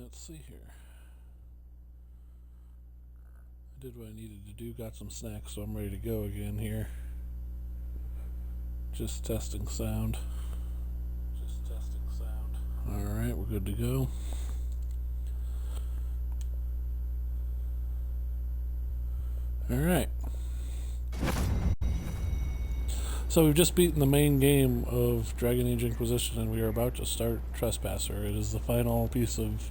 Let's see here. I did what I needed to do, got some snacks, so I'm ready to go again here. Just testing sound. Alright, we're good to go. Alright. So we've just beaten the main game of Dragonage Inquisition, and we are about to start Trespasser. It is the final piece of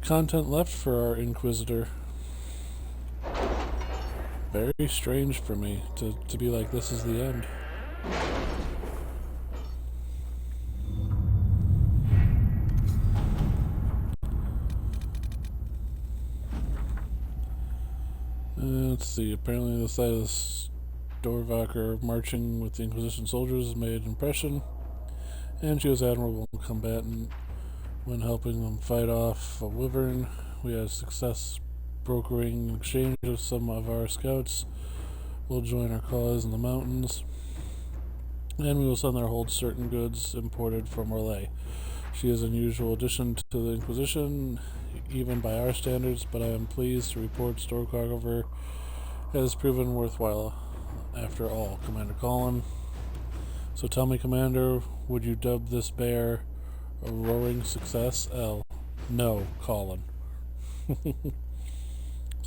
content left for our Inquisitor. Very strange for me to be like, this is the end. Let's see, apparently the sight of the Storvacher marching with the Inquisition soldiers made an impression, and she was admirable combatant when helping them fight off a wyvern. We had success brokering an exchange of some of our scouts. We'll join our cause in the mountains, and we will send their hold certain goods imported from Orlais. She is an unusual addition to the Inquisition, even by our standards, but I am pleased to report Storvacher has proven worthwhile after all, Commander Colin. So tell me, Commander, would you dub this bear a roaring success? L. No, Colin. So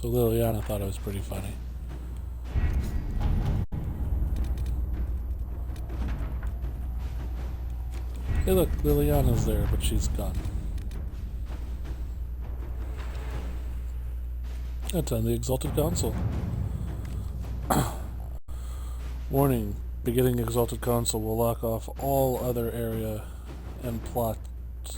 Liliana thought it was pretty funny. Hey look, Liliana's there, but she's gone. Attend the Exalted Council. Warning, beginning Exalted Council will lock off all other area and plots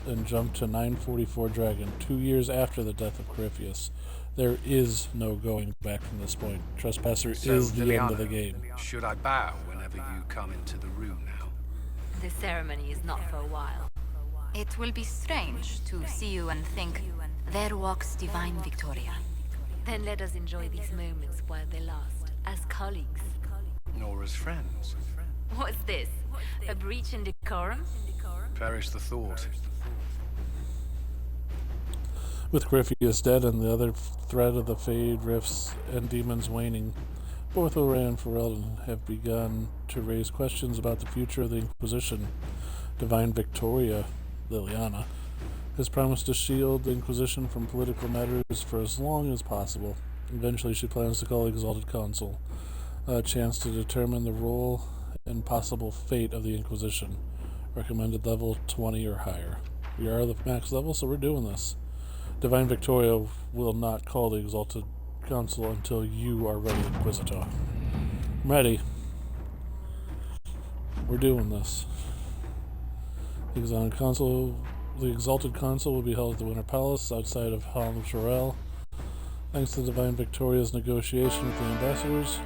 and jump to 944 Dragon, 2 years after the death of Corypheus. There is no going back from this point. Trespasser is the end of the game. Should I bow whenever you come into the room now? The ceremony is not for a while. It will be strange to see you and think, there walks Divine Victoria. Then let us enjoy these moments while they last, as colleagues. Nor as friends. What's this? A breach in decorum? Perish the thought. With Corypheus dead and the other threat of the Fade, Rifts, and Demons waning, both O'Ray and Ferelden have begun to raise questions about the future of the Inquisition. Divine Victoria, Liliana, has promised to shield the Inquisition from political matters for as long as possible. Eventually she plans to call the Exalted Council, a chance to determine the role and possible fate of the Inquisition. Recommended level 20 or higher. We are the max level, so we're doing this. Divine Victoria will not call the Exalted Council until you are ready, Inquisitor. I'm ready. We're doing this. The Exalted Council will be held at the Winter Palace outside of Hall of Shorel. Thanks to Divine Victoria's negotiation with the ambassadors,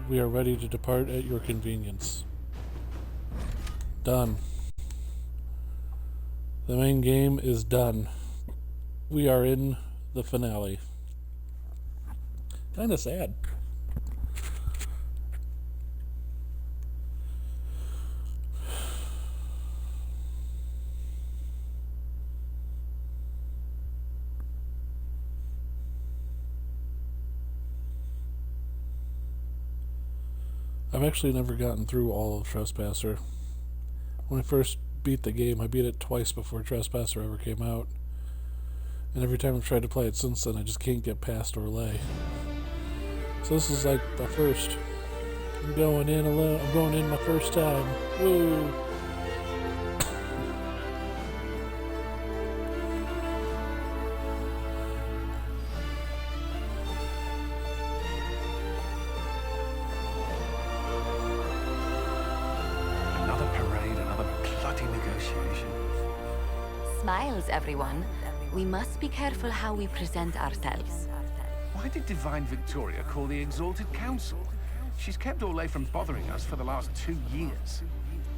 we are ready to depart at your convenience. Done. The main game is done. We are in the finale. Kinda sad. I've actually never gotten through all of Trespasser. When I first beat the game, I beat it twice before Trespasser ever came out. And every time I've tried to play it since then, I just can't get past Orlais. So this is like my first. I'm going in alone. I'm going in my first time. Woo! Another parade, another bloody negotiation. Smiles, everyone. We must be careful how we present ourselves. Why did Divine Victoria call the Exalted Council? She's kept Orlais from bothering us for the last 2 years.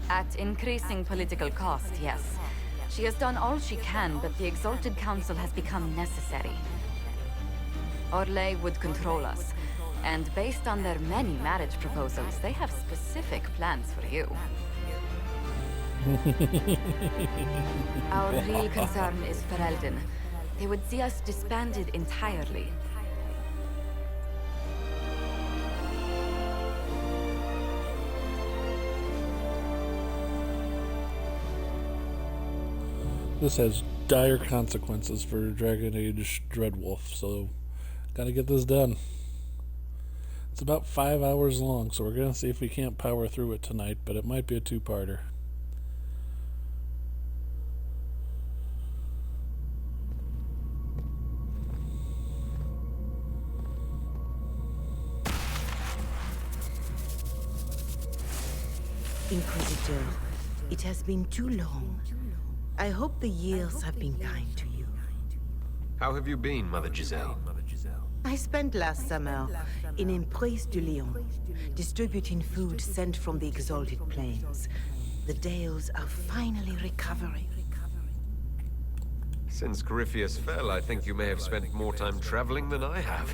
At increasing political cost, yes. She has done all she can, but the Exalted Council has become necessary. Orlais would control us, and based on their many marriage proposals, they have specific plans for you. Our real concern is Ferelden. They would see us disbanded entirely. This has dire consequences for Dragonage Dreadwolf, so gotta get this done. It's about 5 hours long, so we're gonna see if we can't power through it tonight, but it might be a two-parter. Inquisitor, it has been too long. I hope the years have been kind to you. How have you been, Mother Giselle? I spent last summer in Empress du Lion, distributing food sent from the Exalted Plains. The Dales are finally recovering. Since Corypheus fell, I think you may have spent more time traveling than I have.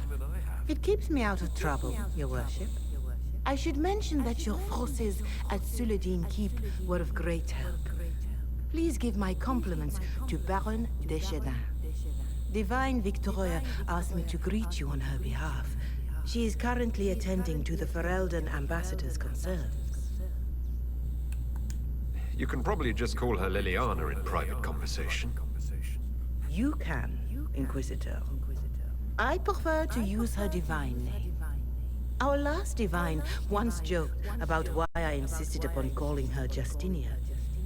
It keeps me out of trouble, Your Worship. I should mention that your forces at Suladin Keep were of great help. Please give my compliments to Baron Deschedin. Divine Victoria asked me to greet you on her behalf. She is currently attending to the Ferelden ambassador's concerns. You can probably just call her Liliana in private conversation. You can, Inquisitor. I prefer to use her divine name. Our last divine once joked about why I insisted upon calling her Justinia.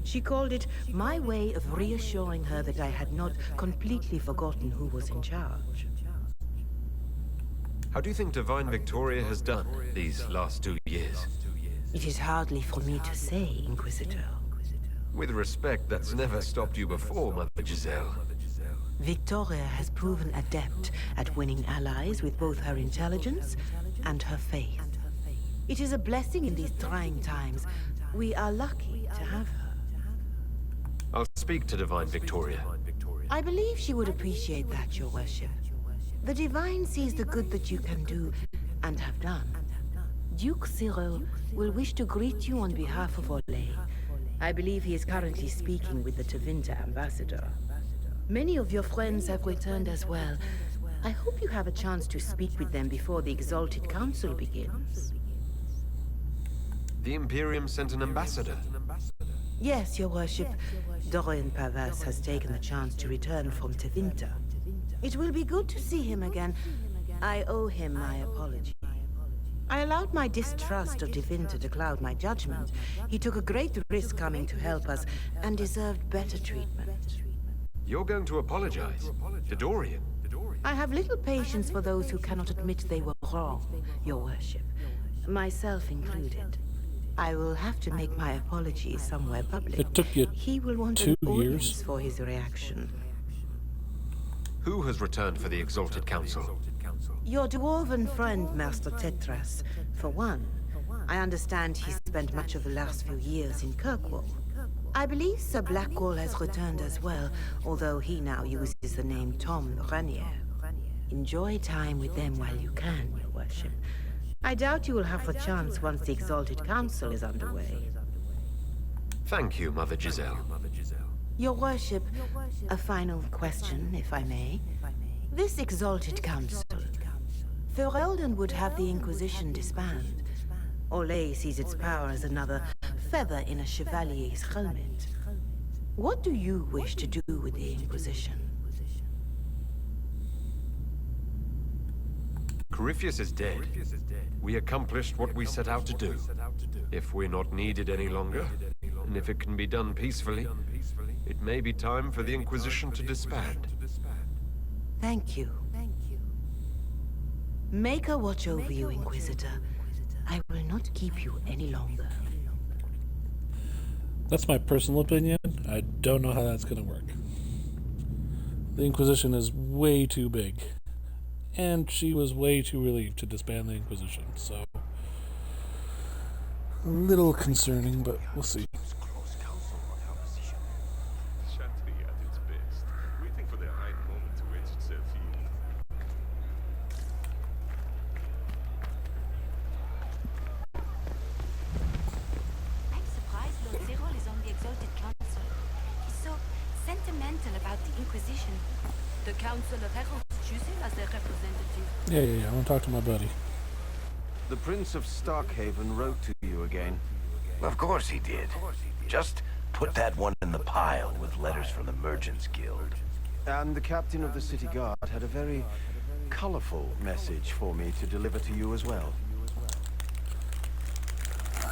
She called it my way of reassuring her that I had not completely forgotten who was in charge. How do you think Divine Victoria has done these last 2 years? It is hardly for me to say, Inquisitor. With respect, that's never stopped you before, Mother Giselle. Victoria has proven adept at winning allies with both her intelligence and her faith. It is a blessing in these trying times. We are lucky to have her. I'll speak to Divine Victoria. I believe she would appreciate that, Your Worship. The Divine sees the good that you can do and have done. Duke Cyril will wish to greet you on behalf of Olay. I believe he is currently speaking with the Tevinter ambassador. Many of your friends have returned as well. I hope you have a chance to speak with them before the Exalted Council begins. The Imperium sent an ambassador. Yes, Your Worship. Dorian Pavas has taken the chance to return from Tevinter. It will be good to see him again. I owe him my apology. I allowed my distrust of Tevinter to cloud my judgment. He took a great risk coming to help us and deserved better treatment. You're going to apologize to Dorian? I have little patience for those who cannot admit they were wrong, Your Worship. Myself included. I will have to make my apologies somewhere public. It took you He will want 2 an audience years. for his reaction. Who has returned for the Exalted Council? Your dwarven friend, Master Tetras. For one, I understand he spent much of the last few years in Kirkwall. I believe Sir Blackwall has returned as well, although he now uses the name Tom Ranier. Enjoy time with them while you can, Your Worship. I doubt you will have a chance once the Exalted Council is underway. Thank you, Mother Giselle. Your Worship, a final question, if I may. This Exalted Council, Ferelden would have the Inquisition disband. Olay sees its power as another feather in a chevalier's helmet. What do you wish to do with the Inquisition? Corypheus is dead. We accomplished what we set out to do. If we're not needed any longer, and if it can be done peacefully, it may be time for the Inquisition to disband. Thank you. Maker watch over you, Inquisitor. I will not keep you any longer. That's my personal opinion. I don't know how that's going to work. The Inquisition is way too big. And she was way too relieved to disband the Inquisition, so... a little concerning, but we'll see. I'm surprised Lord Cyril is on the Exalted Hampton about the Inquisition. The Council of Heralds choose him as their representative. Yeah. I want to talk to my buddy. The Prince of Starkhaven wrote to you again. Of course he did. Just put that one in the pile with letters from the Merchants Guild. And the captain of the city guard had a very colorful message for me to deliver to you as well.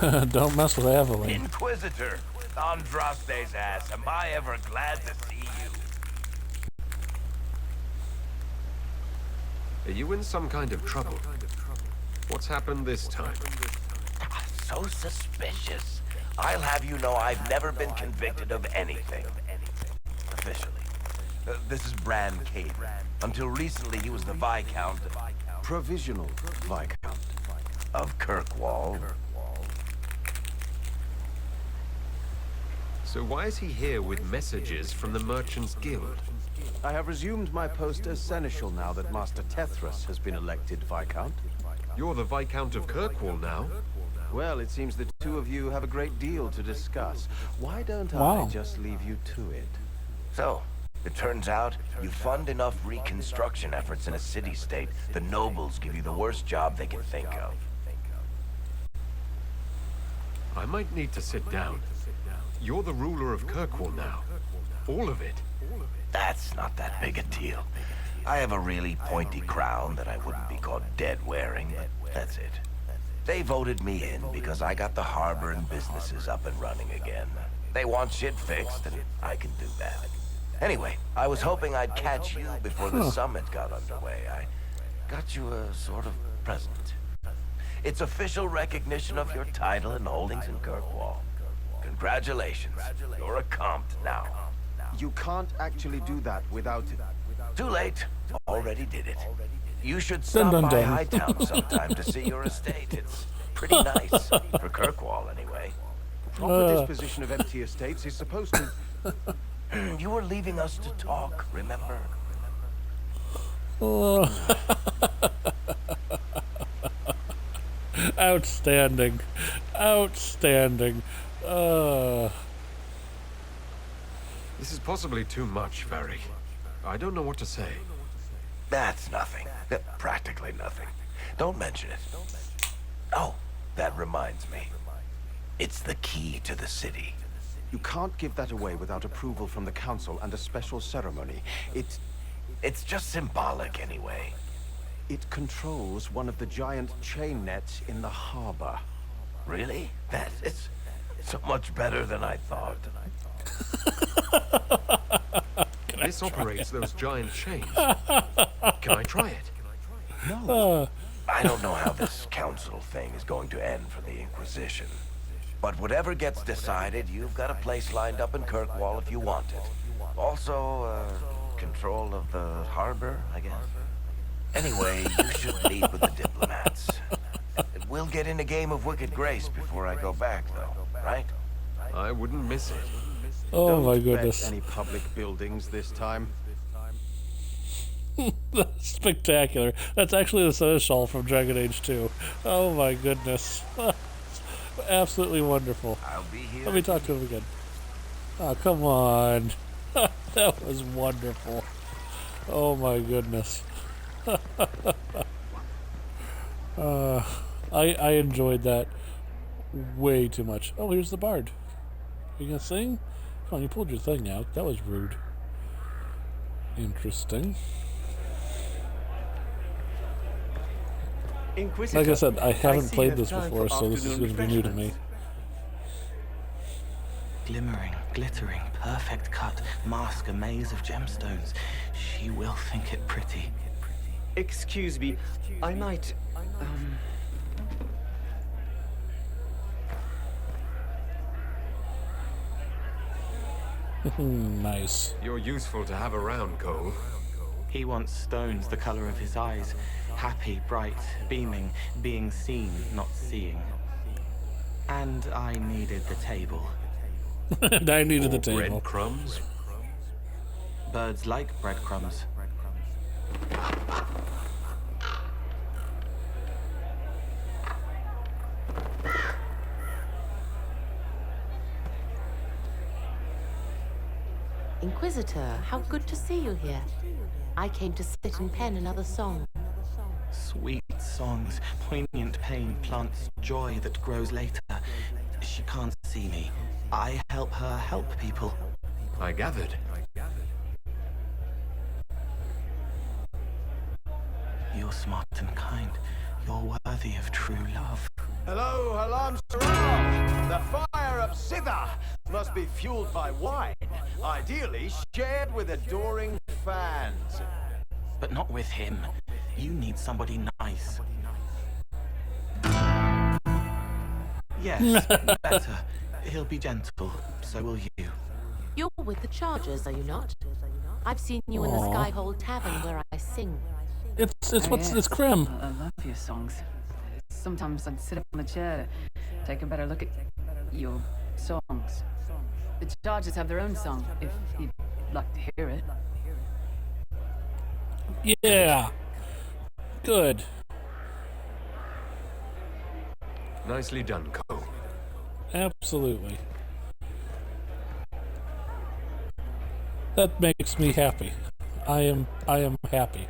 Don't mess with Aveline. Inquisitor! Andraste's ass, am I ever glad to see you? Are you in some kind of trouble? What's happened this time? So suspicious. I'll have you know I've never been convicted of anything. Officially. This is Bran Caden. Until recently, he was the Viscount Provisional Viscount. of Kirkwall. So why is he here with messages from the Merchants Guild? I have resumed my post as Seneschal now that Master Tethras has been elected Viscount. You're the Viscount of Kirkwall now. Well, it seems the two of you have a great deal to discuss. Why don't Wow. I just leave you to it? So, it turns out you fund enough reconstruction efforts in a city-state, the nobles give you the worst job they can think of. I might need to sit down. You're the ruler of Kirkwall now. All of it. That's not that big a deal. I have a really pointy crown that I wouldn't be caught dead wearing, but that's it. They voted me in because I got the harbor and businesses up and running again. They want shit fixed, and I can do that. Anyway, I was hoping I'd catch you before the summit got underway. I got you a sort of present. It's official recognition of your title and holdings in Kirkwall. Congratulations. You're a compt now. You can't actually do that without it. Too late. Already did it. You should stop dun, by dun. Hightown sometime to see your estate. It's pretty nice. For Kirkwall, anyway. Proper disposition of empty estates is supposed to... You were leaving us to talk, remember? Outstanding. Outstanding. This is possibly too much, Varric. I don't know what to say. That's nothing. Practically nothing. Don't mention it. Oh, that reminds me. It's the key to the city. You can't give that away without approval from the council and a special ceremony. It's just symbolic anyway. It controls one of the giant chain nets in the harbor. Really? That is so much better than I thought. This operates those giant chains. Can I try it? No. I don't know how this council thing is going to end for the Inquisition. But whatever gets decided, you've got a place lined up in Kirkwall if you want it. Also, control of the harbor, I guess. Anyway, you should meet with the diplomats. We'll get in a game of Wicked Grace before I go back, though, right? I wouldn't miss it. Oh Don't my bet goodness. any public buildings this time. That's spectacular. That's actually the Seneschal from Dragon Age 2. Oh my goodness. Absolutely wonderful. I'll be here. Let me talk to him again. Oh, come on. That was wonderful. Oh my goodness. I enjoyed that way too much. Oh, here's the bard. You gonna sing? Come on, you pulled your thing out. That was rude. Interesting. Inquisitor, Like I said, I haven't see played you this have time before, for so this is afternoon going to be new to me. Glimmering, glittering, perfect cut, mask a maze of gemstones. She will think it pretty. Excuse me, I might, Nice. You're useful to have around, Cole. He wants stones the color of his eyes. Happy, bright, beaming, being seen, not seeing. And I needed the table. And I needed the Or table. breadcrumbs? Birds like breadcrumbs. Inquisitor, how good to see you here. I came to sit and pen another song. Sweet songs, poignant pain plants joy that grows later. She can't see me. I help her help people. I gathered. You're smart and kind. You're worthy of true love. Hello, Halam Sarah! The fire of Sitha must be fueled by wine, ideally shared with adoring fans. But not with him. You need somebody nice. Yes, better. He'll be gentle, so will you. You're with the Chargers, are you not? I've seen you in the Skyhold Tavern where I sing. It's Krim. I love your songs. Sometimes I'd sit up on the chair to take a better look at your songs. The Chargers have their own song, if you'd like to hear it. Yeah. Good. Nicely done, Cole. Absolutely. That makes me happy. I am happy.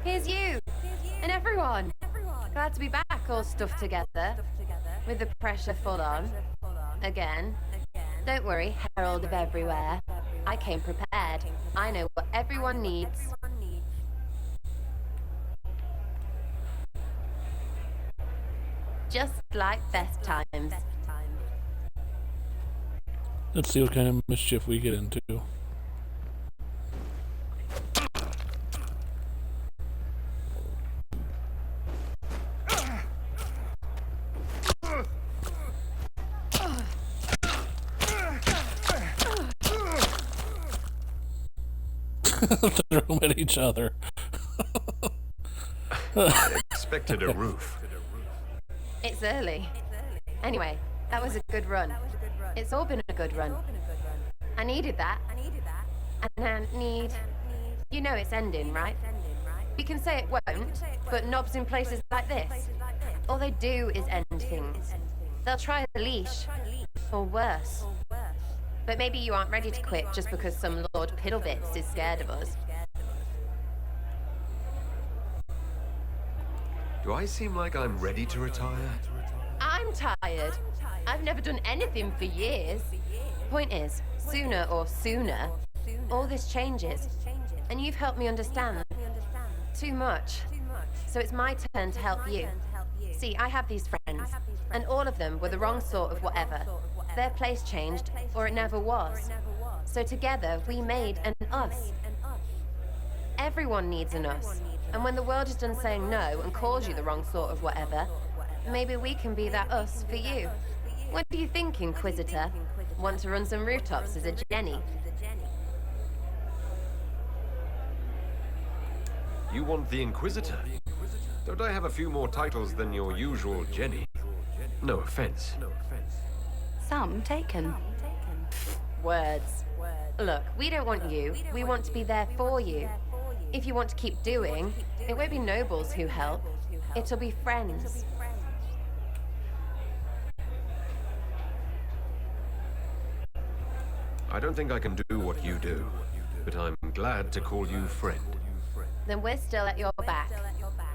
Here's you! And everyone! Glad to be back, all stuffed together. With the pressure full on. Again. Don't worry, Herald of Everywhere. I came prepared. I know what everyone needs. Just like best times. Let's see what kind of mischief we get into. Throw them at each other. I expected a roof. It's early. Anyway, that was a good run. It's all been a good run. I needed that. And I need... You know it's ending, right? We can say it won't, but knobs in places like this, all they do is end things. They'll try a leash, or worse. But maybe you aren't ready to quit just because some Lord Piddlebits is scared of us. Do I seem like I'm ready to retire? I'm tired. I've never done anything for years. Point is, sooner, all this changes. And you've helped me understand. Too much. So it's my turn to help you. See, I have these friends, and all of them were the wrong sort of whatever. Their place changed, or it never was. So together, we made an us. Everyone needs an us. And when the world is done saying no and calls you the wrong sort of whatever, maybe we can be that us for you. What do you think, Inquisitor? Want to run some rooftops as a Jenny? You want the Inquisitor? Don't I have a few more titles than your usual Jenny? No offense. Some taken. Words. Look, we don't want you. We want to be there for you. If you want to keep doing, it won't be nobles who help. It'll be friends. I don't think I can do what you do, but I'm glad to call you friend. Then we're still at your back.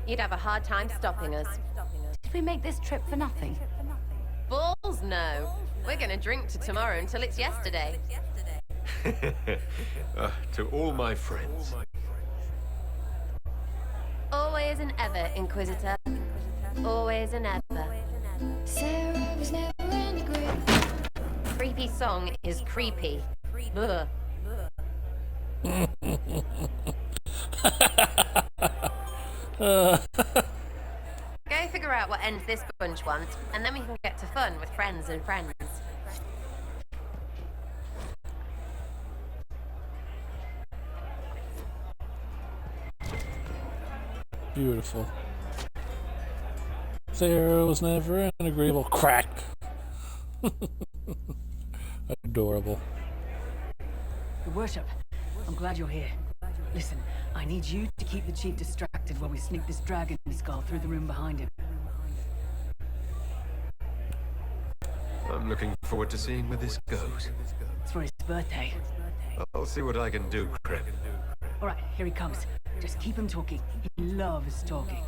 You'd have a hard time stopping us. Did we make this trip for nothing? Balls, no. We're gonna drink to tomorrow until it's yesterday. To all my friends. Always and ever, Inquisitor. Always and ever. Sarah was never in the grave. Creepy song is creepy. Ugh. Go figure out what end this bunch wants, and then we can get to fun with friends and friends. Beautiful. Sarah was never an agreeable crack. Adorable. Your worship, I'm glad you're here. Listen, I need you to keep the chief distracted while we sneak this dragon skull through the room behind him. I'm looking forward to seeing where this goes. It's for his birthday. I'll see what I can do, Crep. All right, here he comes. Just keep him talking. He loves talking.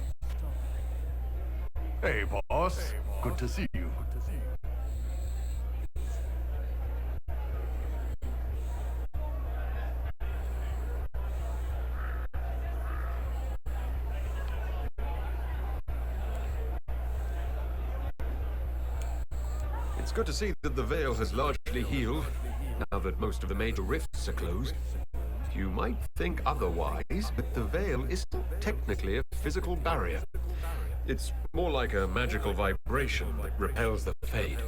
Hey, boss. Good to see you. It's good to see that the Veil has largely healed, now that most of the major rifts are closed. You might think otherwise, but the Veil isn't technically a physical barrier. It's more like a magical vibration that repels the Fade.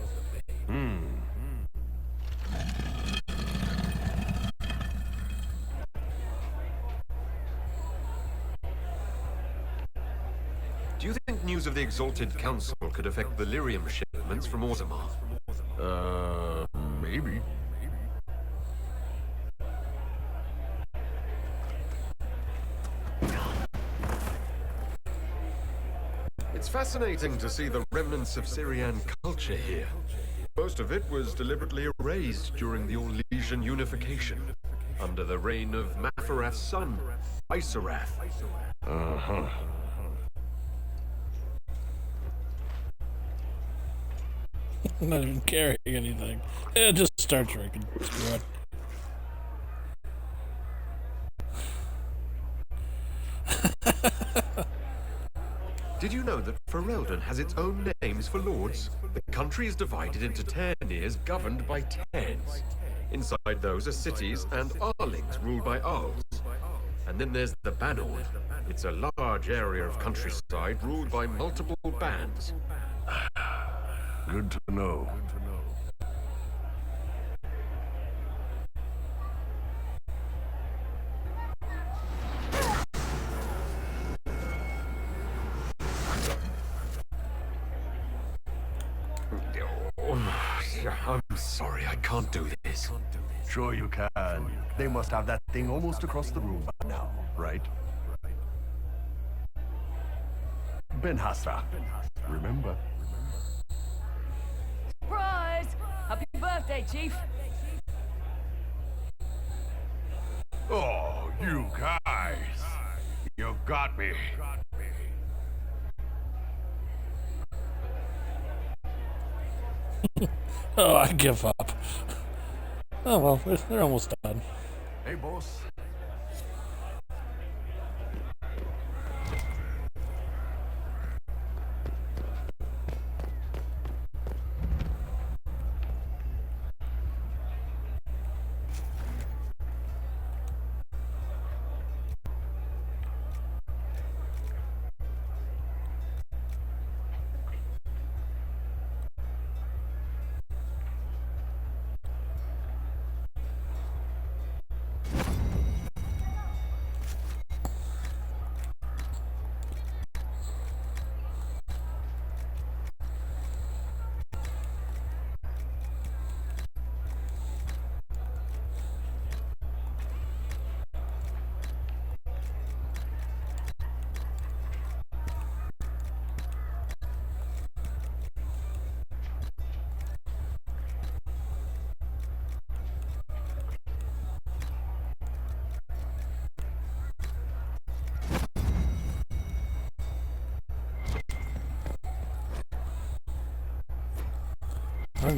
Do you think news of the Exalted Council could affect the lyrium shipments from Orzammar? Maybe. It's fascinating to see the remnants of Syrian culture here. Most of it was deliberately erased during the Orlesian unification, under the reign of Mafarath's son, Isarath. I'm not even carrying anything. Yeah, just start drinking. Screw it. Did you know that Ferelden has its own names for lords? The country is divided into Ternirs governed by Terns. Inside those are cities and Arlings ruled by Arls. And then there's the Banord. It's a large area of countryside ruled by multiple bands. Good to know. I'm sorry, I can't do this. Sure you can. They must have that thing almost across the room by now, right? Ben Hasra. Remember? Surprise! Happy birthday, Chief! Oh, you guys. You got me. Oh, I give up. Oh well, they're almost done. Hey, boss.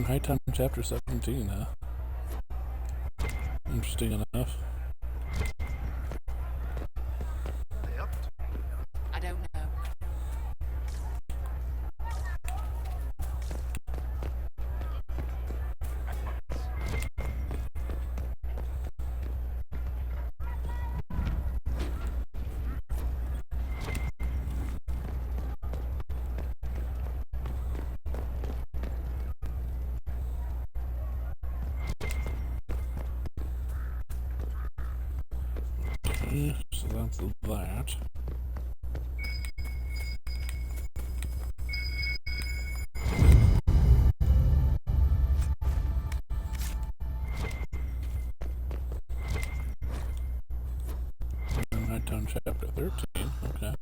Nighttime chapter 17, huh? Interesting enough. I don't know. So that's that. Nighttime chapter 13, okay.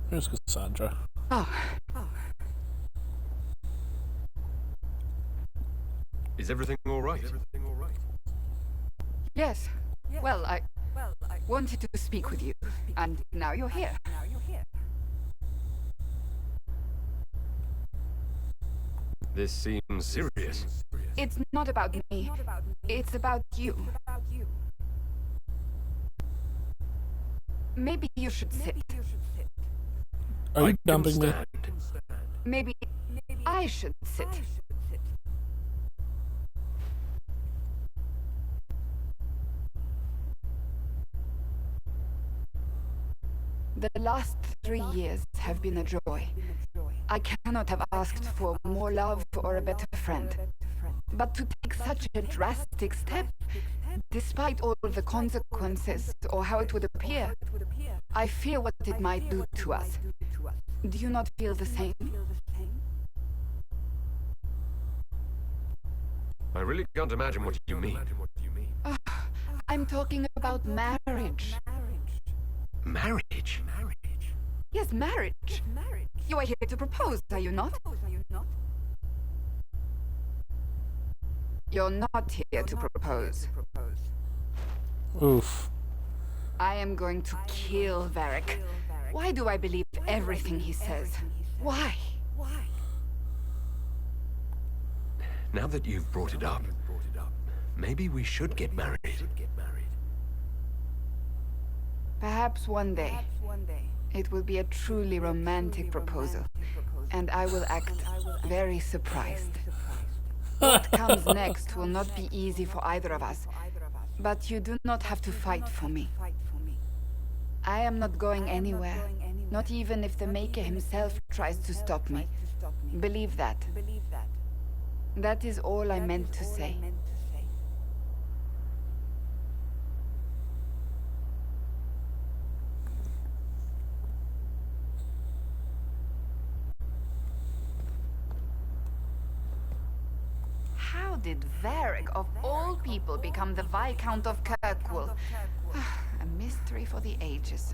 Here's Cassandra. Oh, Is everything all right? yes. Well, I wanted to speak with you, and now you're here. This seems serious. It's not about me. It's about you. Maybe you should sit. Are you dumping me? Maybe I should sit. The last 3 years have been a joy. I cannot have asked for more love or a better friend. But to take such a drastic step, despite all the consequences or how it would appear, I fear what it might do to us. Do you not feel the same? I really can't imagine what you mean. I'm talking about marriage. Marriage? Yes, marriage. You are here to propose, are you not? You're not here to propose. Oof. I am going to kill Varric. Why do I believe everything he says? Why? Now that you've brought it up, maybe we should get married. Perhaps one day. It will be a truly romantic proposal. And I will act very surprised. What comes next will not be easy for either of us. But you do not have to fight for me. I am not going anywhere. Not even if the Maker himself tries to stop me. Believe that. That is all I meant to say. How did Varric, of all people, become the Viscount of Kirkwall? A mystery for the ages.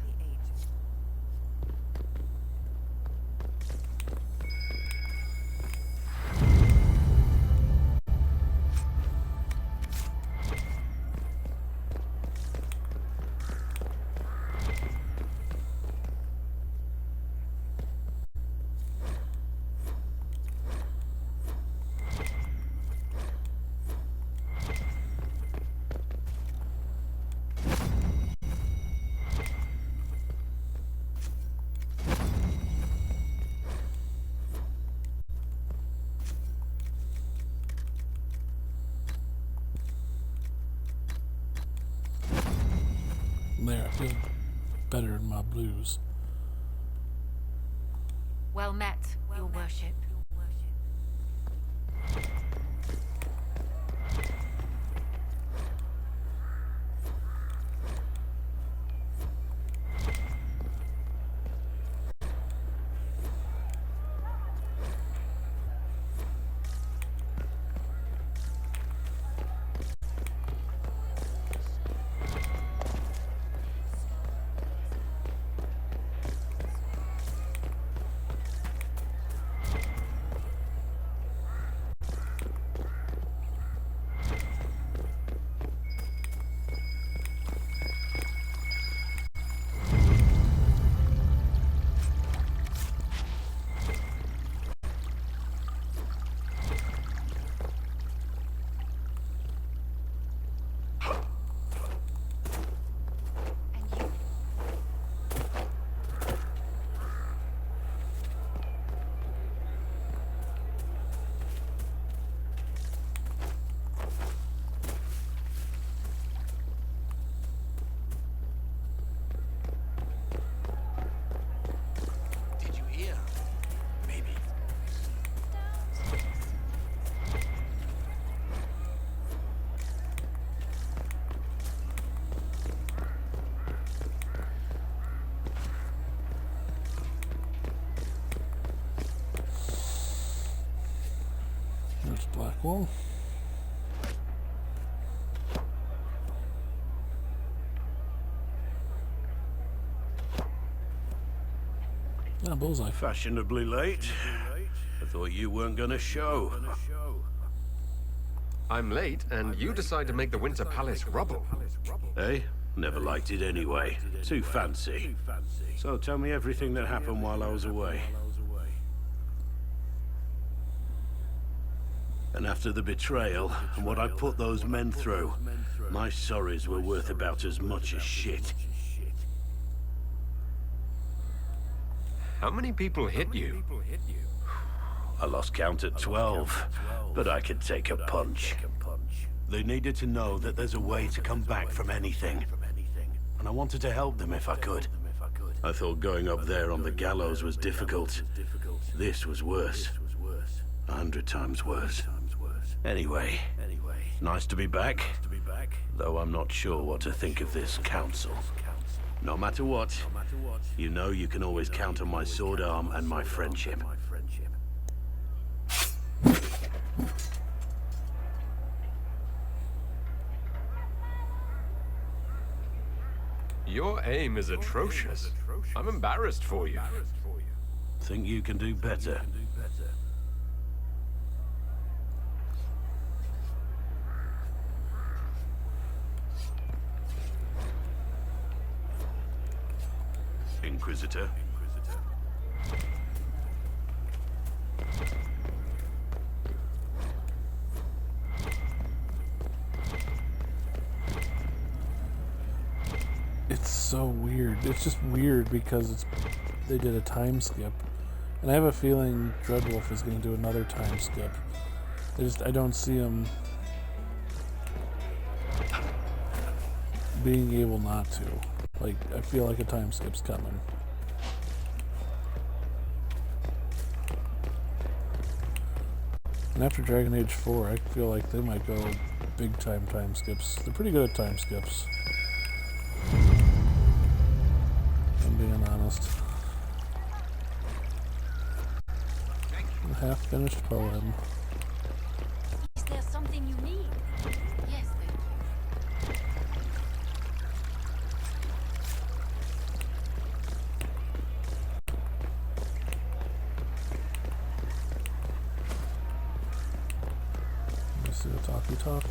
There, I feel better in my blues. Well met, your worship. There's Blackwall. Ah, bullseye. Fashionably late. I thought you weren't gonna show. I'm late, and you decide to make the Winter Palace rubble. Eh? Never liked it anyway. Too fancy. So tell me everything that happened while I was away. And after the betrayal, and what I put those men through, my sorries were worth about as much as shit. How many people hit you? I lost count at 12, but I could take a punch. They needed to know that there's a way to come back from anything. And I wanted to help them if I could. I thought going up there on the gallows was difficult. This was worse. 100 times worse. Anyway, nice to be back. Though I'm not sure what to think of this council. No matter what, you know you can always count on my sword arm and my friendship. Your aim is atrocious. I'm embarrassed for you. Think you can do better? Inquisitor. It's so weird. It's just weird because they did a time skip. And I have a feeling Dreadwolf is going to do another time skip. I don't see him being able not to. Like, I feel like a time skip's coming. And after Dragon Age 4, I feel like they might go big time skips. They're pretty good at time skips. I'm being honest. A half-finished poem. Is there something you need? Yes, thank you. Let me see the talkie talk. No.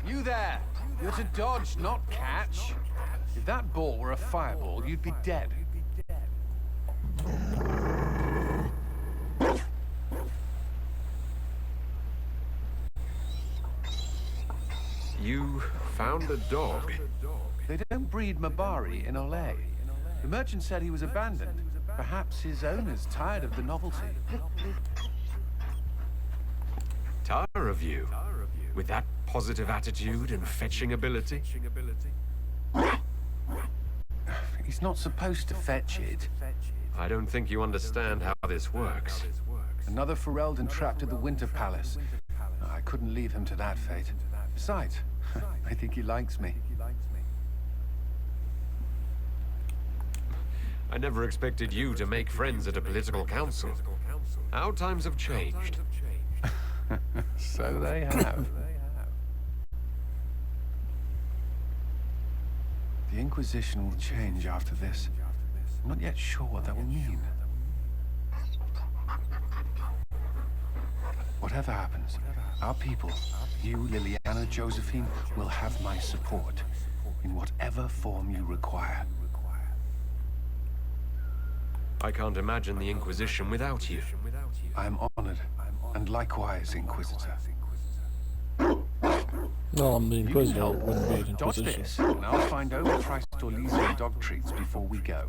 You there! You're to dodge, not catch. If that ball were a fireball, you'd be dead. You found a dog. They don't breed Mabari in Olay. The merchant said he was abandoned. Perhaps his owners tired of the novelty. Tired of you? With that positive attitude and fetching ability? He's not supposed to fetch it. I don't think you understand how this works. Another Ferelden trapped at the Winter Palace. I couldn't leave him to that fate. Besides, I think he likes me. I never expected you to make friends at a political council. Our times have changed. So they have. The Inquisition will change after this. I'm not yet sure what that will mean. Whatever happens, our people, you, Liliana, Josephine, will have my support in whatever form you require. I can't imagine the Inquisition without you. I am honored, and likewise, Inquisitor. Well, I'm the Inquisitor. It wouldn't be an Dodge Inquisition. this, and I'll find overpriced Orlesian dog treats before we go.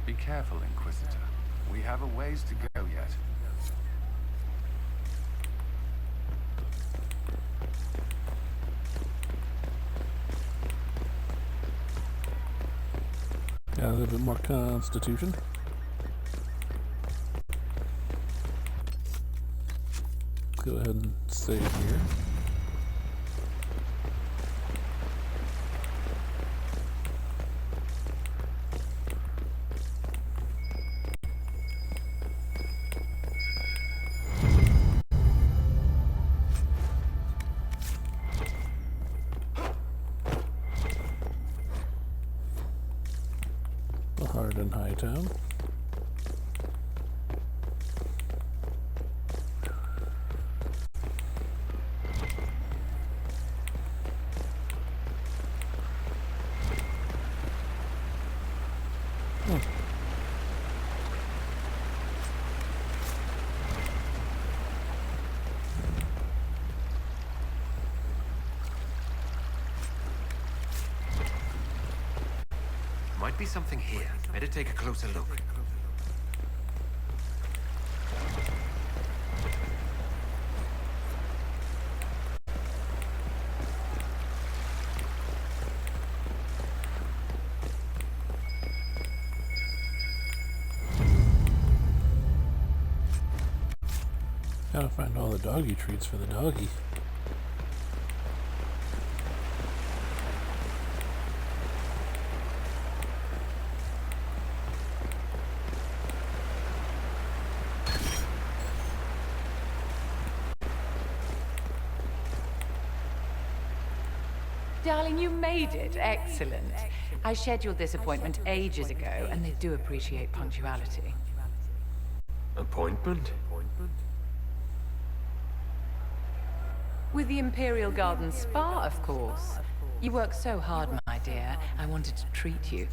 Be careful, Inquisitor. We have a ways to go yet. Got a little bit more constitution. Let's go ahead and save here. Hard in Hightown. Might be something here. Better take a closer look. Gotta find all the doggy treats for the doggy. Darling, you made it. Excellent. I scheduled this appointment ages ago, and they do appreciate punctuality. Appointment? With the Imperial Garden Spa, of course. You work so hard, my dear. I wanted to treat you.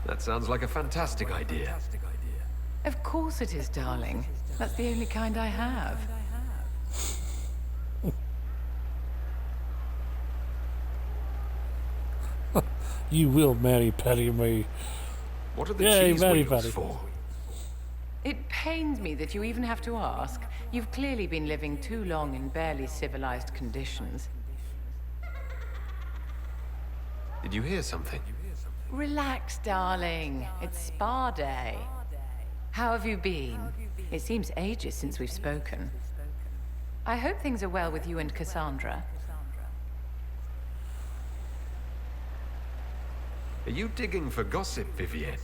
That sounds like a fantastic idea. Of course it is, darling. That's the only kind I have. You will marry me. What are the cheese wheels for? It pains me that you even have to ask. You've clearly been living too long in barely civilized conditions. Did you hear something? Relax, darling. It's spa day. How have you been? It seems ages since we've spoken. I hope things are well with you and Cassandra. Are you digging for gossip, Vivienne?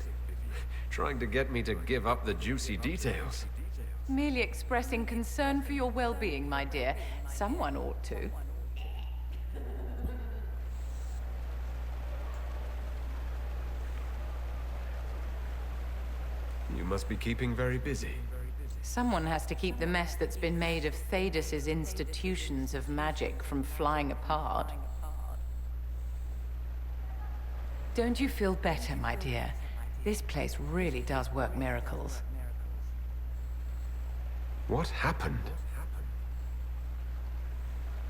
Trying to get me to give up the juicy details? Merely expressing concern for your well-being, my dear. Someone ought to. You must be keeping very busy. Someone has to keep the mess that's been made of Thaddeus' institutions of magic from flying apart. Don't you feel better, my dear? This place really does work miracles. What happened?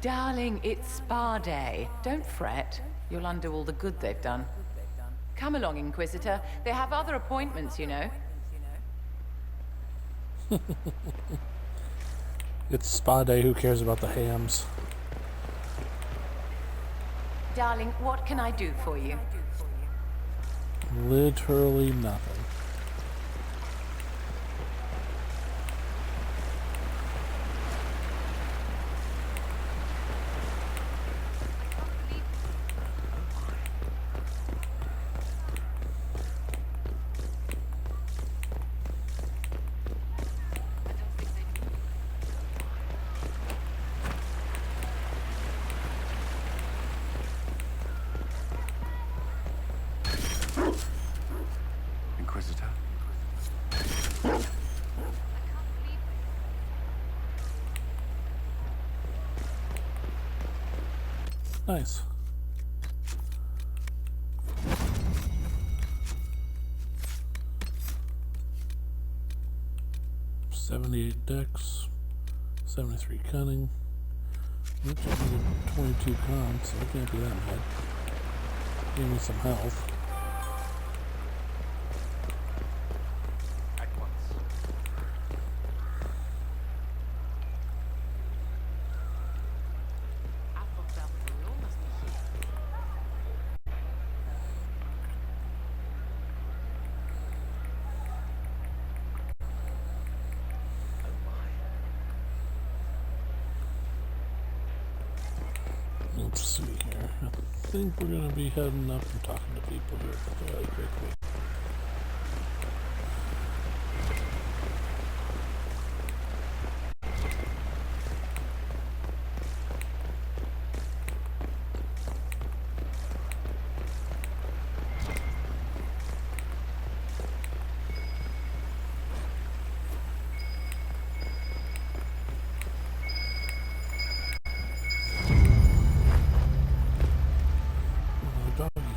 Darling, it's spa day. Don't fret. You'll undo all the good they've done. Come along, Inquisitor. They have other appointments, you know. It's spa day, who cares about the hams? Darling, what can I do for you? Literally nothing. Inquisitor? Nice. $78 dex, 73 cunning. Which I needed 22 con, so it can't be that bad. Give me some health. Let's see here. I think we're going to be heading up and talking to people here fairly quickly.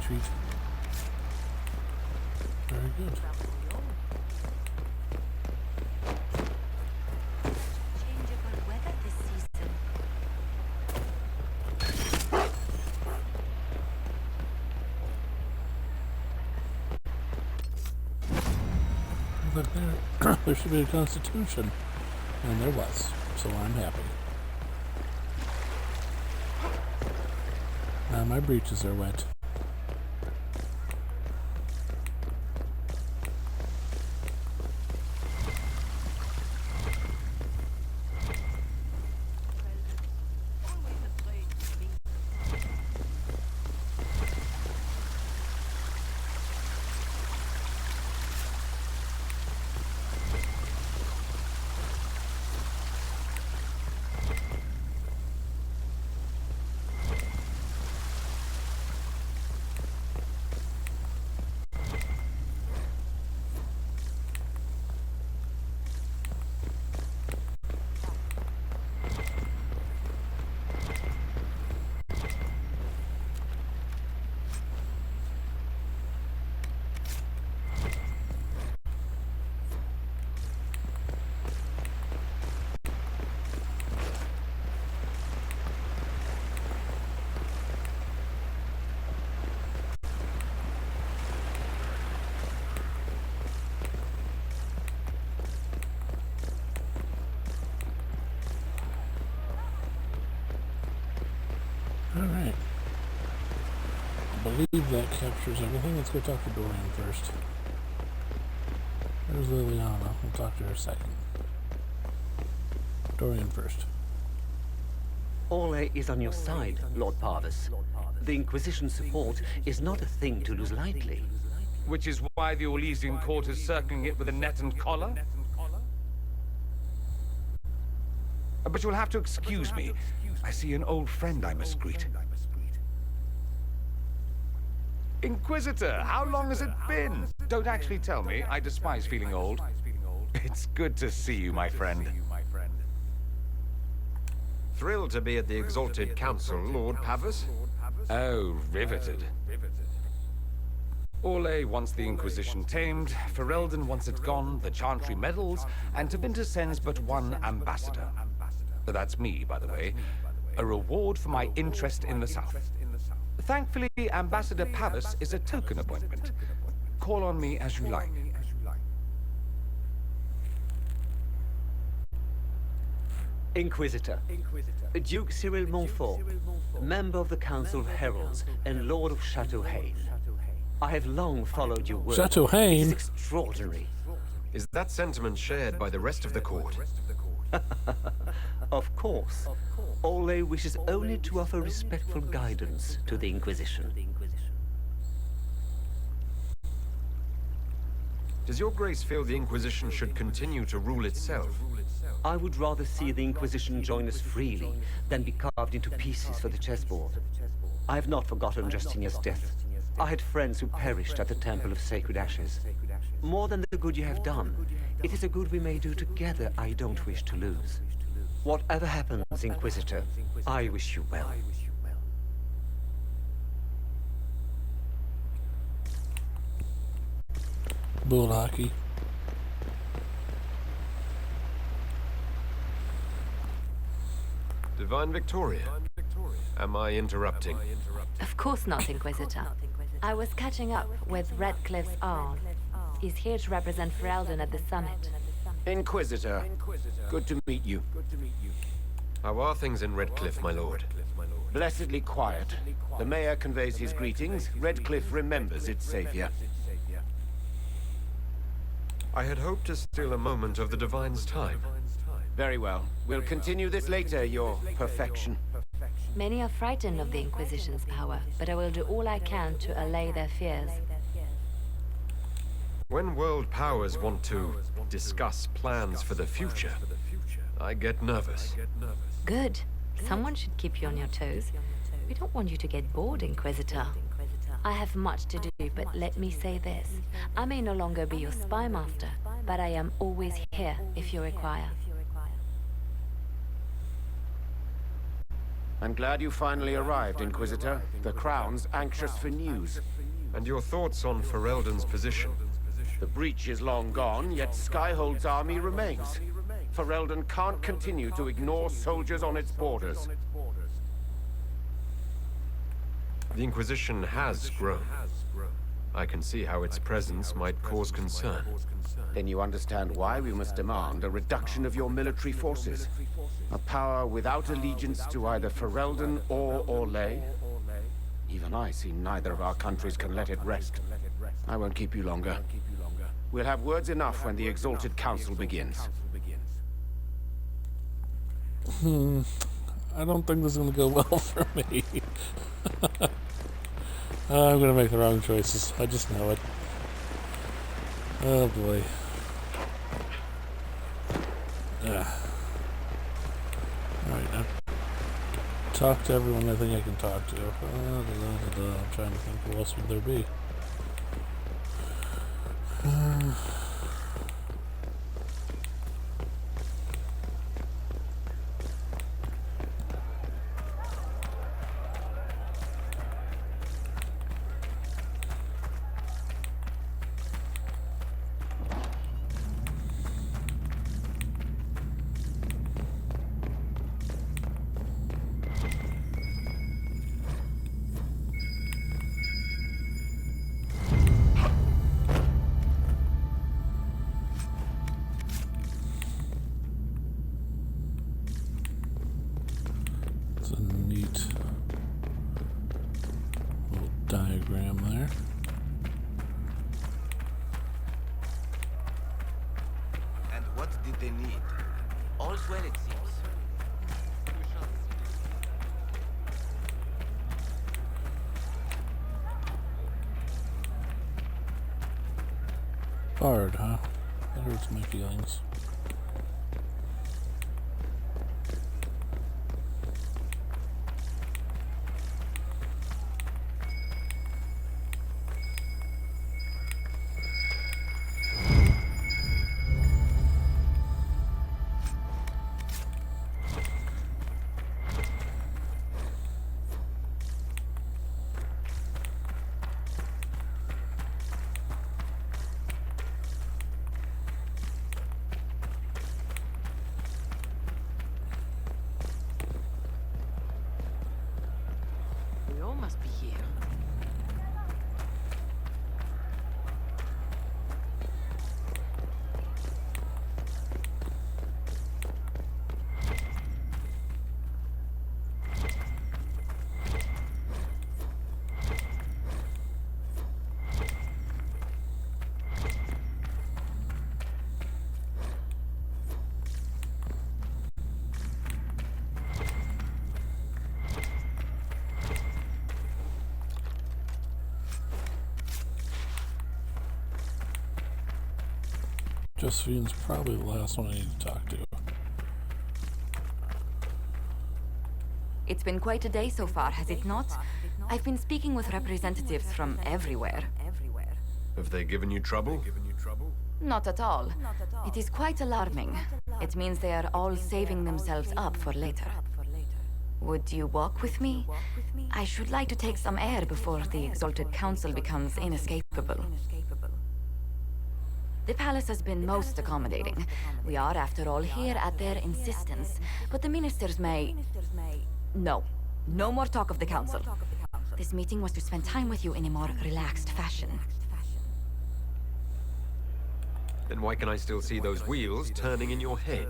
Treat. Very good. Changeable weather this season. Look there. There should be a constitution. And there was. So I'm happy. Now my breeches are wet. Alright. I believe that captures everything. Let's go talk to Dorian first. There's Liliana. We'll talk to her second. Dorian first. Ole is on your side, Lord Parvis. The Inquisition's support is not a thing to lose lightly. Which is why the Orlesian court is circling it with a net and collar? But you'll have to excuse me. I see an old friend I must greet. Inquisitor, how long has it been? Don't actually tell me. I despise feeling old. It's good to see you, my friend. Thrilled to be at the Exalted Council, Lord Pavus. Oh, riveted. Orlais wants the Inquisition tamed, Ferelden wants it gone, the Chantry meddles, and Tevinter sends but one ambassador. That's me, by the way. A reward for my interest in the South. Thankfully, Ambassador Pavus is a token appointment. Call on me as you like. Inquisitor. Duke Cyril Montfort, member of the Council of Heralds and Lord of Chateau Haine. I have long followed your work. Chateau Haine? It is extraordinary. Is that sentiment shared by the rest of the court? Of course. Ole wishes only to offer respectful guidance to the Inquisition. Does your grace feel the Inquisition should continue to rule itself? I would rather see the Inquisition join us freely than be carved into pieces for the chessboard. I have not forgotten Justinian's death. I had friends who perished at the Temple of Sacred Ashes. More than the good you have done, it is a good we may do together I don't wish to lose. Whatever happens, Inquisitor, I wish you well. Bull hockey. Divine Victoria, am I interrupting? Of course not, Inquisitor. I was catching up with Redcliffe's Arm. He's here to represent Ferelden at the summit. Inquisitor, good to meet you. How are things in Redcliffe, my lord? Blessedly quiet. The mayor conveys his greetings. Redcliffe remembers its savior. I had hoped to steal a moment of the Divine's time. Very well. We'll continue this later, your perfection. Many are frightened of the Inquisition's power, but I will do all I can to allay their fears. When world powers want to discuss plans for the future, I get nervous. Good. Someone should keep you on your toes. We don't want you to get bored, Inquisitor. I have much to do, but let me say this. I may no longer be your spy master, but I am always here if you require. I'm glad you finally arrived, Inquisitor. The Crown's anxious for news. And your thoughts on Ferelden's position? The breach is long gone, yet Skyhold's army remains. Ferelden can't continue to ignore soldiers on its borders. The Inquisition has grown. I can see how its presence might cause concern. Then you understand why we must demand a reduction of your military forces. A power without allegiance to either Ferelden or Orlais. Even I see neither of our countries can let it rest. I won't keep you longer. We'll have words enough when the Exalted Council begins. I don't think this is going to go well for me. I'm going to make the wrong choices. I just know it. Oh boy. Alright, now talk to everyone I think I can talk to. I'm trying to think, who else would there be? Diagram there. And what did they need? All's well, it seems. Bard, huh? That hurts my feelings. Must be here. Josephine's probably the last one I need to talk to. It's been quite a day so far, has it not? I've been speaking with representatives from everywhere. Have they given you trouble? Not at all. It is quite alarming. It means they are all saving themselves up for later. Would you walk with me? I should like to take some air before the Exalted Council becomes inescapable. The palace has been most accommodating. We are, after all, here at their insistence. But the ministers may... No. No more talk of the council. This meeting was to spend time with you in a more relaxed fashion. Then why can I still see those wheels turning in your head?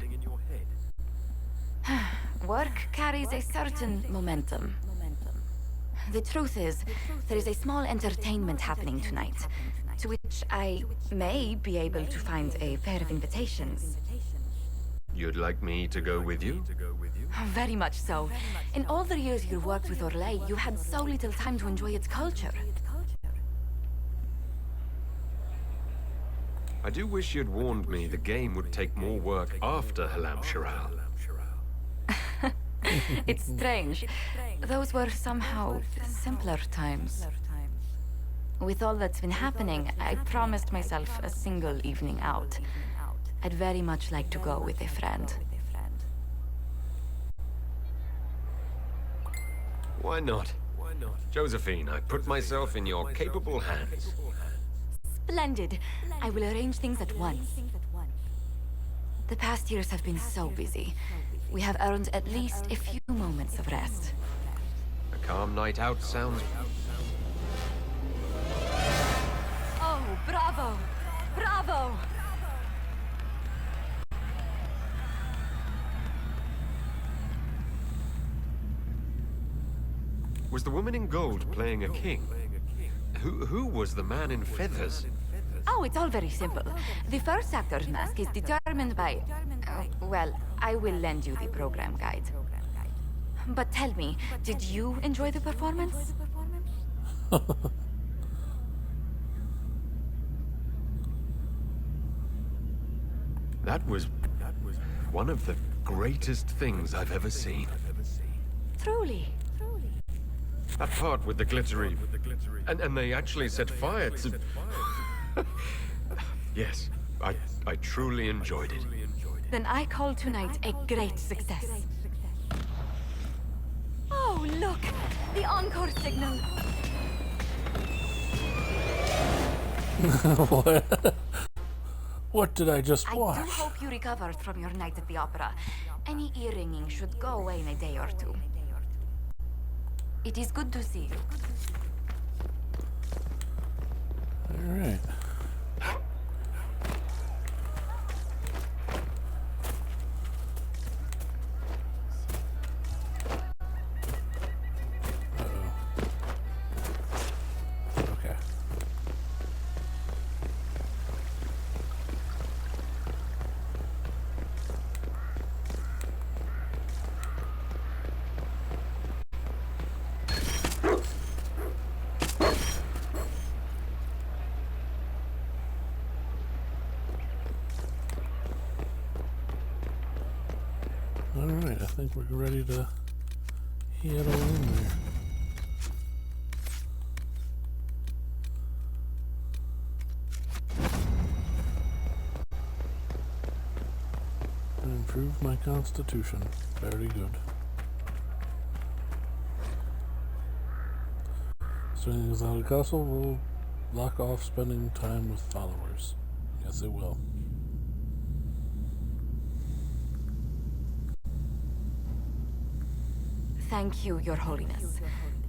Work carries a certain momentum. The truth is, there is a small entertainment happening tonight, to which I may be able to find a pair of invitations. You'd like me to go with you? Very much so. In all the years you worked with Orlais, you had so little time to enjoy its culture. I do wish you'd warned me the game would take more work after Halam Shiral. It's strange. Those were somehow simpler times. With all that's been happening, I promised myself a single evening out. I'd very much like to go with a friend. Why not? Josephine, I put myself in your capable hands. Splendid. I will arrange things at once. The past years have been so busy. We have earned at least a few moments of rest. A calm night out sounds... Oh, bravo! Bravo! Was the woman in gold playing a king? Who was the man in feathers? Oh, it's all very simple. The first actor's mask is determined by... well, I will lend you the program guide. But tell me, did you enjoy the performance? That was one of the greatest things I've ever seen. Truly. That part with the glittery... And they actually set fire to... Yes, I truly enjoyed it. Then I call tonight a great success. Oh, look! The encore signal! What did I just watch? I do hope you recovered from your night at the opera. Any ear-ringing should go away in a day or two. It is good to see you. All right. Okay. Alright, I think we're ready to head on in there. And improve my constitution. Very good. Starting without a castle will lock off spending time with followers. Yes, it will. Thank you, Your Holiness.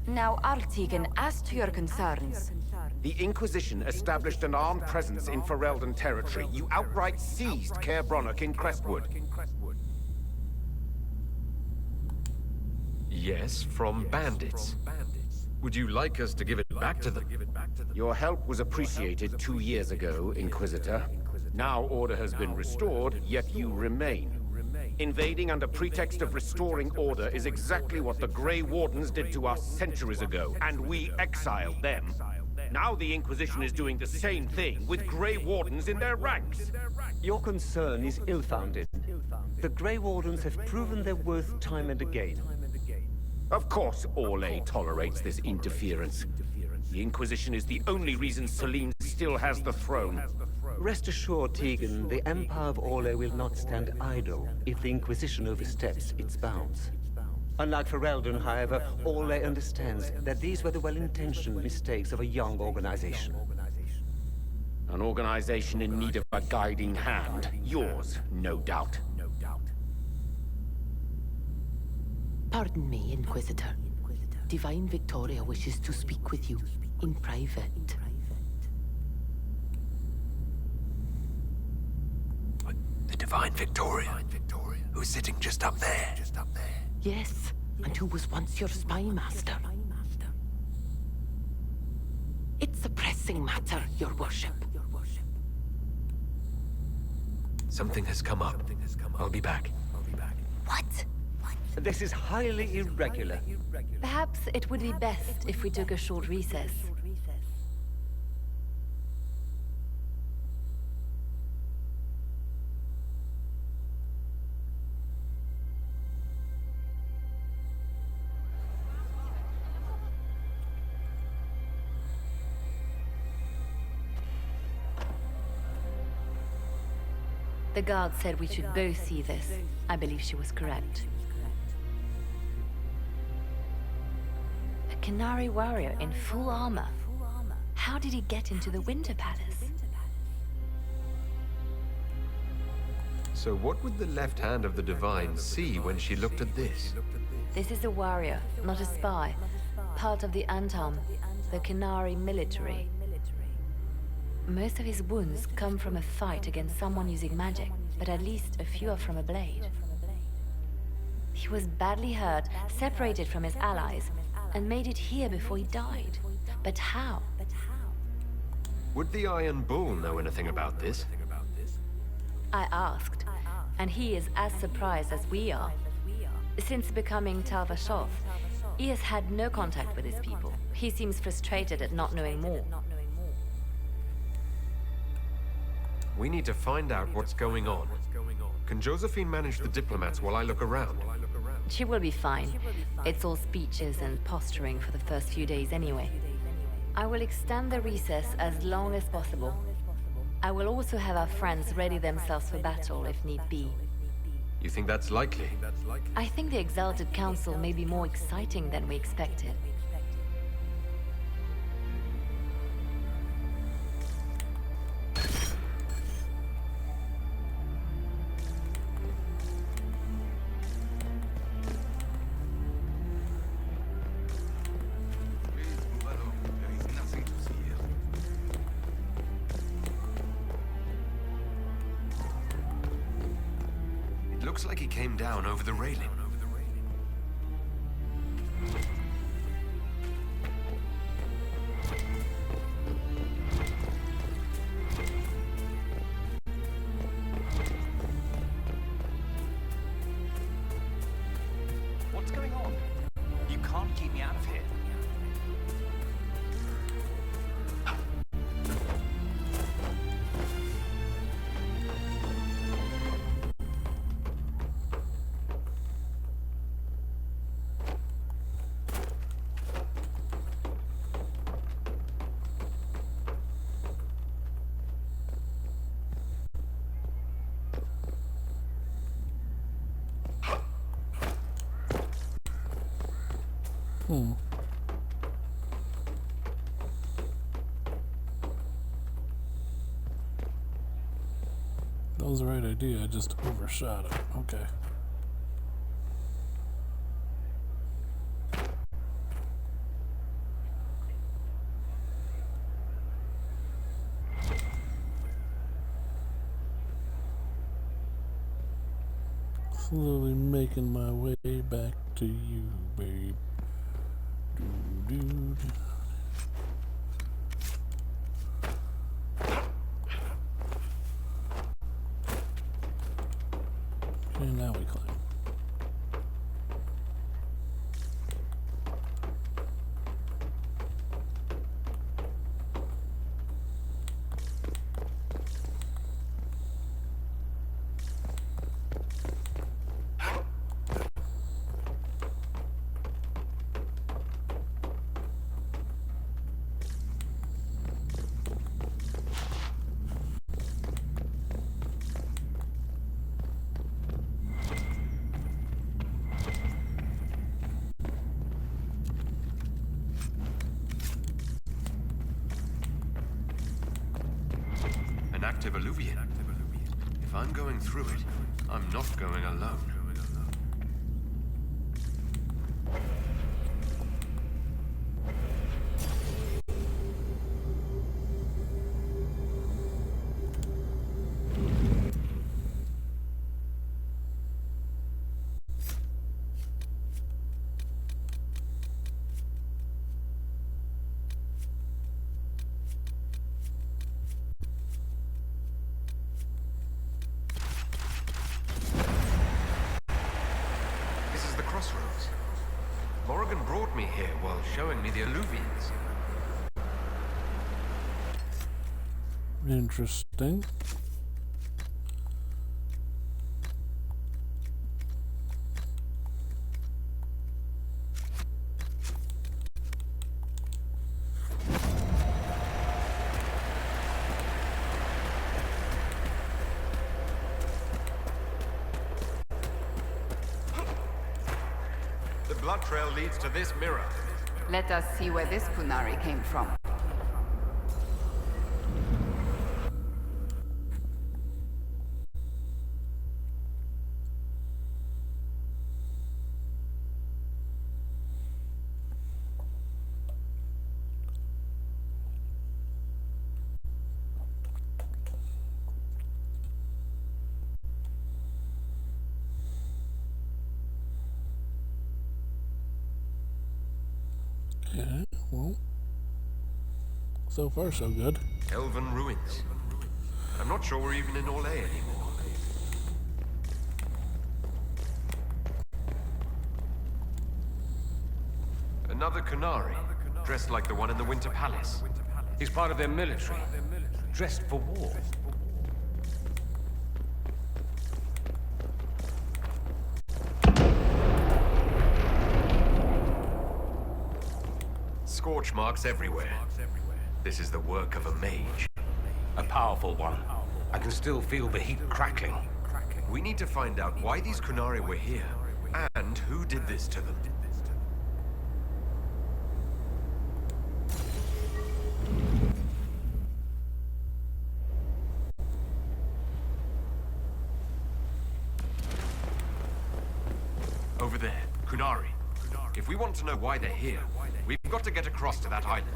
Now, Artigan, as to your concerns... The Inquisition established an armed presence in Ferelden territory. You outright seized Caer Bronach in Crestwood. Yes, from bandits. Would you like us to give it back to them? Your help was appreciated 2 years ago, Inquisitor. Now order has been restored, yet you remain. Invading under pretext of restoring order is exactly what the Grey Wardens did to us centuries ago, and we exiled them. Now the Inquisition is doing the same thing with Grey Wardens in their ranks. Your concern is ill-founded. The Grey Wardens have proven their worth time and again. Of course Orlais tolerates this interference. The Inquisition is the only reason Selene still has the throne. Rest assured, Tegan, the Empire of Orlais will not stand idle if the Inquisition oversteps its bounds. Unlike Ferelden, however, Orlais understands that these were the well-intentioned mistakes of a young organization. An organization in need of a guiding hand. Yours, no doubt. Pardon me, Inquisitor. Divine Victoria wishes to speak with you in private. The Divine Victoria, who's sitting just up there. Yes, and who was once your spy master. It's a pressing matter, your worship. Something has come up. I'll be back. What? This is highly irregular. Perhaps it would be best if we took a short recess. The guard said we should both see this. I believe she was correct. A Canary warrior in full armor. How did he get into the Winter Palace? So what would the left hand of the Divine see when she looked at this? This is a warrior, not a spy. Part of the Antam, the Canary military. Most of his wounds come from a fight against someone using magic, but at least a few are from a blade. He was badly hurt, separated from his allies, and made it here before he died. But how? Would the Iron Bull know anything about this? I asked, and he is as surprised as we are. Since becoming Talvashov, he has had no contact with his people. He seems frustrated at not knowing more. We need to find out what's going on. Can Josephine manage the diplomats while I look around? She will be fine. It's all speeches and posturing for the first few days anyway. I will extend the recess as long as possible. I will also have our friends ready themselves for battle if need be. You think that's likely? I think the Exalted Council may be more exciting than we expected. Looks like he came down over the railing. What's going on? You can't keep me out of here. That was the right idea, I just overshot it. Okay. Slowly making my way back to you, babe. Doo-doo. And now we climb. An active alluvian. If I'm going through it, I'm not going alone. showing me the alluvions. Interesting. The blood trail leads to this mirror. Let us see where this Kunari came from. Okay, well, so far so good. Elven ruins. I'm not sure we're even in Orlais anymore. Another Kunari, dressed like the one in the Winter Palace. He's part of their military, dressed for war. Scorch marks everywhere. This is the work of a mage. A powerful one. I can still feel the heat crackling. We need to find out why these Kunari were here, and who did this to them. Over there, Kunari. If we want to know why they're here, we've got to get across to that island.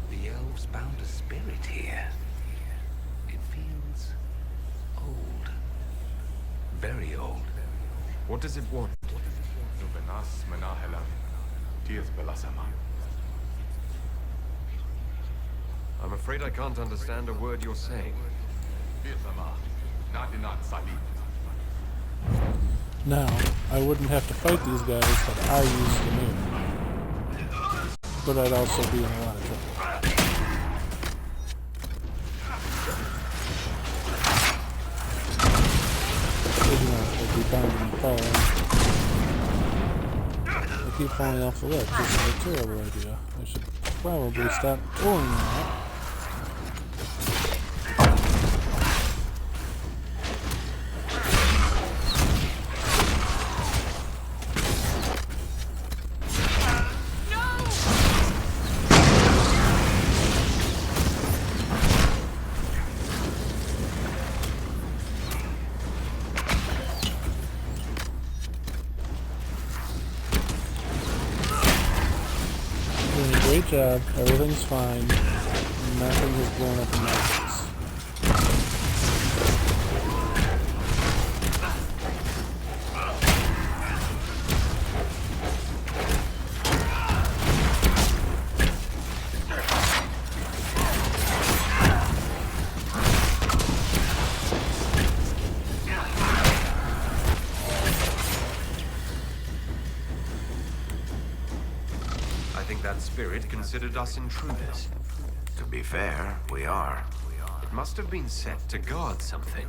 The elves found a spirit here. It feels old. Very old. What does it want? I'm afraid I can't understand a word you're saying. Now, I wouldn't have to fight these guys, but I use the mirror. But I'd also be in a lot of trouble. I'd be bound to fall. I keep falling off the ledge. This is a terrible idea. I should probably stop doing that. Great job. Everything's fine. Nothing has blown up in my face. That spirit considered us intruders. To be fair, we are. It must have been set to guard something.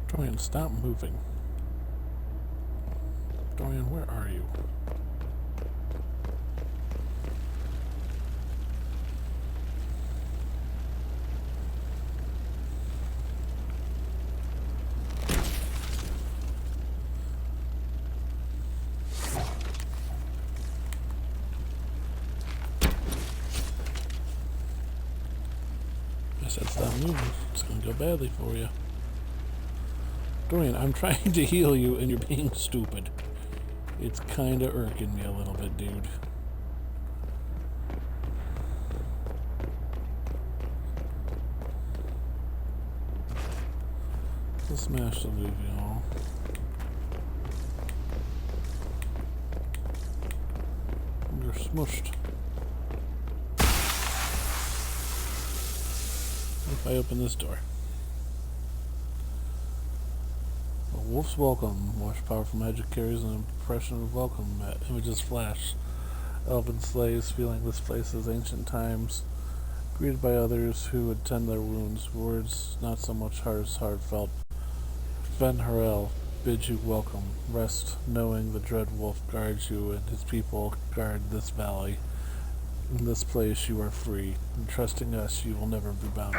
Dorian, stop moving. Dorian, where are you? Guess that's not moving. It's gonna go badly for you. Dorian, I'm trying to heal you and you're being stupid. It's kinda irking me a little bit, dude. Let's smash the movie, y'all. You're smushed. If I open this door. A wolf's welcome. Watch powerful magic carries an impression of welcome. Images flash. Elven slaves feeling this place as ancient times. Greeted by others who would tend their wounds. Words not so much heartfelt. Ben Harel bids you welcome. Rest knowing the dread wolf guards you and his people guard this valley. In this place you are free. In trusting us you will never be bound.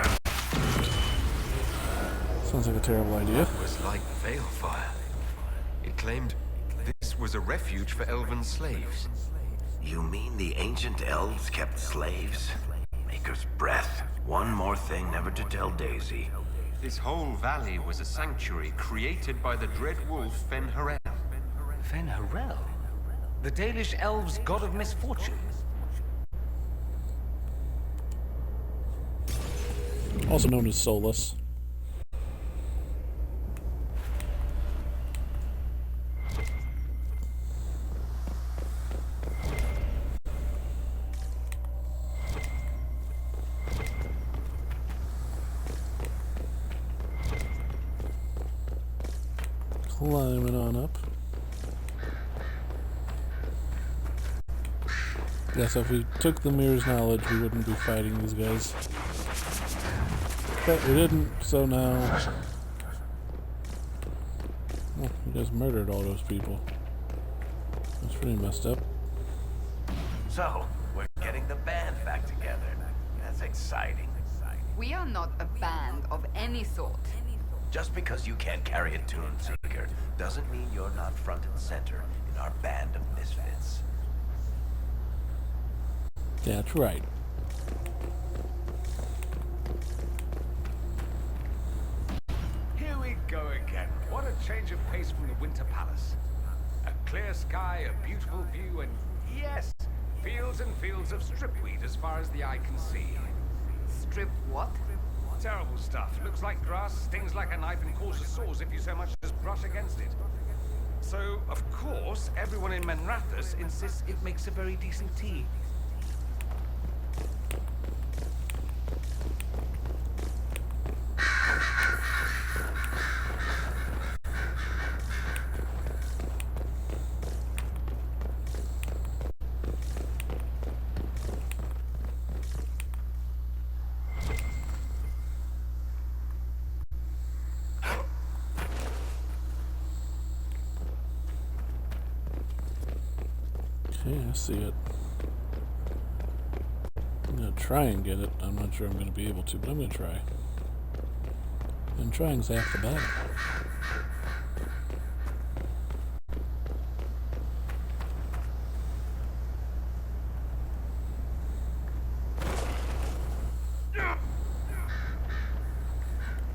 Sounds like a terrible idea. It was like Veilfire. It claimed this was a refuge for elven slaves. You mean the ancient elves kept slaves? Maker's breath. One more thing never to tell Daisy. This whole valley was a sanctuary created by the dread wolf Fen Harel. Fen Harel? The Dalish elves' god of misfortune? Also known as Solus. Climbing on up. Yeah, so if we took the mirror's knowledge, we wouldn't be fighting these guys. But we didn't, so now... Well, you guys murdered all those people. That's pretty messed up. So, we're getting the band back together. That's exciting. We are not a band of any sort. Just because you can't carry a tune seeker doesn't mean you're not front and center in our band of misfits. That's right. Here we go again. What a change of pace from the Winter Palace. A clear sky, a beautiful view, and yes, fields and fields of stripweed as far as the eye can see. Strip what? Terrible stuff. Looks like grass, stings like a knife, and causes sores if you so much as brush against it. So, of course, everyone in Menrathus insists it makes a very decent tea. Okay, I see it. I'm gonna try and get it. I'm not sure I'm gonna be able to, but I'm gonna try. And trying's half the battle.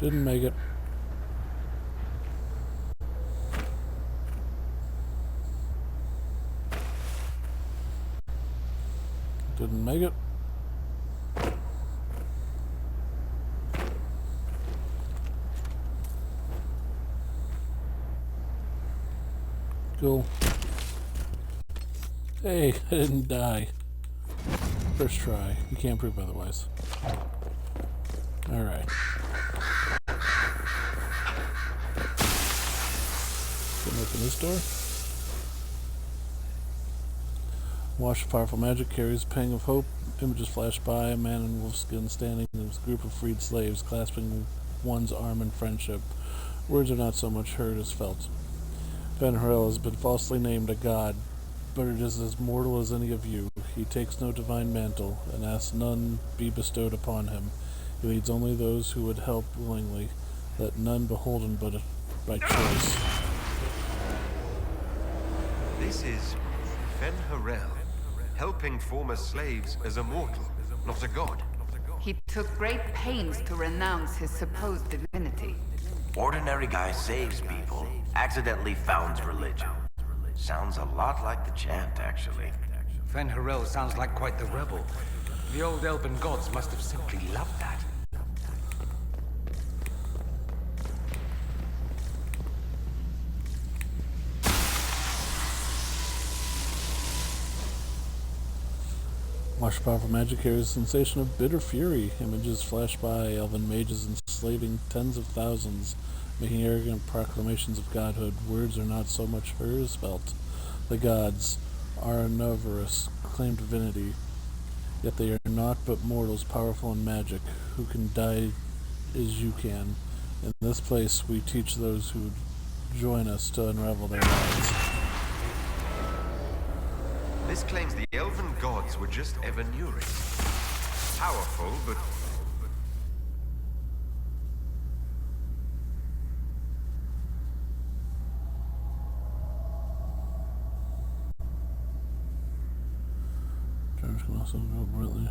Didn't make it. Didn't make it. Cool. Hey, I didn't die. First try. You can't prove otherwise. Alright. Can open this door. Watch powerful magic carries a pang of hope. Images flash by, a man in wolfskin standing in a group of freed slaves, clasping one's arm in friendship. Words are not so much heard as felt. Ben Harel has been falsely named a god, but it is as mortal as any of you. He takes no divine mantle, and asks none be bestowed upon him. He leads only those who would help willingly, let none beholden but by choice. This is Fen Harel, helping former slaves as a mortal, not a god. He took great pains to renounce his supposed divinity. Ordinary guy saves people, accidentally founds religion. Sounds a lot like the chant, actually. Fen Harel sounds like quite the rebel. The old elven gods must have simply loved that. Martial powerful magic carries a sensation of bitter fury. Images flash by, elven mages enslaving tens of thousands, making arrogant proclamations of godhood. Words are not so much hers felt. The gods, Arnovarus, claim divinity, yet they are naught but mortals powerful in magic, who can die as you can. In this place we teach those who join us to unravel their lives. This claims the elven gods were just Evanuring. Powerful, but... Charge can also go brightly.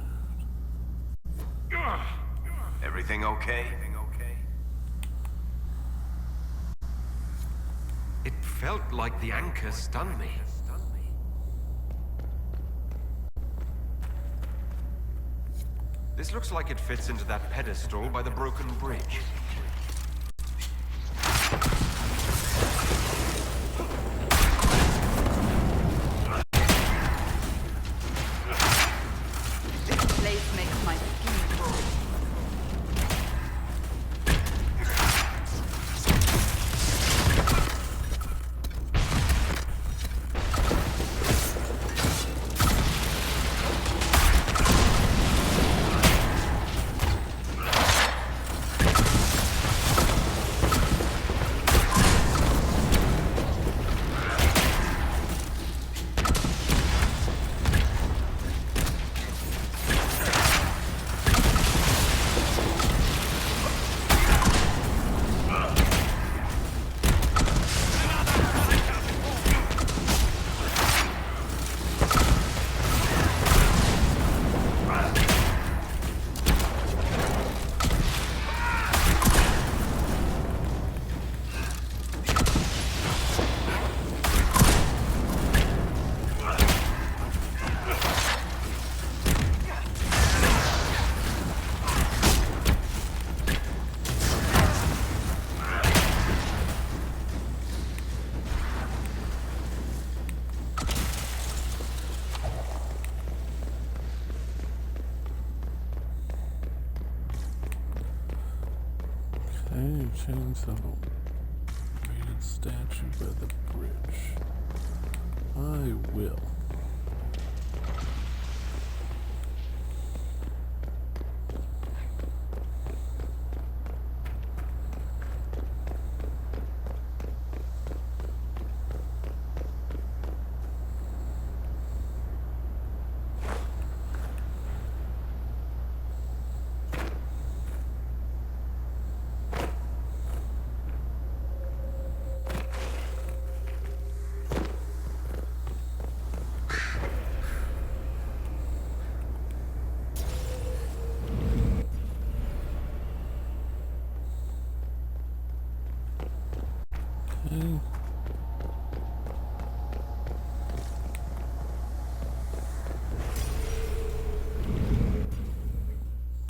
Everything okay? It felt like the anchor stunned me. This looks like it fits into that pedestal by the broken bridge. This place makes my skin crawl. Chainsaw rated statue by the bridge. I will.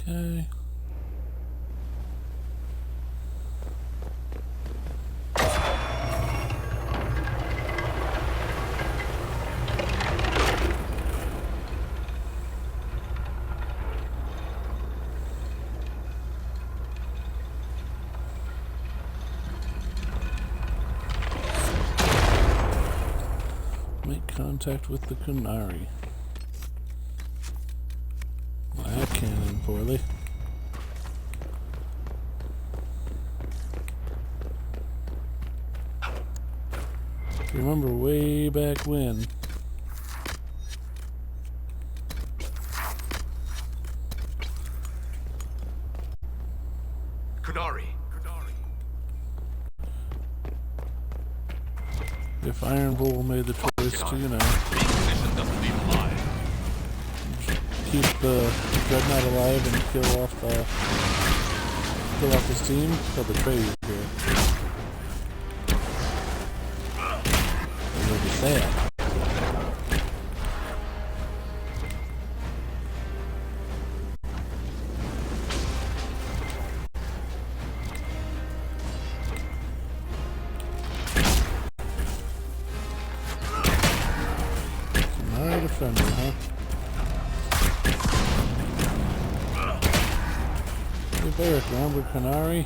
Okay. Make contact with the Kunari. Well, that can't end poorly. Remember way back when. Kunari. If Iron Bull made the choice to, you know, keep the Dreadnought alive and kill off the kill off this team, they'll betray you here. And you'll be sad. Defender, huh? Hey Barrick, remember Canary?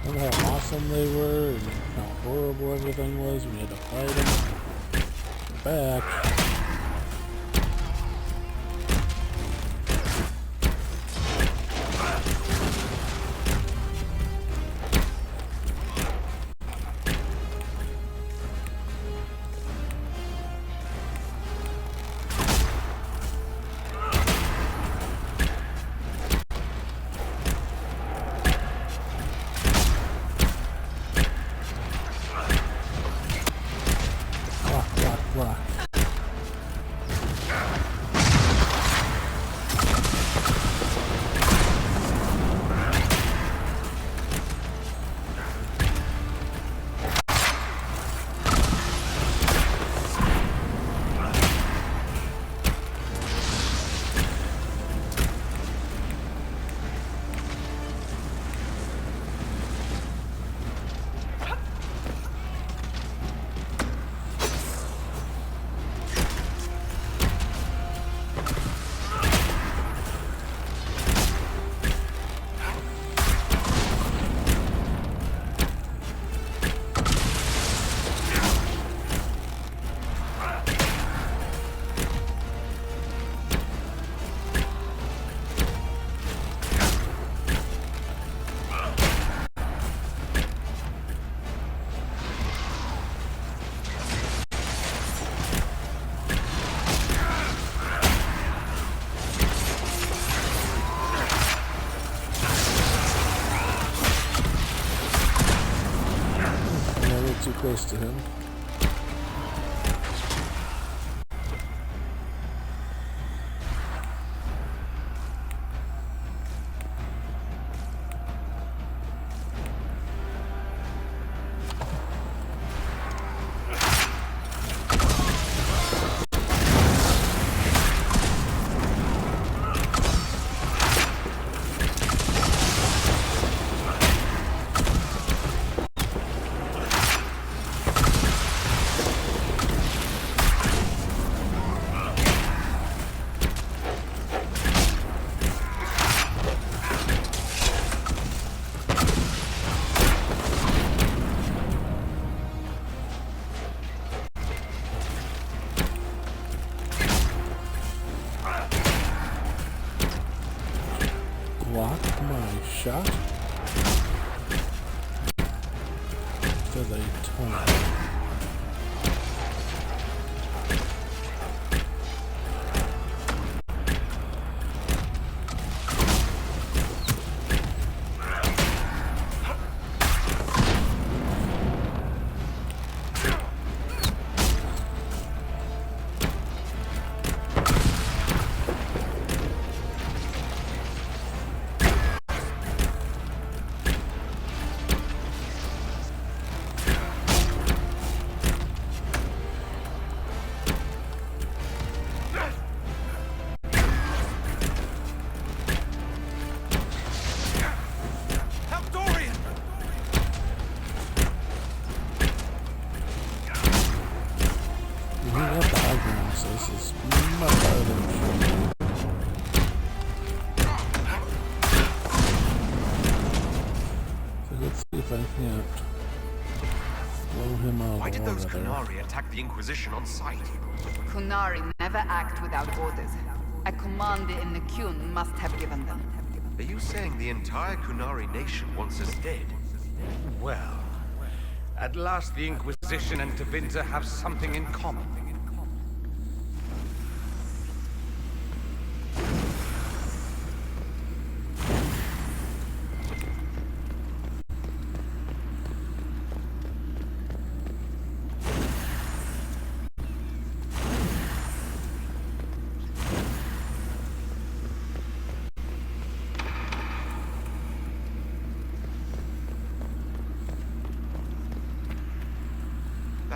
Remember how awesome they were and how horrible everything was when you had to fight them? They're back. Too close to him. Block my shot? Says a ton. This is much harder than it should be. So let's see if I can't blow him out. Why did those Kunari attack the Inquisition on sight? Kunari never act without orders. A commander in the Qun must have given them. Are you saying the entire Kunari nation wants us dead? Well, at last the Inquisition and Tevinter have something in common.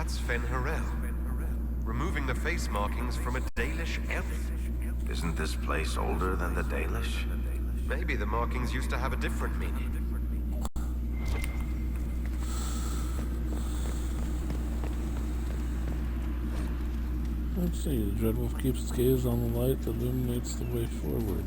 That's Fen Harel. Removing the face markings from a Dalish elf. Isn't this place older than the Dalish? Maybe the markings used to have a different meaning. Let's see, the Dreadwolf keeps its gaze on the light that illuminates the way forward.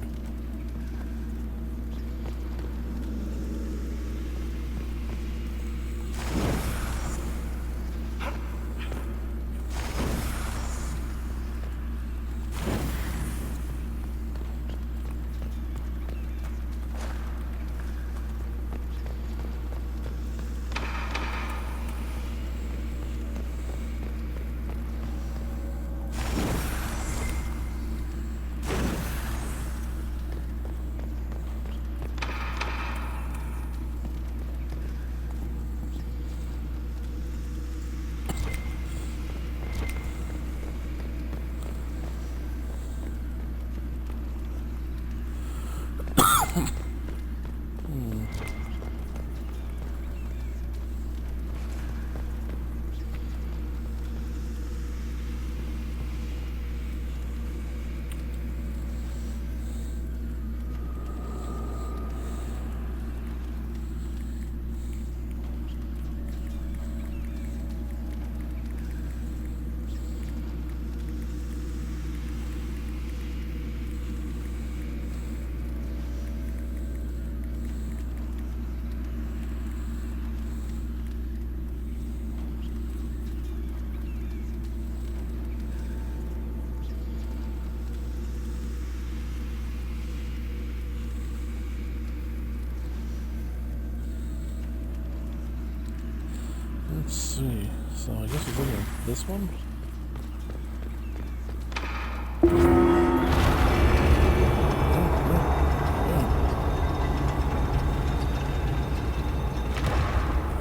Let's see. So I guess we're looking at this one.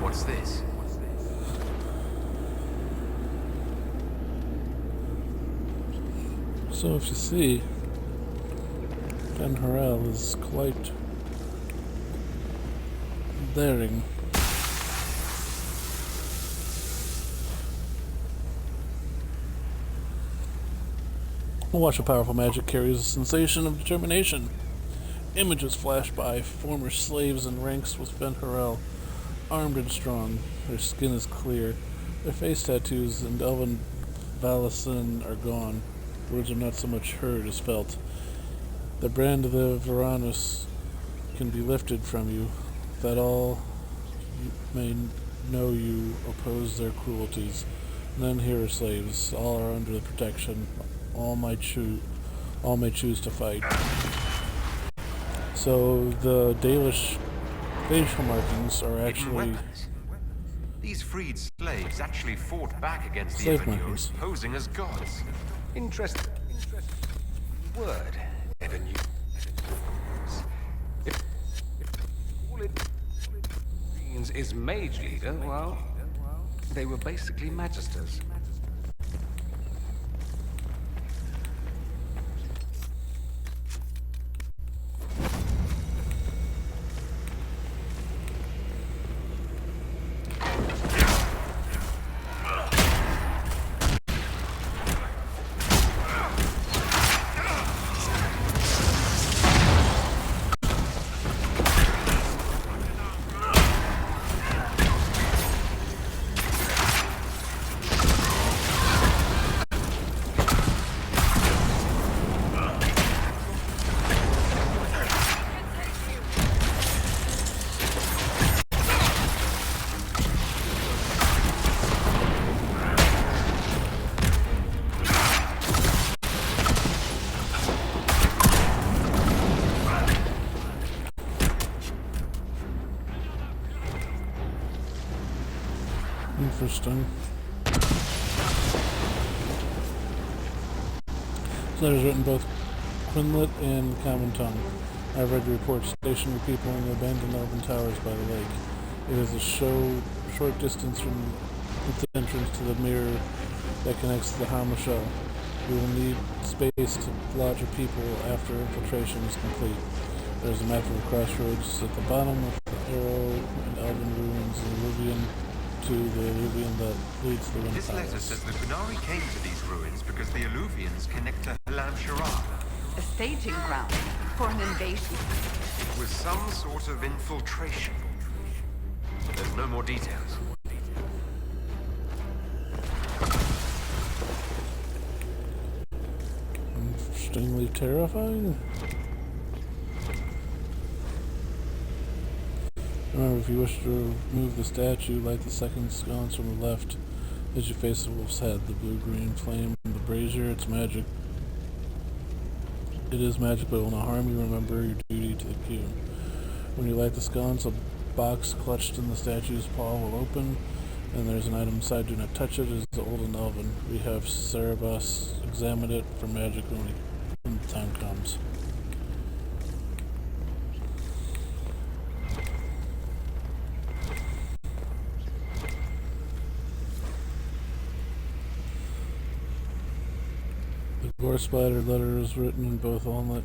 What's this? So if you see, Fen Harel is quite daring. Watch a powerful magic carries a sensation of determination. Images flash by former slaves in ranks with Fen Harel, armed and strong. Their skin is clear. Their face tattoos and elven valacin are gone. Words are not so much heard as felt. The brand of the Varanus can be lifted from you, that all may know you oppose their cruelties. None here are slaves. All are under the protection. All may choose to fight. So the Dalish facial markings are actually These freed slaves actually fought back against the slave Evanurs, markings. posing as gods. Interesting word, Evanurs. If all it means is mage leader, well, they were basically magisters. Interesting. This letter is written both Quinlet and Common Tongue. I read the report stationed people in the abandoned elven towers by the lake. It is a short distance from its entrance to the mirror that connects the Hamashell. We will need space to lodge your people after infiltration is complete. There is a map of the crossroads at the bottom with the arrow and elven ruins and Olivian to the Illuvian that leads to the Wind This Palace. letter says the Qunari came to these ruins because the Illuvians connect to Halam Sharar. A staging ground for an invasion. With some sort of infiltration. There's no more details. Interestingly terrifying. Remember, if you wish to remove the statue, light the second sconce from the left as you face the wolf's head. The blue-green flame and the brazier, it's magic. It is magic, but it will not harm you. Remember your duty to the queue. When you light the sconce, a box clutched in the statue's paw will open, and there's an item inside. Do not touch it. It is old and elven. We have Cerebus examine it for magic when the time comes. The gore-splattered letter is written in both Quinlet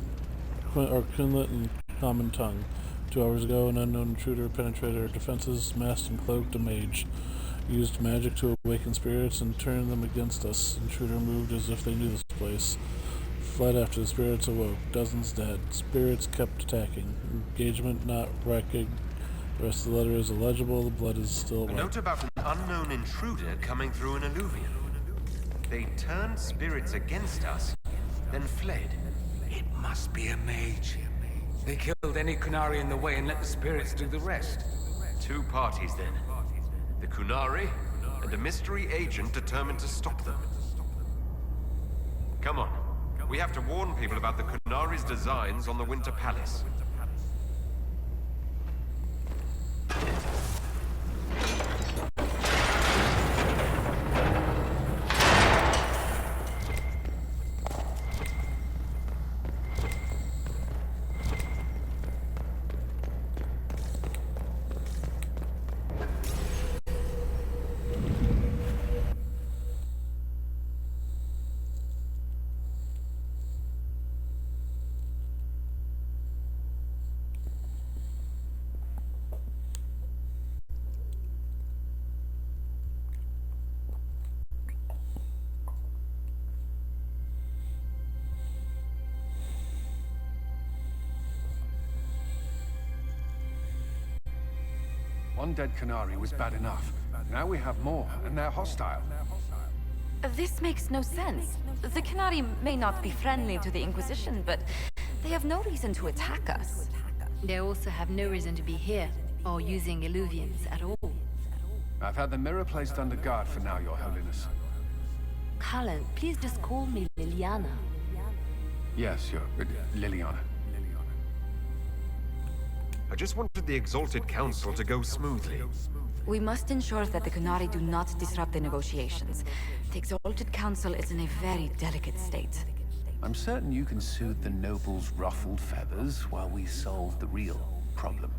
and Common Tongue. 2 hours ago, an unknown intruder penetrated our defenses, masked and cloaked a mage. Used magic to awaken spirits and turn them against us. Intruder moved as if they knew this place. Fled after the spirits awoke. Dozens dead. Spirits kept attacking. Engagement not reckoned. The rest of the letter is illegible. The blood is still A wet. note about an unknown intruder coming through an Illuvian. They turned spirits against us, then fled. It must be a mage. They killed any Qunari in the way and let the spirits do the rest. 2 parties then. The Qunari and a mystery agent determined to stop them. Come on. We have to warn people about the Qunari's designs on the Winter Palace. One dead Qunari was bad enough. Now we have more, and they're hostile. This makes no sense. The Qunari may not be friendly to the Inquisition, but they have no reason to attack us. They also have no reason to be here, or using Illuvians at all. I've had the mirror placed under guard for now, Your Holiness. Cullen, please just call me Liliana. Yes, Liliana. I just wanted the Exalted Council to go smoothly. We must ensure that the Qunari do not disrupt the negotiations. The Exalted Council is in a very delicate state. I'm certain you can soothe the nobles' ruffled feathers while we solve the real problem.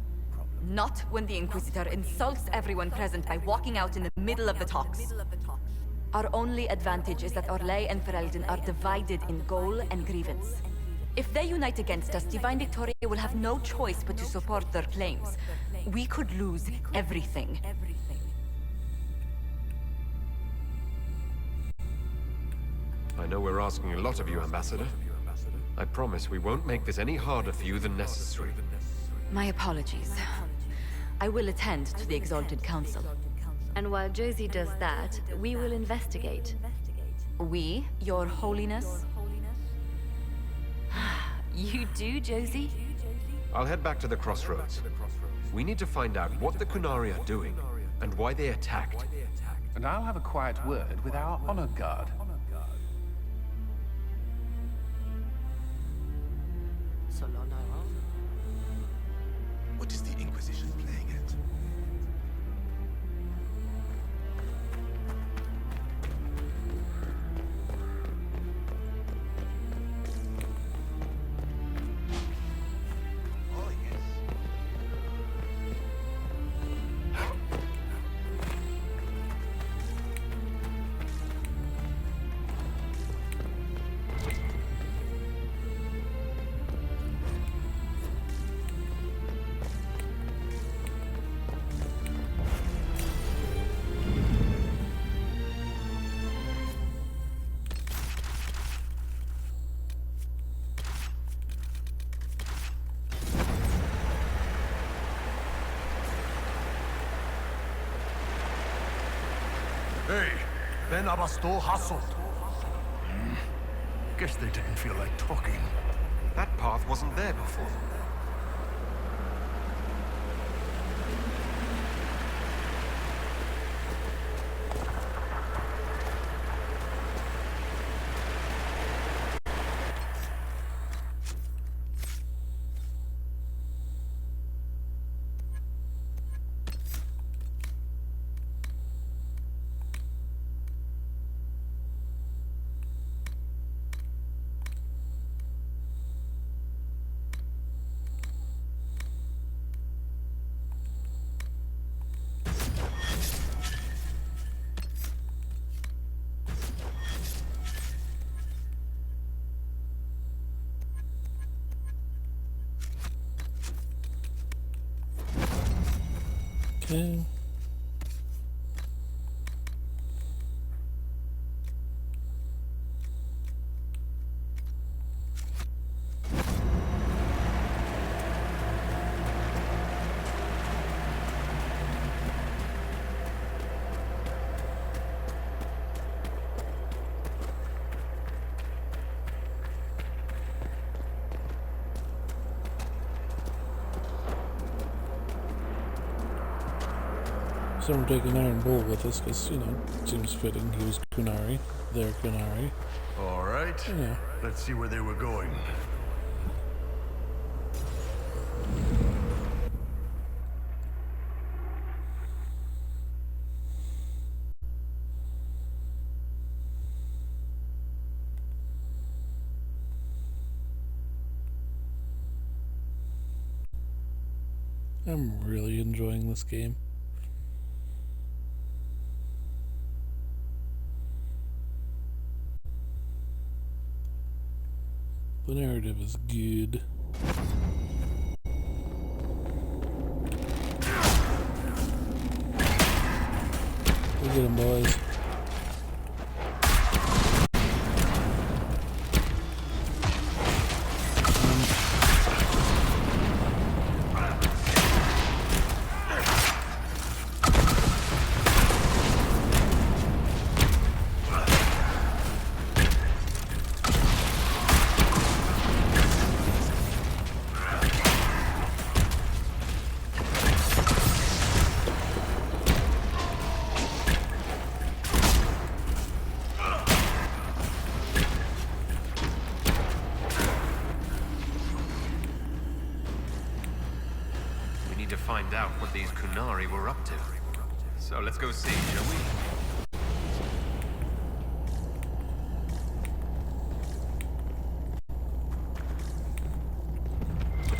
Not when the Inquisitor insults everyone present by walking out in the middle of the talks. Our only advantage is that Orlais and Ferelden are divided in goal and grievance. If they unite against us, Divine Victoria will have no choice but to support their claims. We could lose everything. I know we're asking a lot of you, Ambassador. I promise we won't make this any harder for you than necessary. My apologies. I will attend to the Exalted Council. And while Josie does that, we will investigate. We, Your Holiness? You do, Josie? I'll head back to the crossroads. We need to find out what the Qunari are doing, and why they attacked. And I'll have a quiet word with our honor guard. What is the Inquisition playing at? Oh, yes. then I was so hassled. Guess they didn't feel like talking. That path wasn't there before. Okay. So we're taking Iron Bull with us because, you know, it seems fitting. He was Kunari. They're Kunari. All right. Yeah. Let's see where they were going. I'm really enjoying this game. The narrative is good. Look at them, boys. To find out what these Kunari were up to. So let's go see, shall we?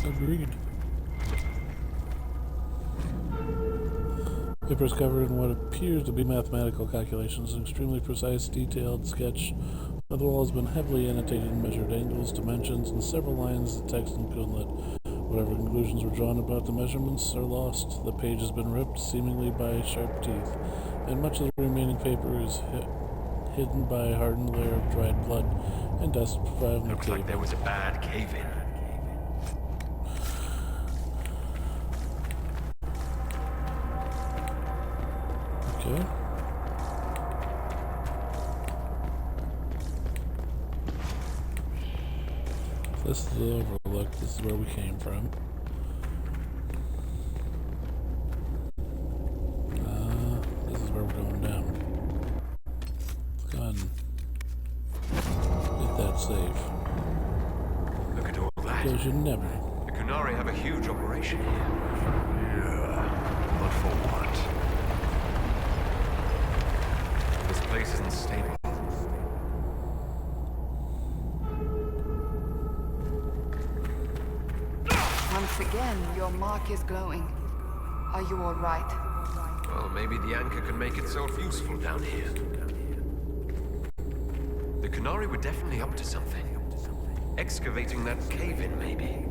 Agreed. Paper is covered in what appears to be mathematical calculations. An extremely precise, detailed sketch of the wall has been heavily annotated and measured angles, dimensions, and several lines of text and Kunlet. Whatever conclusions were drawn about the measurements are lost. The page has been ripped, seemingly by sharp teeth, and much of the remaining paper is hidden by a hardened layer of dried blood and dust providing Looks like there was a bad cave-in. Okay. This is the overlook. This is where we came from. This is where we're going down. Let's go ahead and get that safe. Look at all that. Because you never. The Kunari have a huge operation here. Yeah, but for what? This place isn't stable. Once again, your mark is glowing. Are you all right? Well, maybe the anchor can make itself useful down here. The Kunari were definitely up to something. Excavating that cave-in, maybe.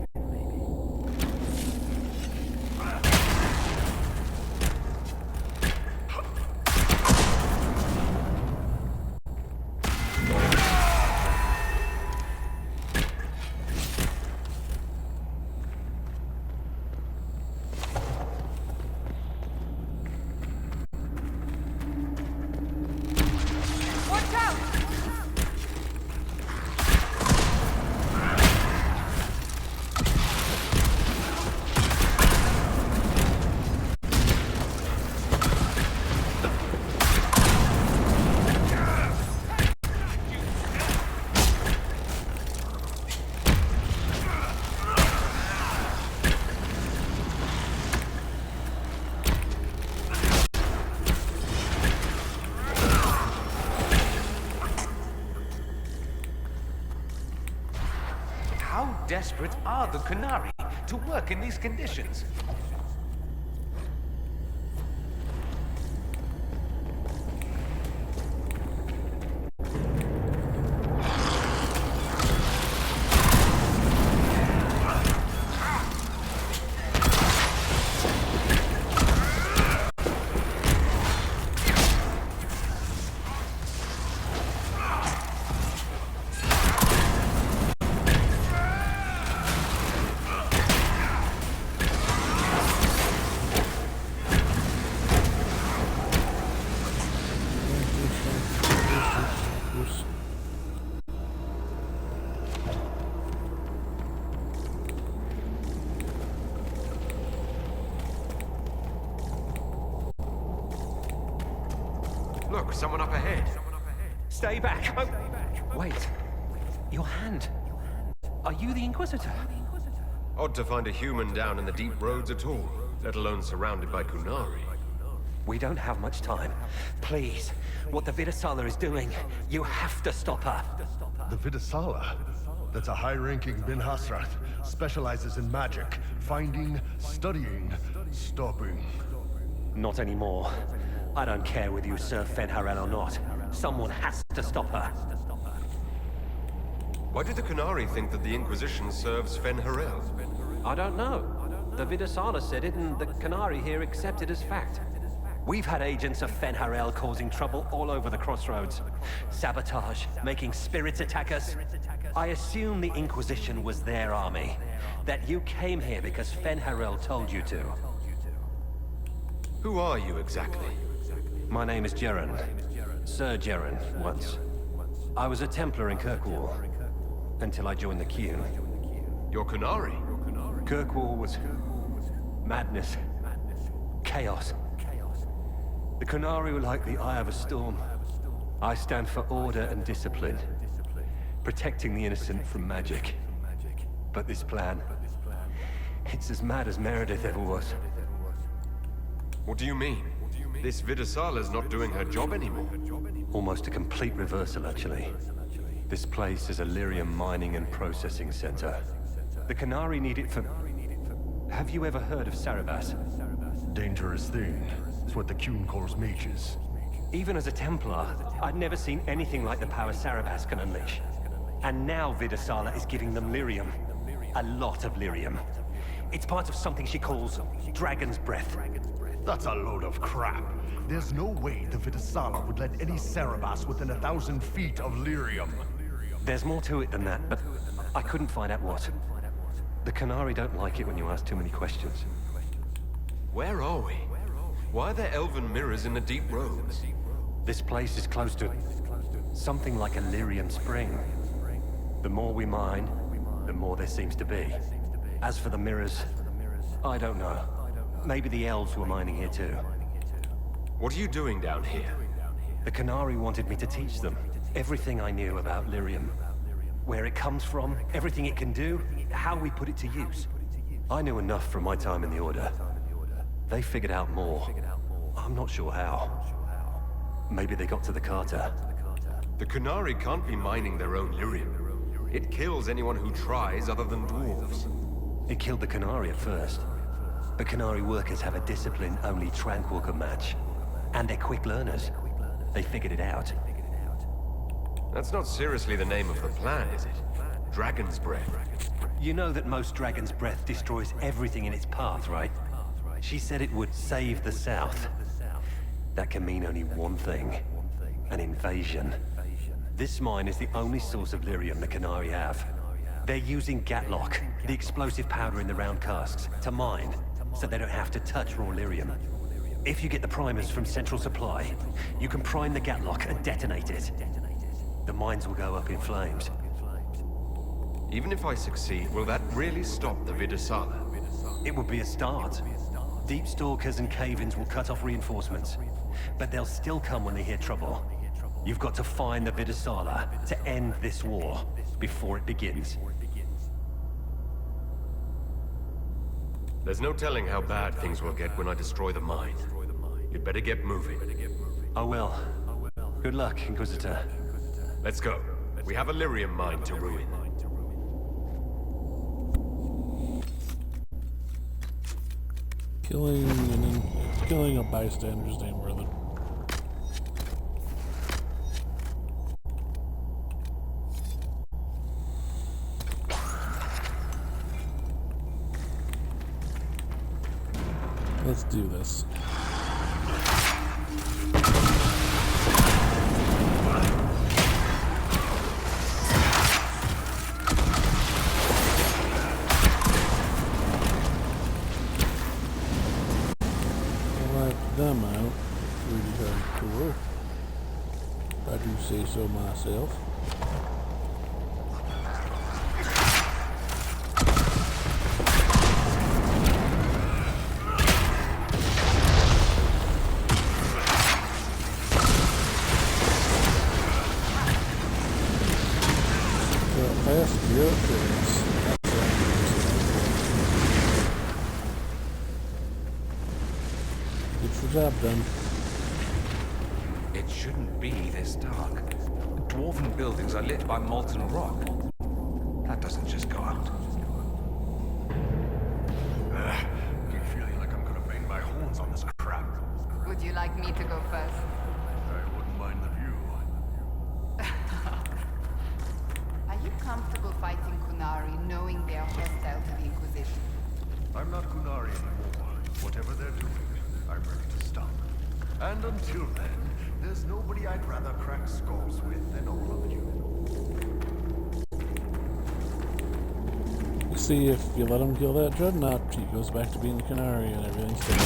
How desperate are the Qunari to work in these conditions? Look, someone up ahead. Stay back. Oh, wait. Your hand. Are you the Inquisitor? Odd to find a human down in the deep roads at all, let alone surrounded by Qunari. We don't have much time. Please, what the Vidasala is doing, you have to stop her. The Vidasala? That's a high-ranking Bin Hasrat. Specializes in magic. Finding, studying, stopping. Not anymore. I don't care whether you serve Fenharel or not. Someone has to stop her. Why do the Qunari think that the Inquisition serves Fenharel? I don't know. The Vidasala said it, and the Qunari here accept it as fact. We've had agents of Fenharel causing trouble all over the crossroads. Sabotage, making spirits attack us. I assume the Inquisition was their army. That you came here because Fenharel told you to. Who are you exactly? My name is Jeren. Sir Jeren, once. I was a Templar in Kirkwall, until I joined the Q. You're Qunari? Kirkwall was madness, chaos. The Qunari were like the eye of a storm. I stand for order and discipline, protecting the innocent from magic. But this plan, it's as mad as Meredith ever was. What do you mean? This Vidasala's not doing her job anymore. Almost a complete reversal, actually. This place is a lyrium mining and processing center. The Qunari need it for... Have you ever heard of Sarabas? Dangerous thing. It's what the Qun calls mages. Even as a Templar, I'd never seen anything like the power Sarabas can unleash. And now Vidasala is giving them lyrium. A lot of lyrium. It's part of something she calls Dragon's Breath. That's a load of crap. There's no way the Vidasala would let any Sarabas within 1,000 feet of lyrium. There's more to it than that, but I couldn't find out what. The Qunari don't like it when you ask too many questions. Where are we? Why are there elven mirrors in the deep roads? This place is close to something like a lyrium spring. The more we mine, the more there seems to be. As for the mirrors, I don't know. Maybe the elves were mining here too. What are you doing down here? The Qunari wanted me to teach them everything I knew about lyrium. Where it comes from, everything it can do, how we put it to use. I knew enough from my time in the Order. They figured out more. I'm not sure how. Maybe they got to the Carter. The Qunari can't be mining their own lyrium. It kills anyone who tries other than dwarves. It killed the Qunari at first. The Qunari workers have a discipline only Tranquil can match. And they're quick learners. They figured it out. That's not seriously the name of the plan, is it? Dragon's Breath. You know that most Dragon's Breath destroys everything in its path, right? She said it would save the South. That can mean only one thing. An invasion. This mine is the only source of lyrium the Qunari have. They're using Gatlock, the explosive powder in the round casks, to mine, so they don't have to touch raw lyrium. If you get the primers from Central Supply, you can prime the Gatlock and detonate it. The mines will go up in flames. Even if I succeed, will that really stop the Vidasala? It would be a start. Deep Stalkers and Cave-ins will cut off reinforcements, but they'll still come when they hear trouble. You've got to find the Vidasala to end this war before it begins. There's no telling how bad things will get when I destroy the mine. You'd better get moving. I will. Good luck, Inquisitor. Let's go. We have a lyrium mine to ruin. Killing a bystander's ain't worth it. Let's do this. Them out pretty hardcore, if I do say so myself. Fast gear upgrades. Gets the job done. It shouldn't be this dark. Dwarven buildings are lit by molten rock. That doesn't just go out. Keep feeling like I'm gonna bang my horns on this crap. Would you like me to go first? I wouldn't mind the view. Are you comfortable fighting Kunari knowing they are hostile to the Inquisition? I'm not Kunari anymore. Whatever they're doing, I'm ready to stop. And until then, there's nobody I'd rather crack skulls with than all of you. You see, if you let him kill that Dreadnought, he goes back to being the Canary and everything's good.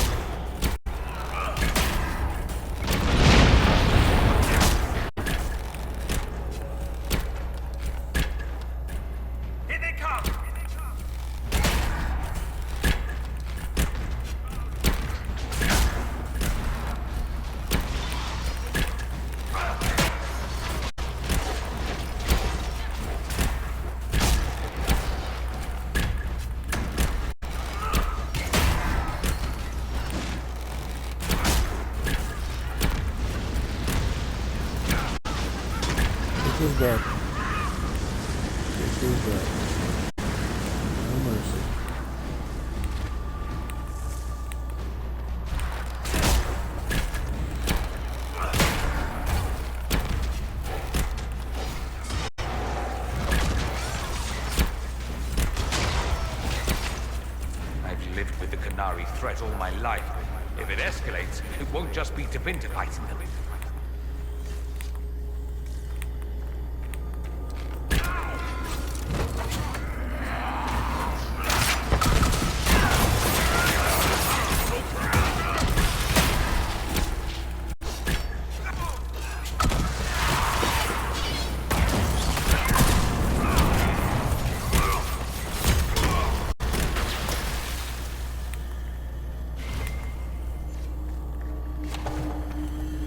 This is bad. This is bad. No mercy. I've lived with the Canary threat all my life. If it escalates, it won't just be Tevinter fighting them.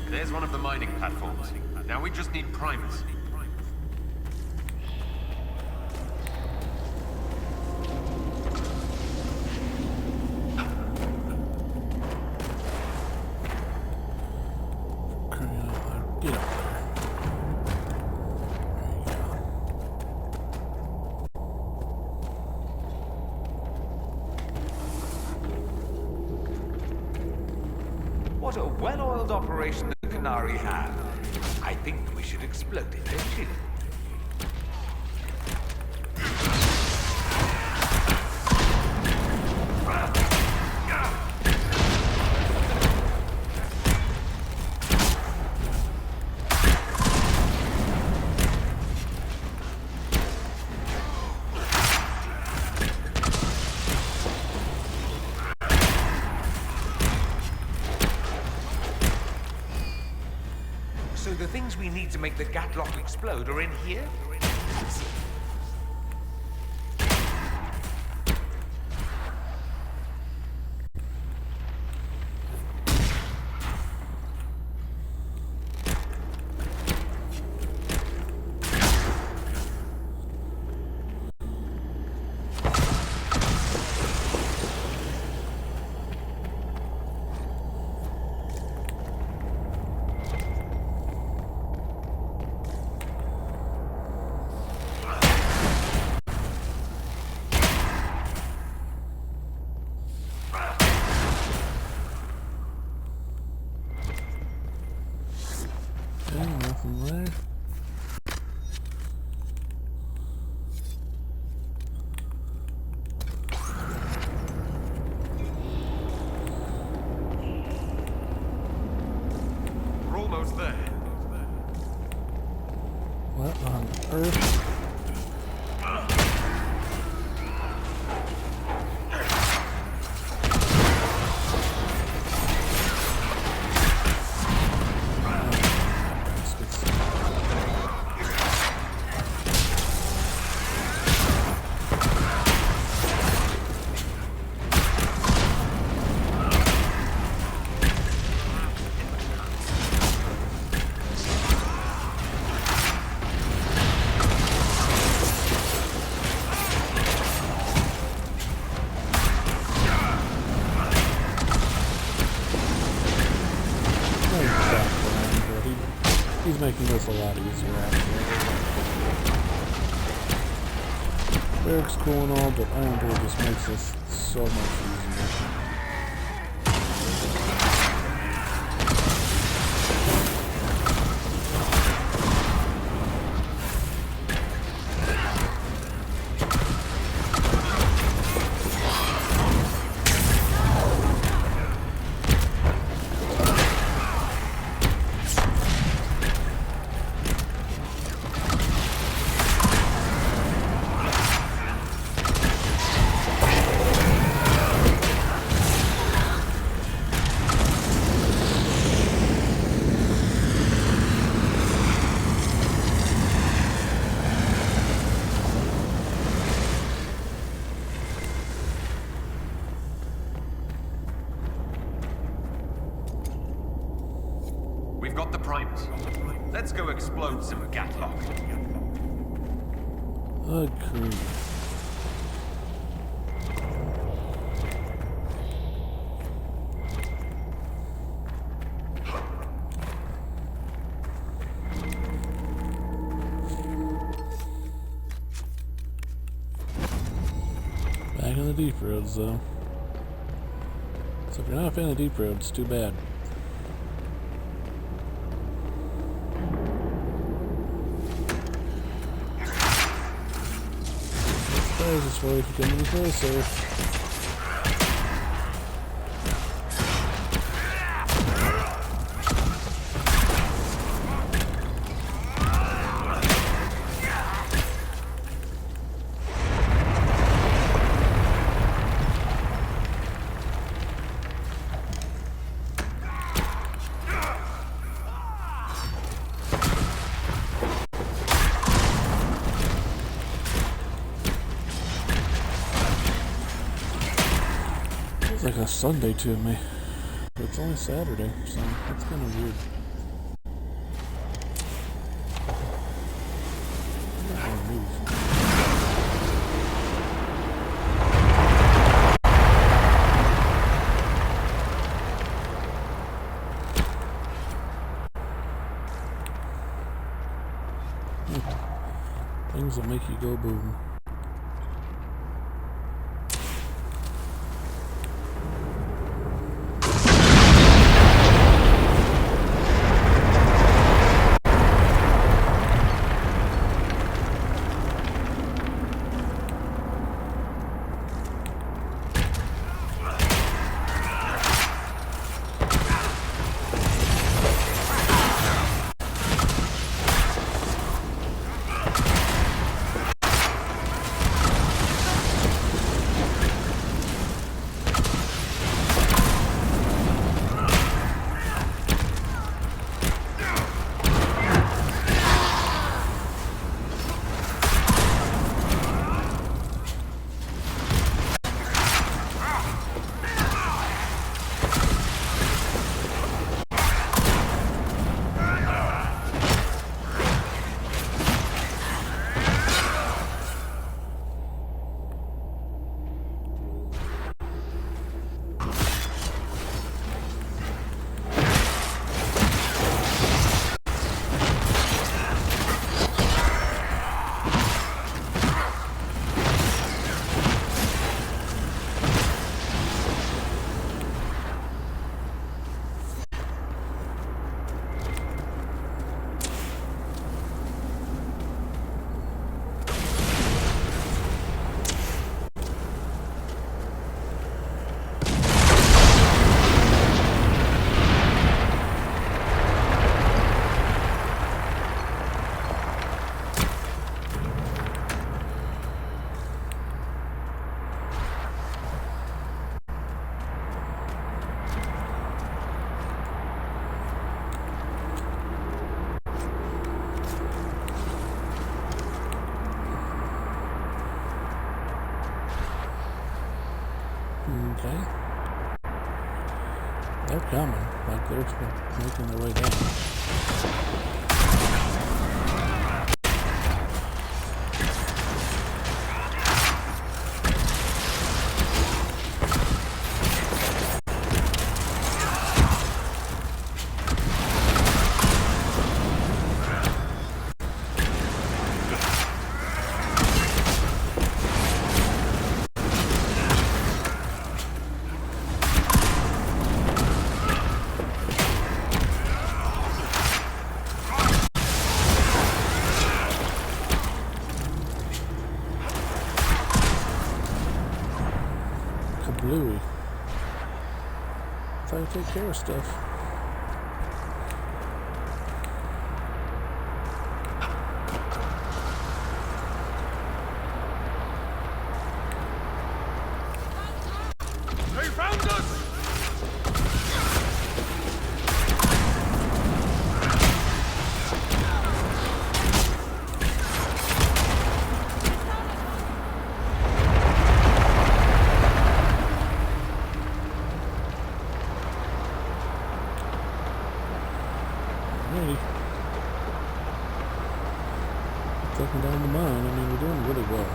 There's one of the mining platforms. Now we just need primers. Get up there. What a well-oiled operation the Canary have. I think we should explode it, don't you? So the things we need to make the Gatlock explode are in here? this a lot easier actually. Barrack's cool and all, but Iron Door just makes this so much easier. We've got the primus. Let's go explode some Gatlock. Agreed. Back in the deep roads, though. So if you're not a fan of deep roads, too bad. This way if you come any closer. It's like a Sunday to me, but it's only Saturday, so that's kind of weird. I don't wanna move. Things that make you go boom. Okay. They're coming. Like they're making their way down. Louis. Try to take care of stuff. They found us! Alrighty. Taking down the mine. I mean, we're doing really well.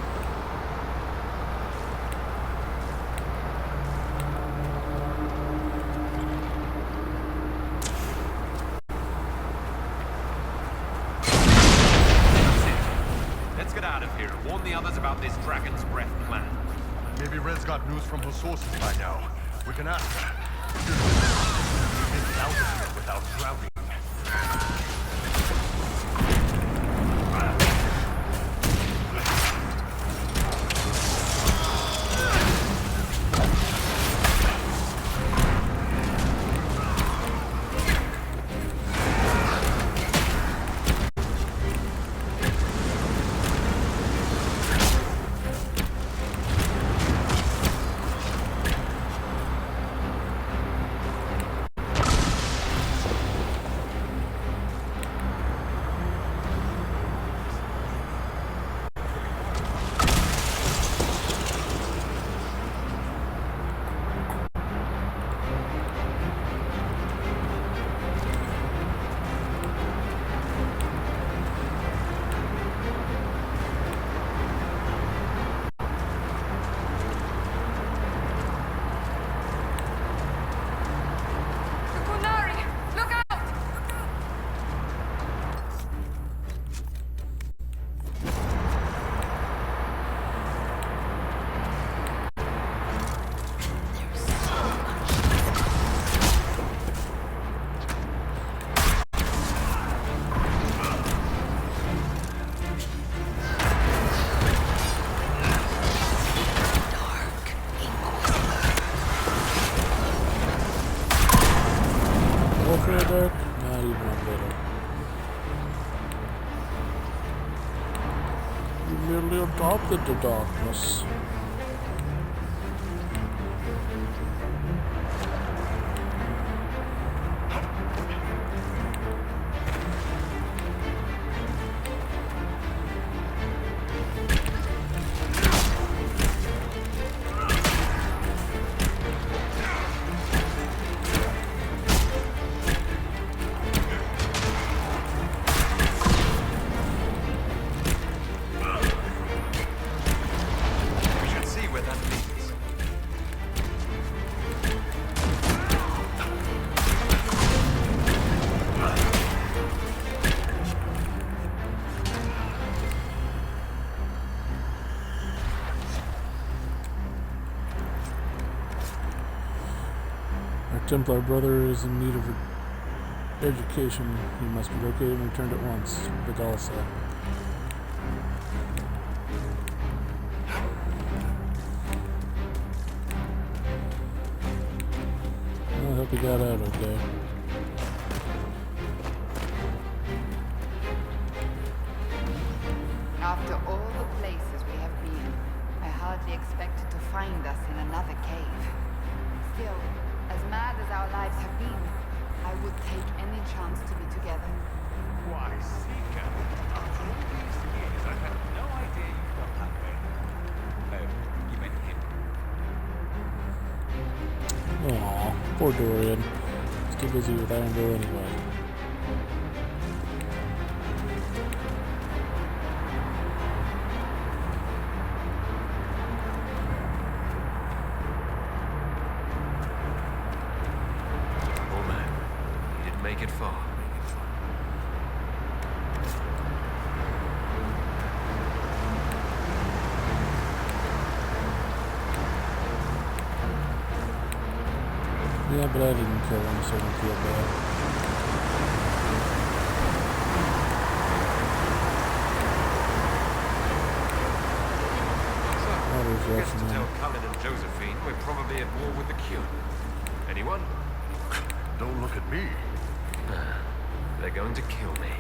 Let's get out of here and warn the others about this Dragon's Breath plan. Maybe Red's got news from her sources by now. We can ask her. We've been out of here without drowning. Dark? Not even a little. You merely adopted the darkness. Templar brother is in need of education. He must be located and returned at once. Vidal said. I hope he got out okay. After all the places we have been, I hardly expected to find us in another cave. Still, as mad as our lives have been, I would take any chance to be together. Why, Seeker, after all these years, I've had no idea you felt that way. Oh, you meant him. Aw, poor Dorian. He's too busy with Ironville anyway. Make it far. Yeah, but I didn't kill him, so I don't feel bad. Guess to tell Cullen and Josephine we're probably at war with the Q. Anyone? Don't look at me. They're going to kill me.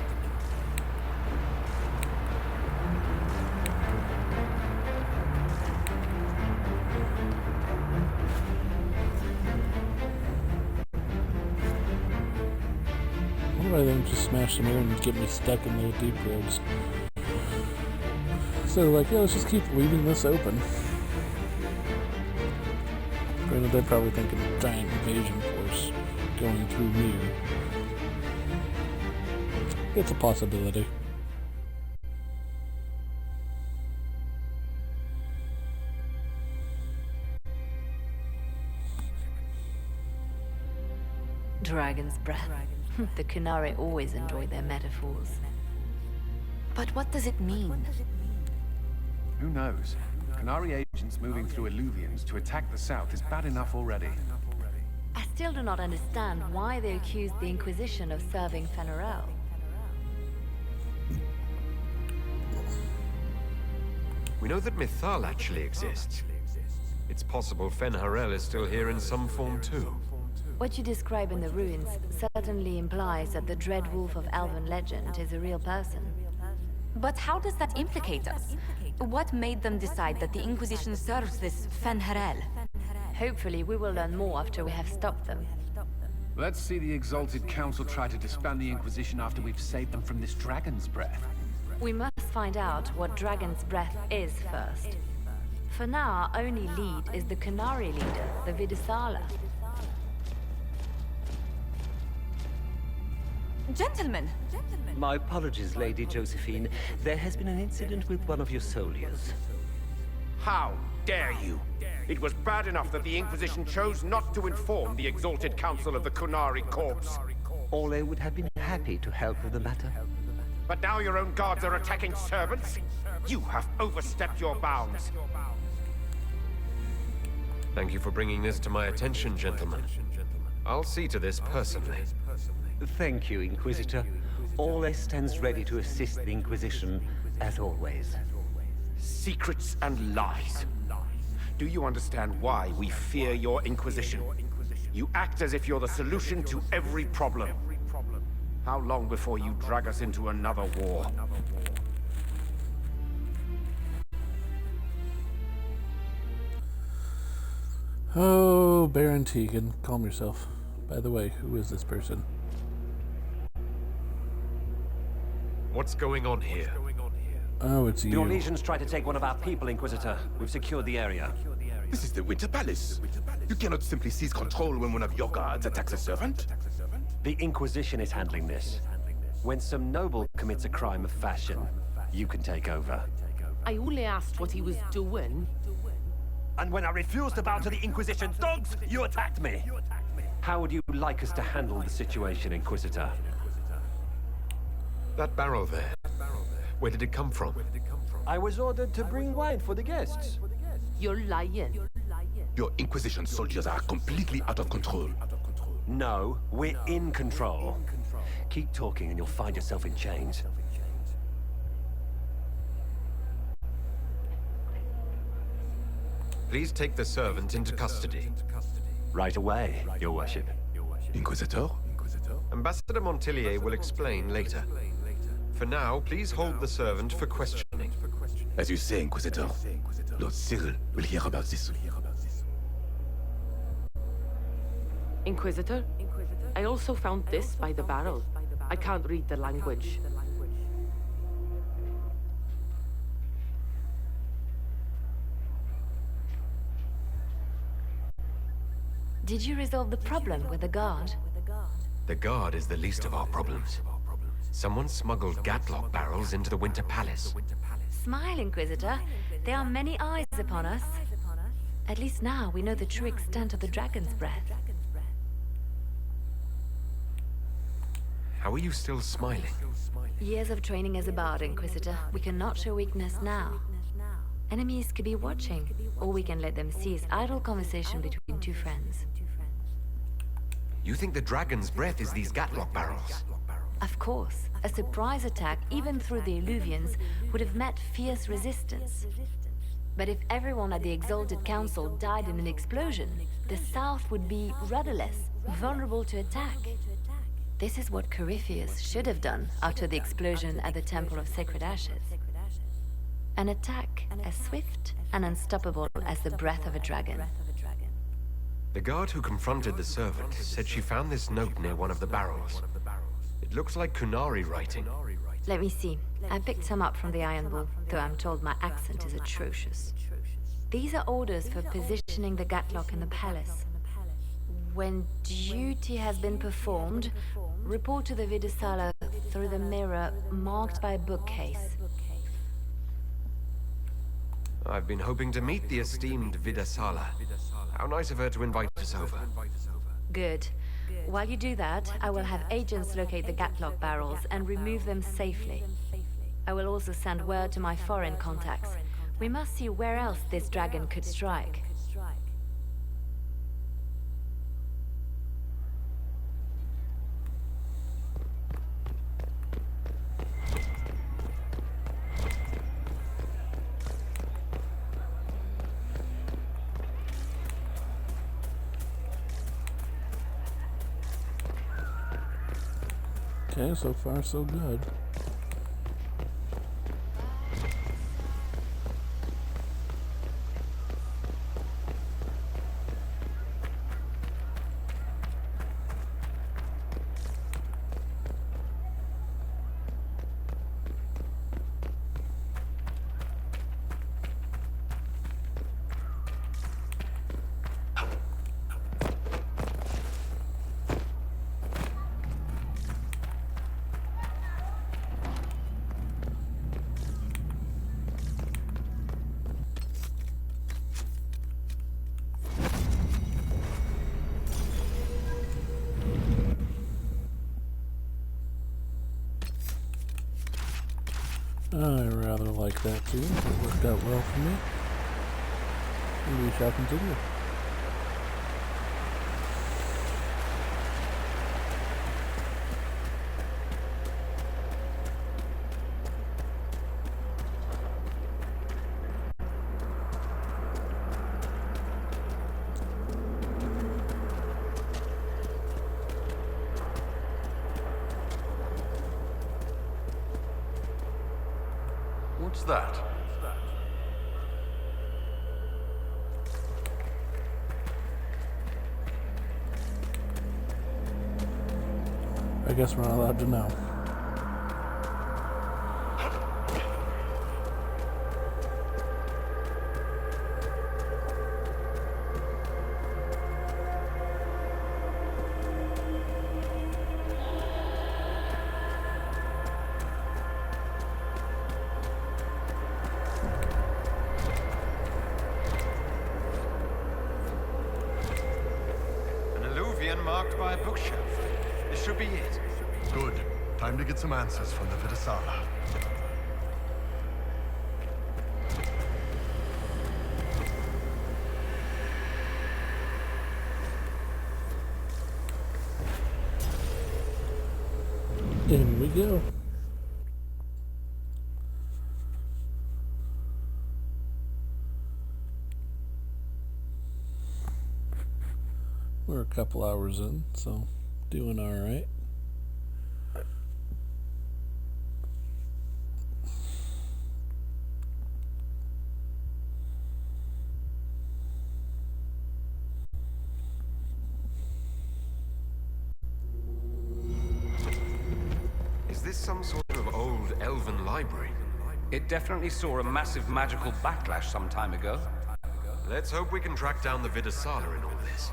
Why do I then just smash them here and get me stuck in the deep roads? So like, yeah, let's just keep leaving this open. Granted, they're probably thinking giant invasion force going through here. It's a possibility. Dragon's breath. The Qunari always enjoy their metaphors. But what does it mean? Who knows? Qunari agents moving through Illuvians to attack the south is bad enough already. I still do not understand why they accused the Inquisition of serving Fenarel. We know that Mythal actually exists. It's possible Fenharel is still here in some form too. What you describe in the ruins certainly implies that the Dread Wolf of Elven legend is a real person. But how does that implicate us? What made them decide that the Inquisition serves this Fenharel? Hopefully we will learn more after we have stopped them. Let's see the Exalted Council try to disband the Inquisition after we've saved them from this dragon's breath. We must find out what Dragon's Breath is first. For now, our only lead is the Qunari leader, the Vidisala. Gentlemen! My apologies, Lady Josephine. There has been an incident with one of your soldiers. How dare you? It was bad enough that the Inquisition chose not to inform the Exalted Council of the Qunari corpse. Ole would have been happy to help with the matter. But now your own guards are attacking servants? You have overstepped your bounds. Thank you for bringing this to my attention, gentlemen. I'll see to this personally. Thank you, Inquisitor. Ole stands ready to assist the Inquisition, as always. Secrets and lies. Do you understand why we fear your Inquisition? You act as if you're the solution to every problem. How long before you drag us into another war? Oh, Baron Tegan, calm yourself. By the way, who is this person? What's going on here? Oh, it's you. Your legions tried to take one of our people, Inquisitor. We've secured the area. This is the Winter Palace. You cannot simply seize control when one of your guards attacks a servant. The Inquisition is handling this. When some noble commits a crime of fashion, you can take over. I only asked what he was doing. And when I refused to bow to the Inquisition's dogs, you attacked me. How would you like us to handle the situation, Inquisitor? That barrel there. Where did it come from? I was ordered to bring wine for the guests. You're lying. Your Inquisition soldiers are completely out of control. No, we're in control. Keep talking and you'll find yourself in chains. Please take the servant into custody. Right away, Your Worship. Inquisitor? Ambassador Montillier will explain later. For now, please hold the servant for questioning. As you say, Inquisitor, Lord Cyril will hear about this. Inquisitor, I also found this by the barrel. I can't read the language. Did you resolve the problem with the guard? The guard is the least of our problems. Someone smuggled Gatlock barrels into the Winter Palace. Smile, Inquisitor. There are many eyes upon us. At least now we know the true extent of the Dragon's Breath. How are you still smiling? Years of training as a bard, Inquisitor. We cannot show weakness now. Enemies could be watching, or we can let them seize idle conversation between two friends. You think the Dragon's Breath is these Gatlock barrels? Of course. A surprise attack, even through the Illuvians, would have met fierce resistance. But if everyone at the Exalted Council died in an explosion, the South would be rudderless, vulnerable to attack. This is what Corypheus should have done after the explosion at the Temple of Sacred Ashes. An attack as swift and unstoppable as the breath of a dragon. The guard who confronted the servant said she found this note near one of the barrels. It looks like Kunari writing. Let me see. I picked some up from the Iron Bull, though I'm told my accent is atrocious. These are orders for positioning the Gatlock in the palace. When duty has been performed, report to the Vidasala through the mirror marked by a bookcase. I've been hoping to meet the esteemed Vidasala. How nice of her to invite us over. Good. While you do that, I will have agents locate the Gatlock barrels and remove them safely. I will also send word to my foreign contacts. We must see where else this dragon could strike. Okay, so far so good. I rather like that too. It worked out well for me. And we shall continue. What's that? I guess we're not allowed to know. Marked by a bookshelf. This should be it. Good. Time to get some answers from the Vidasala. In we go. We're a couple hours in, so doing all right. Is this some sort of old elven library? It definitely saw a massive magical backlash some time ago. Let's hope we can track down the Vidasala in all this.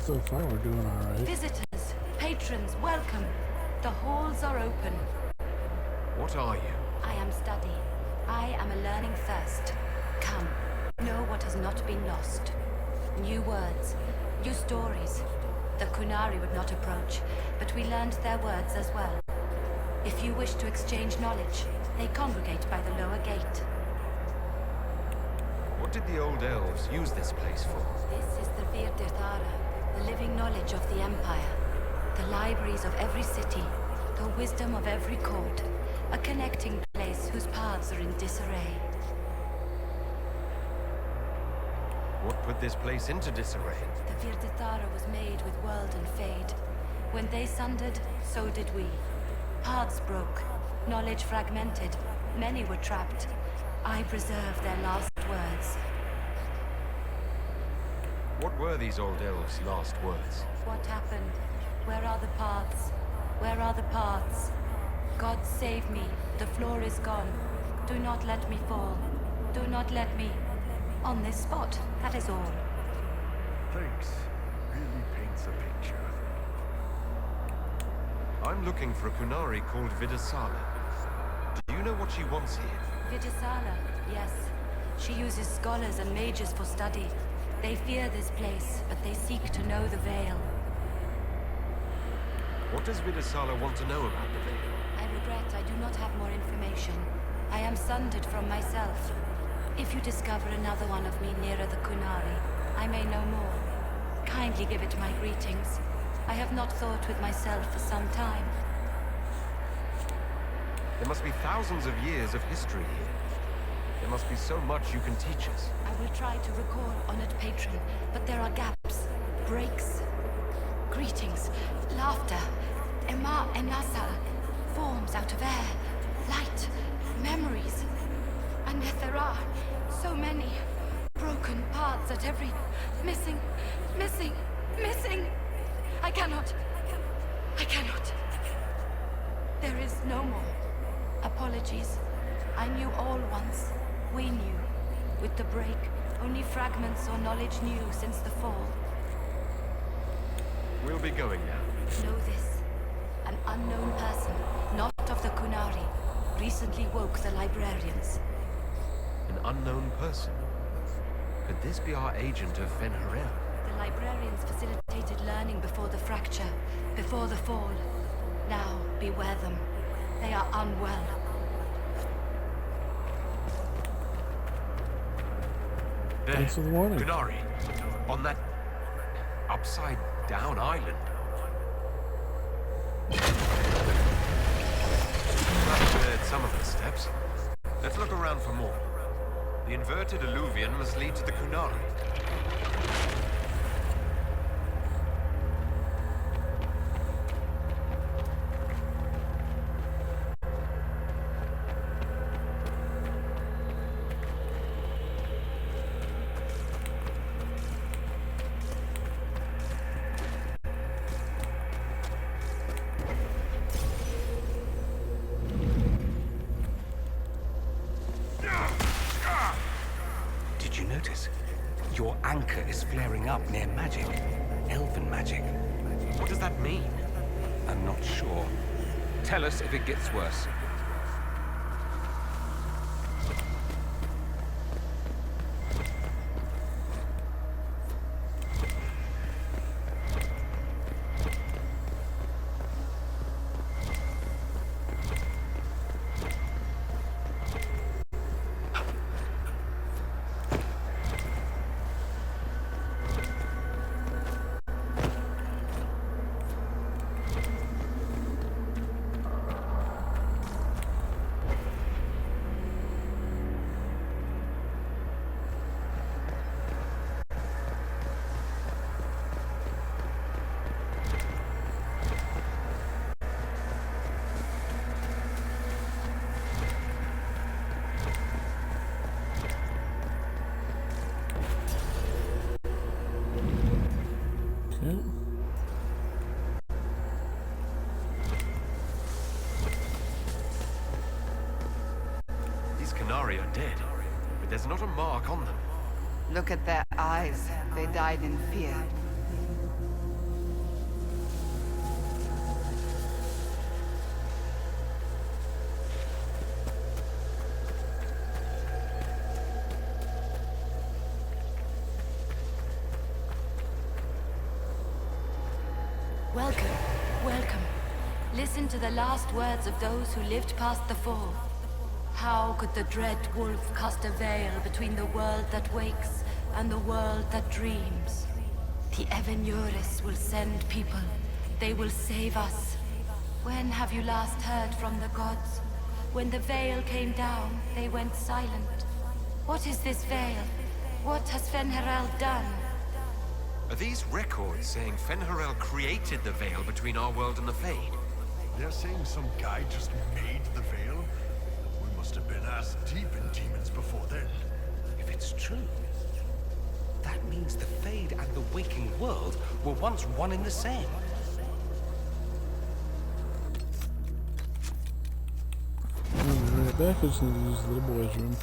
So far we're doing all right. Visitors, patrons, welcome. The halls are open. What are you? I am study. I am a learning thirst. Come, know what has not been lost. New words, Your stories. The Kunari would not approach, but we learned their words as well. If you wish to exchange knowledge, they congregate by the lower gate. What did the old elves use this place for? This is the Virdirthara, the living knowledge of the Empire. The libraries of every city, the wisdom of every court. A connecting place whose paths are in disarray. What put this place into disarray? The Virdirthara was made with world and fade. When they sundered, so did we. Paths broke, knowledge fragmented, many were trapped. I preserved their last words. What were these old elves' last words? What happened? Where are the paths? Where are the paths? God save me, the floor is gone. Do not let me fall. Do not let me... On this spot, that is all. Thanks. Really paints a picture. I'm looking for a Kunari called Vidasala. Do you know what she wants here? Vidasala, yes. She uses scholars and mages for study. They fear this place, but they seek to know the Veil. What does Vidasala want to know about the Veil? I regret I do not have more information. I am sundered from myself. If you discover another one of me nearer the Kunari, I may know more. Kindly give it my greetings. I have not thought with myself for some time. There must be thousands of years of history here. There must be so much you can teach us. I will try to recall Honored Patron, but there are gaps, breaks. Greetings, laughter, Ema Enasa, forms out of air, light, memories. And yet there are so many broken paths at every... Missing. I cannot. There is no more. Apologies. I knew all once. We knew. With the break, only fragments or knowledge new since the fall. We'll be going now. Know this. An unknown person, not of the Kunari, recently woke the librarians. An unknown person? Could this be our agent of Fen'Harel? The librarians facilitated learning before the fracture, before the fall. Now, beware them. They are unwell. There. Thanks for the warning. Kunari. On that... upside-down island. I've heard some of the steps. Let's look around for more. The inverted alluvion must lead to the Kunari. Did you notice? Your anchor is flaring up near magic. Elven magic. What does that mean? I'm not sure. Tell us if it gets worse. These Kunari are dead, but there's not a mark on them. Look at their eyes. They died in fear. Welcome, welcome. Listen to the last words of those who lived past the fall. How could the dread wolf cast a veil between the world that wakes and the world that dreams? The Evenures will send people. They will save us. When have you last heard from the gods? When the veil came down, they went silent. What is this veil? What has Fen'Harel done? Are these records saying Fen'Harel created the veil between our world and the Fade? They're saying some guy just made the veil? We must have been ass deep in demons before then. If it's true, that means the Fade and the waking world were once one and the same. I'll be right back. I just need to use the little boy's room.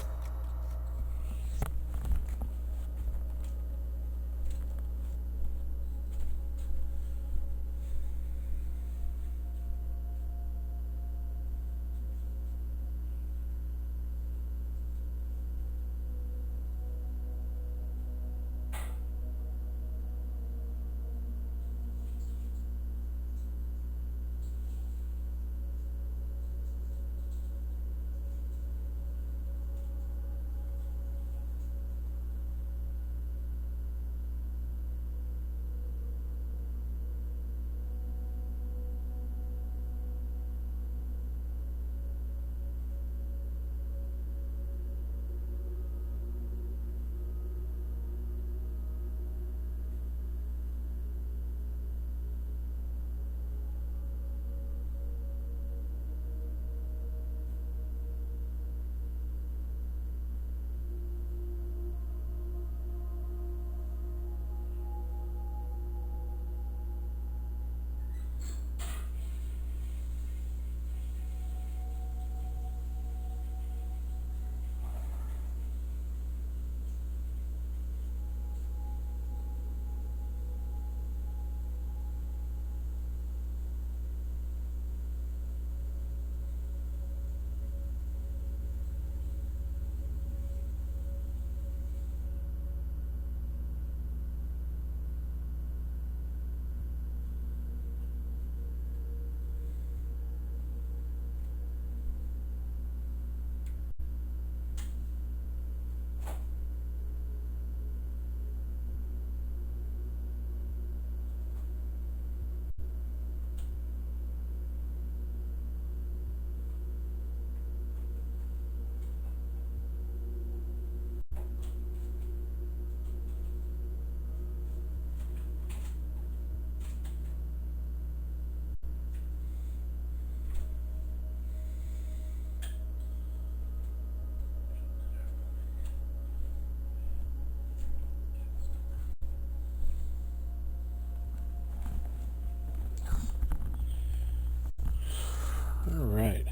All right.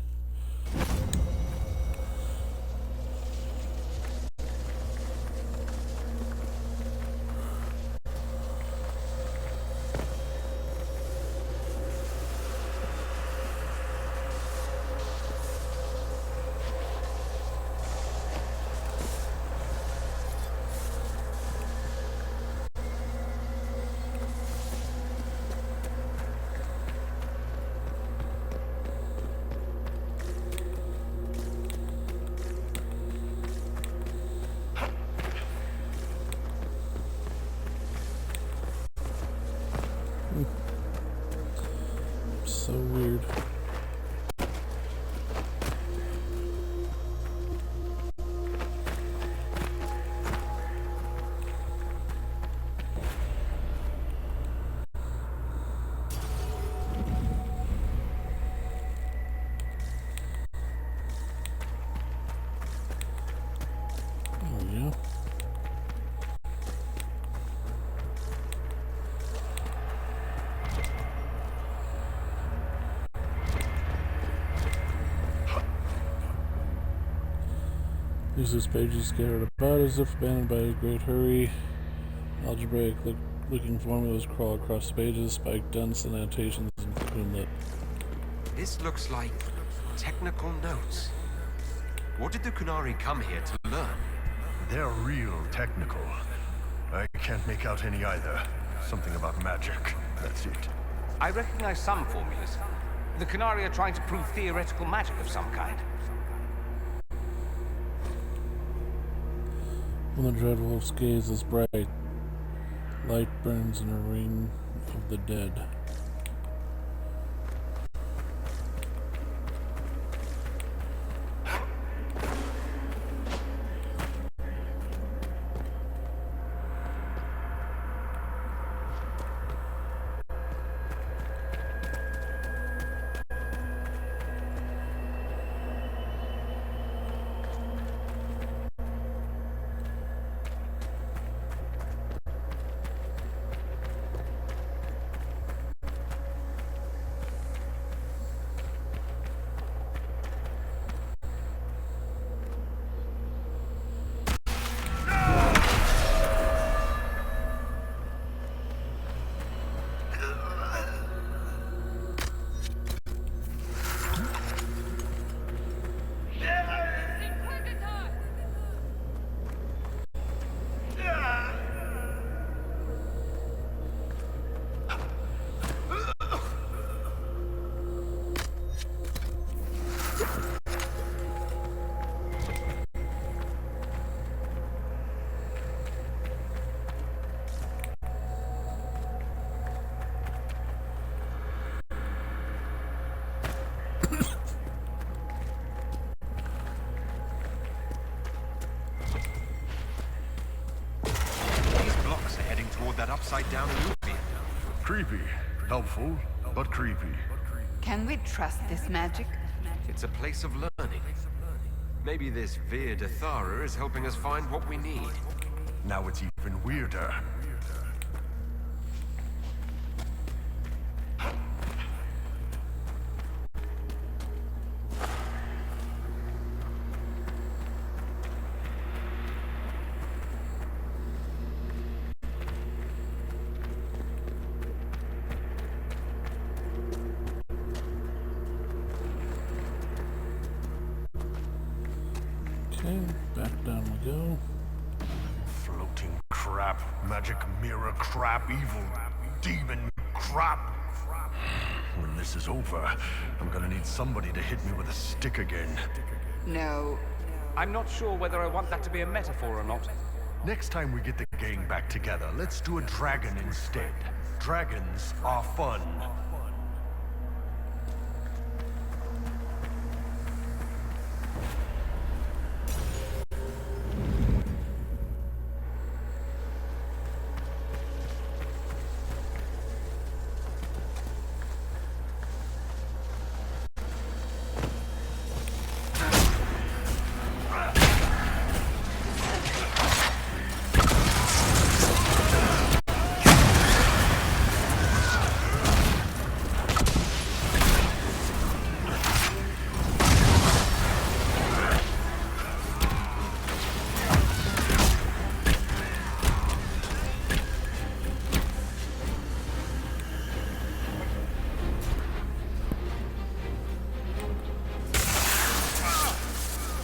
So weird. There we go. Use this page to scattered about as if abandoned by a great hurry. Algebraic looking formulas crawl across the pages, spiked dense and annotations and cocoon-lit. This looks like technical notes. What did the Kunari come here to learn? They're real technical. I can't make out any either. Something about magic. That's it. I recognize some formulas. The Canari are trying to prove theoretical magic of some kind. When the Dreadwolf's gaze is bright, light burns in a ring of the dead. That upside down illusion. Creepy. Helpful, but creepy. Can we trust this magic? It's a place of learning. Maybe this Vir Dathara is helping us find what we need. Now it's even weirder. Okay, back down we go. Floating crap, magic mirror crap, evil demon crap. When this is over, I'm gonna need somebody to hit me with a stick again. No. I'm not sure whether I want that to be a metaphor or not. Next time we get the gang back together, let's do a dragon instead. Dragons are fun.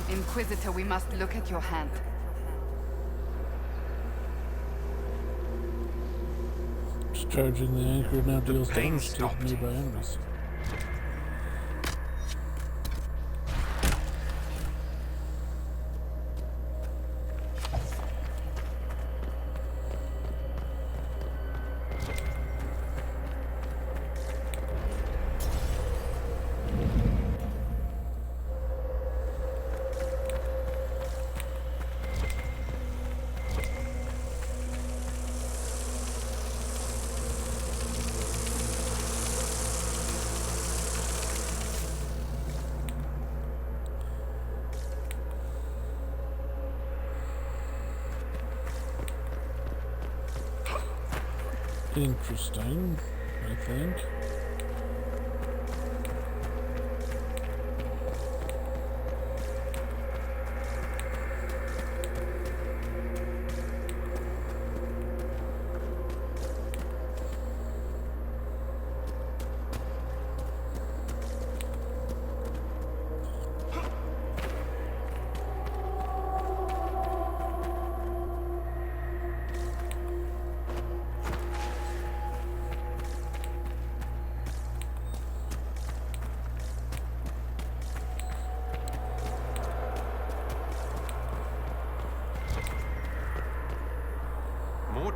Inquisitor, we must look at your hand. Discharging the anchor now deals damage to nearby enemies. Interesting, I think.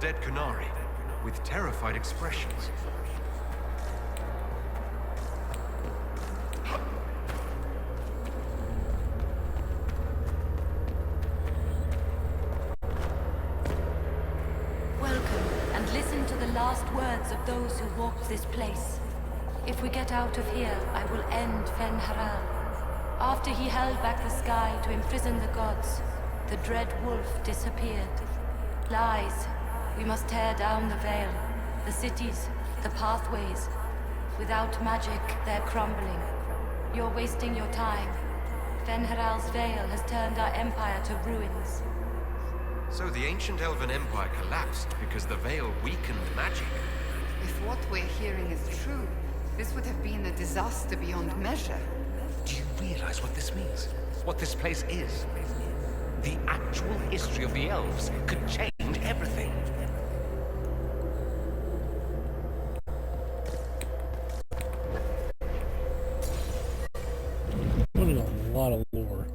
dead Canary, with terrified expressions. Welcome, and listen to the last words of those who walked this place. If we get out of here, I will end Fen-Haral. After he held back the sky to imprison the gods, the dread wolf disappeared. Lies. We must tear down the veil, the cities, the pathways. Without magic, they're crumbling. You're wasting your time. Fen-Haral's veil has turned our empire to ruins. So the ancient Elven Empire collapsed because the veil weakened magic. If what we're hearing is true, this would have been a disaster beyond measure. Do you realize what this means? What this place is? The actual history of the elves could change everything. Learning a lot of lore,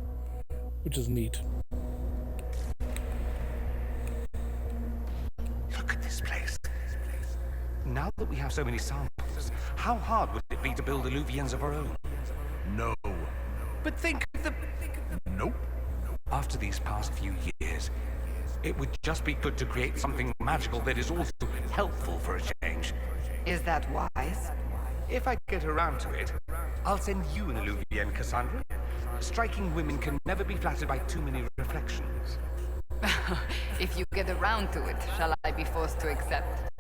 which is neat. Look at this place. Now that we have so many samples, how hard would it be to build Illuvians of our own? No. But think of the... Nope. After these past few years, it would just be good to create something magical that is also helpful for a change. Is that wise? If I get around to it, I'll send you an Illuvian, Cassandra. Striking women can never be flattered by too many reflections. If you get around to it, shall I be forced to accept?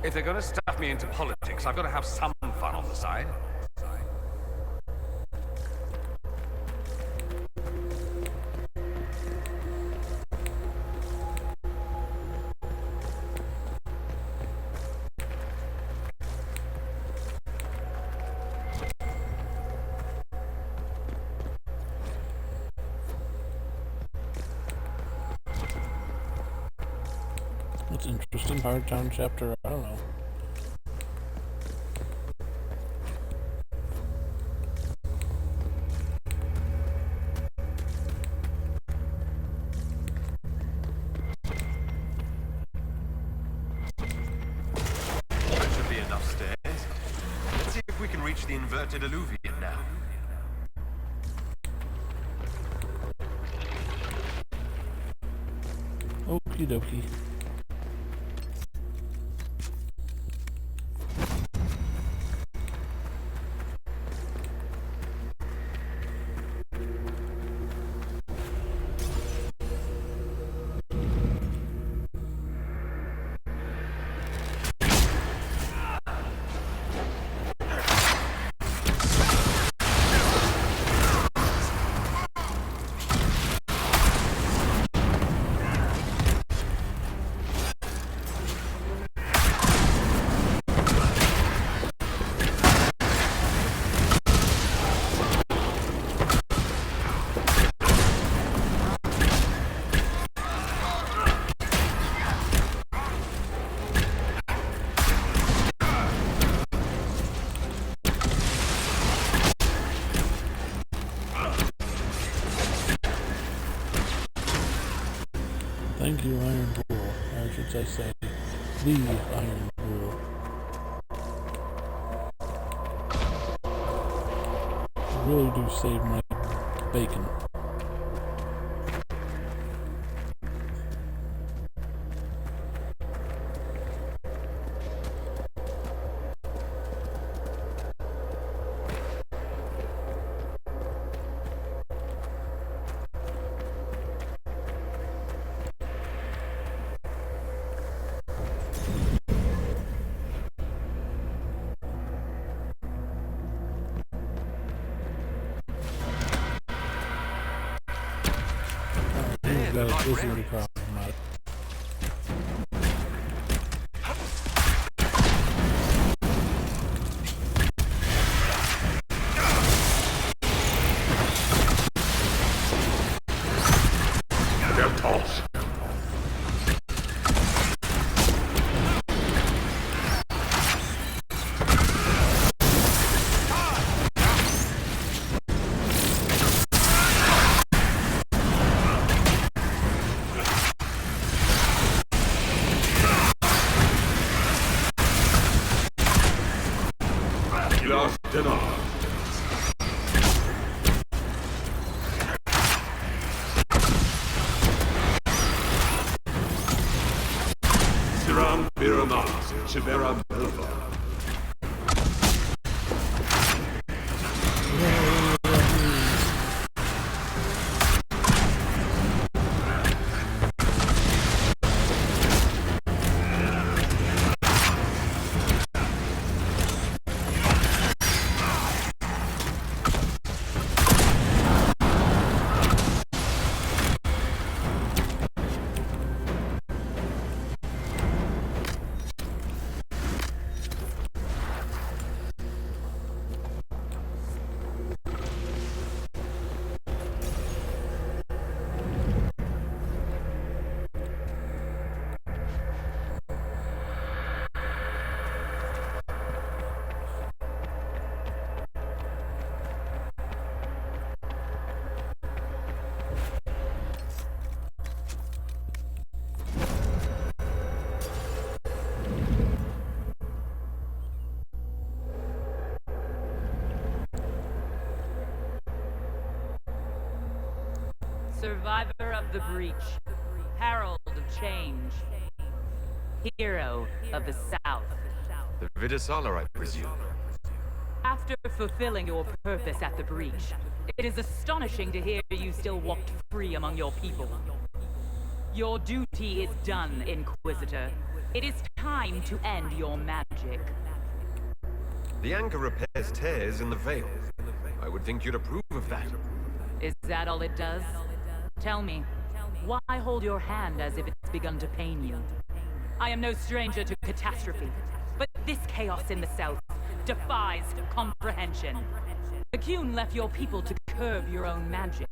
If they're gonna stuff me into politics, I've got to have some fun on the side. That's interesting. Hard Town chapter, I don't know. That should be enough stairs. Let's see if we can reach the inverted Illuvian now. Okie dokie. Thank you, Iron Bull. Or should I say, the Iron Bull. I really do save my bacon. This is the problem. They're toss. Silas Denar. Siram Biramat, Chivera Melva. Survivor of the Breach, Herald of Change, Hero of the South. The Vidisala, I presume. After fulfilling your purpose at the Breach, it is astonishing to hear you still walked free among your people. Your duty is done, Inquisitor. It is time to end your magic. The anchor repairs tears in the veil. I would think you'd approve of that. Is that all it does? Tell me, why hold your hand as if it's begun to pain you? I am no stranger to catastrophe, but this chaos in the South defies comprehension. The Qun left your people to curb your own magic.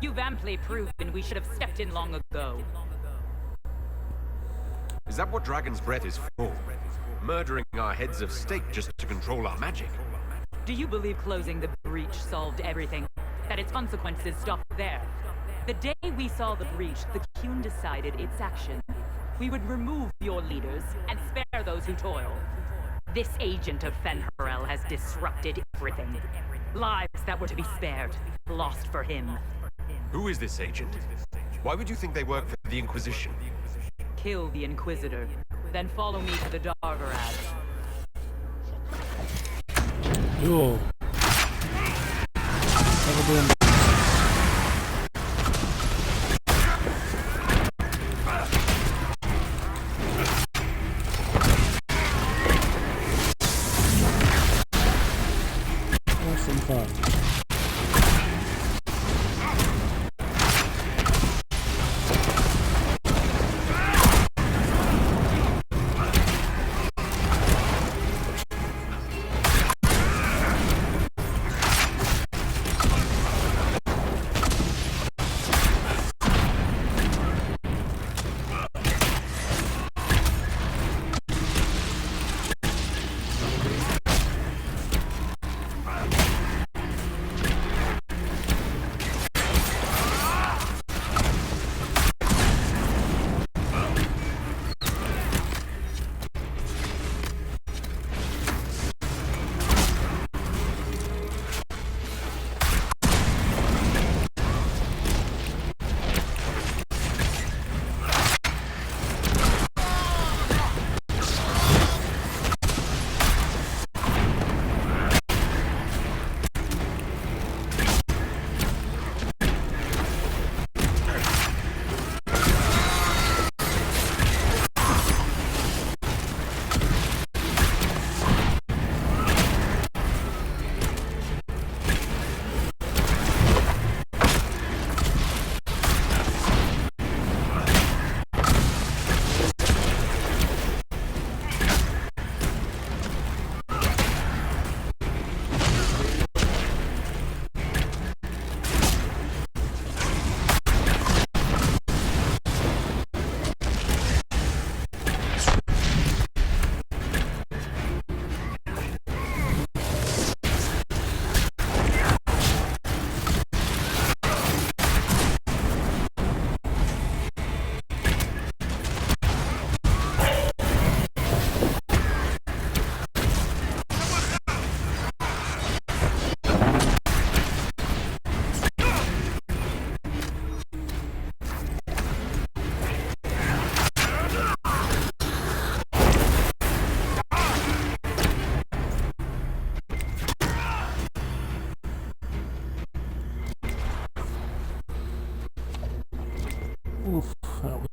You've amply proven we should have stepped in long ago. Is that what Dragon's Breath is for? Murdering our heads of state just to control our magic? Do you believe closing the breach solved everything? That its consequences stopped there? The day we saw the breach, the Qun decided its action. We would remove your leaders and spare those who toil. This agent of Fen'Harel has disrupted everything. Lives that were to be spared, lost for him. Who is this agent? Why would you think they work for the Inquisition? Kill the Inquisitor, then follow me to the Dragonage. Yo. Some fun.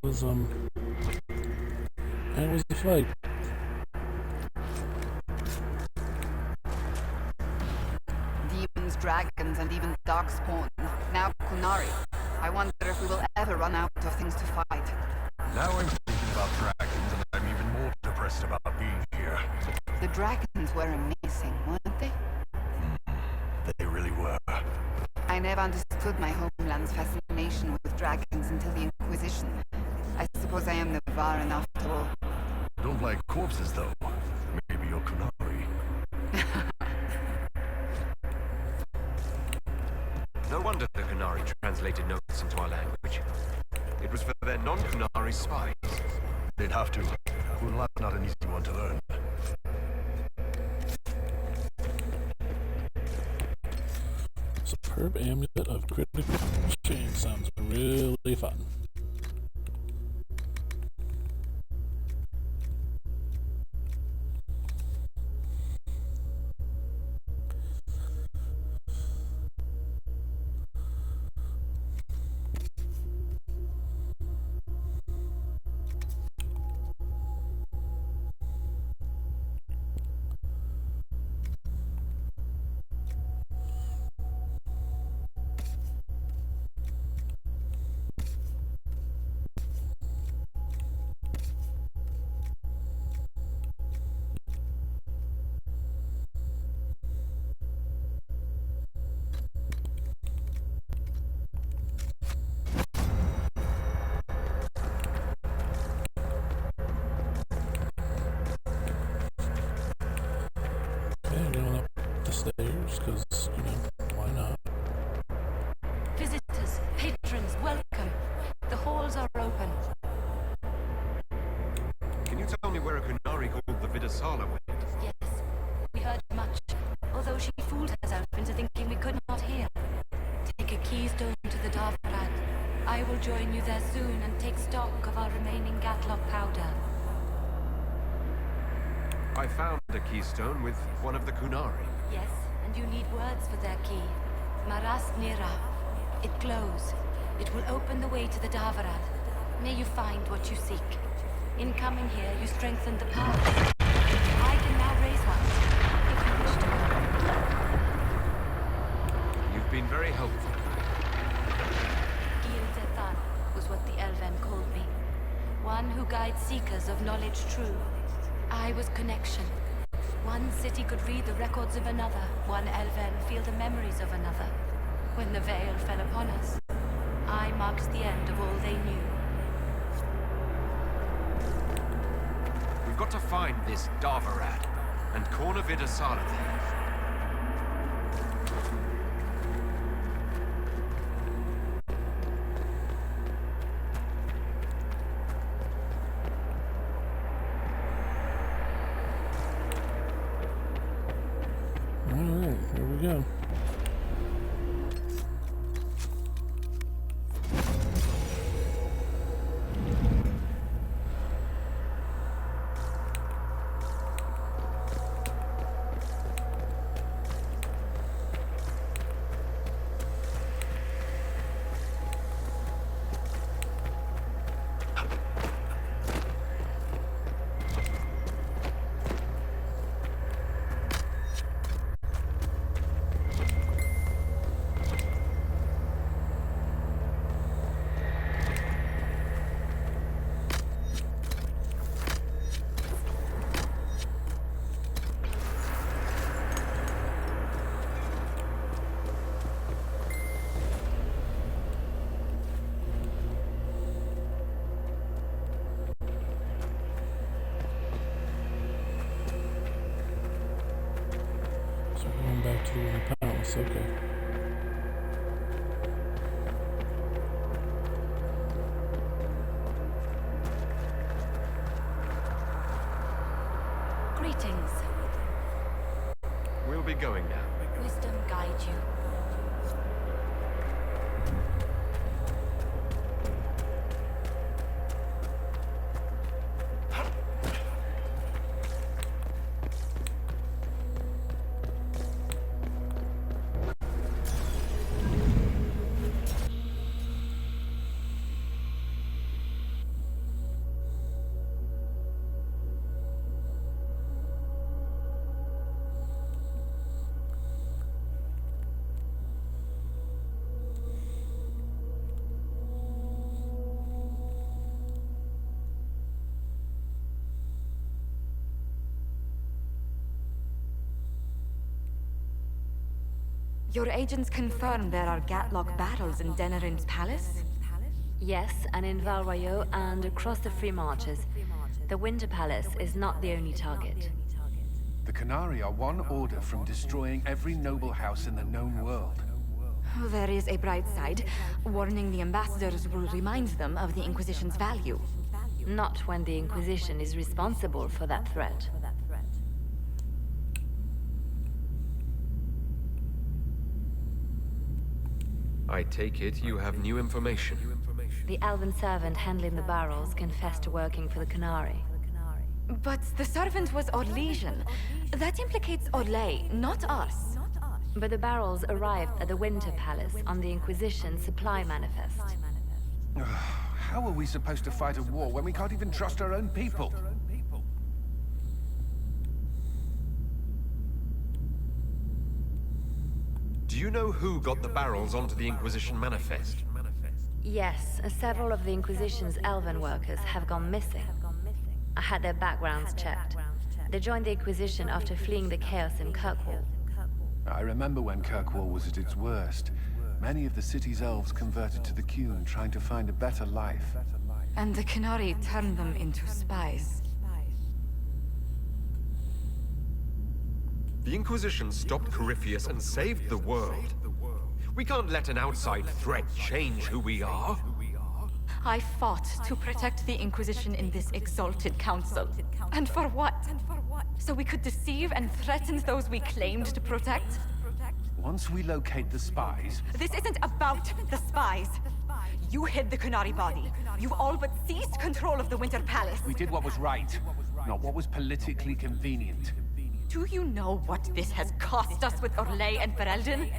was a fight. Demons, dragons, and even darkspawn. Now Kunari. I wonder if we will ever run out of things to fight. Now I'm thinking about dragons, and I'm even more depressed about being here. The dragons were amazing, weren't they? They really were. I never understood my homeland's fascination with dragons until the Inquisition. I suppose I am Navaran after all. Don't like corpses, though. Maybe you're Kunari. No wonder the Kunari translated notes into our language. It was for their non-Kunari spies. They'd have to. Well, that's not an easy one to learn. Superb amulet of critical chain sounds really fun. Because, you know, why not? Visitors, patrons, welcome. The halls are open. Can you tell me where a Kunari called the Vidasala went? Yes, we heard much, although she fooled herself into thinking we could not hear. Take a keystone to the Darvarad. I will join you there soon and take stock of our remaining Gatlock powder. I found a keystone with one of the Kunari. Yes, and you need words for their key. Maras Nira. It glows. It will open the way to the Darvarad. May you find what you seek. In coming here, you strengthen the power. I can now raise one, if you wish to. You've been very helpful. Gil Tethan was what the Elven called me. One who guides seekers of knowledge true. I was connection. One city could read the records of another, one Elven feel the memories of another. When the veil fell upon us, I marked the end of all they knew. We've got to find this Darvarad and corner Vidasala there. Alright, here we go. Back to the palace, okay. Greetings. We'll be going now. Wisdom guide you. Your agents confirm there are Gatlock battles in Denerin's palace? Yes, and in Val Royeaux and across the Free Marches. The Winter Palace is not the only target. The Canari are one order from destroying every noble house in the known world. There is a bright side. Warning the ambassadors will remind them of the Inquisition's value. Not when the Inquisition is responsible for that threat. I take it you have new information. The elven servant handling the barrels confessed to working for the Canari. But the servant was Orlesian. That implicates Orlais, not us. But the barrels arrived at the Winter Palace on the Inquisition supply manifest. How are we supposed to fight a war when we can't even trust our own people? Do you know who got the barrels onto the Inquisition manifest? Yes, several of the Inquisition's elven workers have gone missing. I had their backgrounds checked. They joined the Inquisition after fleeing the chaos in Kirkwall. I remember when Kirkwall was at its worst. Many of the city's elves converted to the Qun, trying to find a better life. And the Canari turned them into spies. The Inquisition stopped Corypheus and saved the world. We can't let an outside threat change who we are. I fought to protect the Inquisition in this exalted council. And for what? So we could deceive and threaten those we claimed to protect? Once we locate the spies... This isn't about the spies. You hid the Canari body. You all but seized control of the Winter Palace. We did what was right, not what was politically convenient. Do you know what this has cost us with Orlais and Ferelden?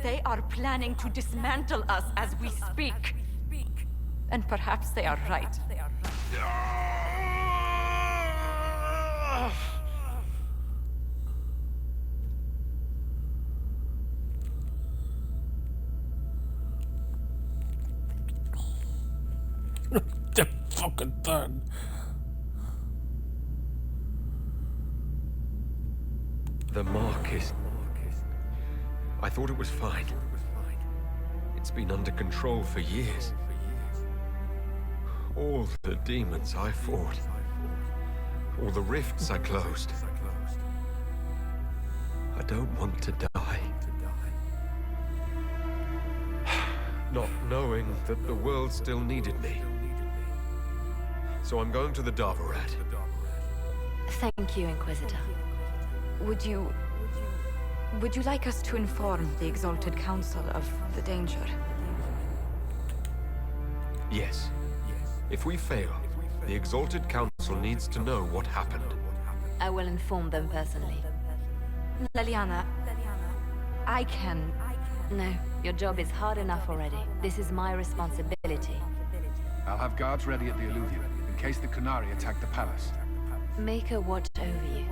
They are planning to dismantle us as we speak. And perhaps they are right. The fucking thing. The Marquis. I thought it was fine. It's been under control for years. All the demons I fought. All the rifts I closed. I don't want to die. Not knowing that the world still needed me. So I'm going to the Davarat. Thank you, Inquisitor. Would you like us to inform the Exalted Council of the danger? Yes. If we fail, the Exalted Council needs to know what happened. I will inform them personally. Leliana, I can... No, your job is hard enough already. This is my responsibility. I'll have guards ready at the Alluvium, in case the Canari attack the palace. Make her watch over you.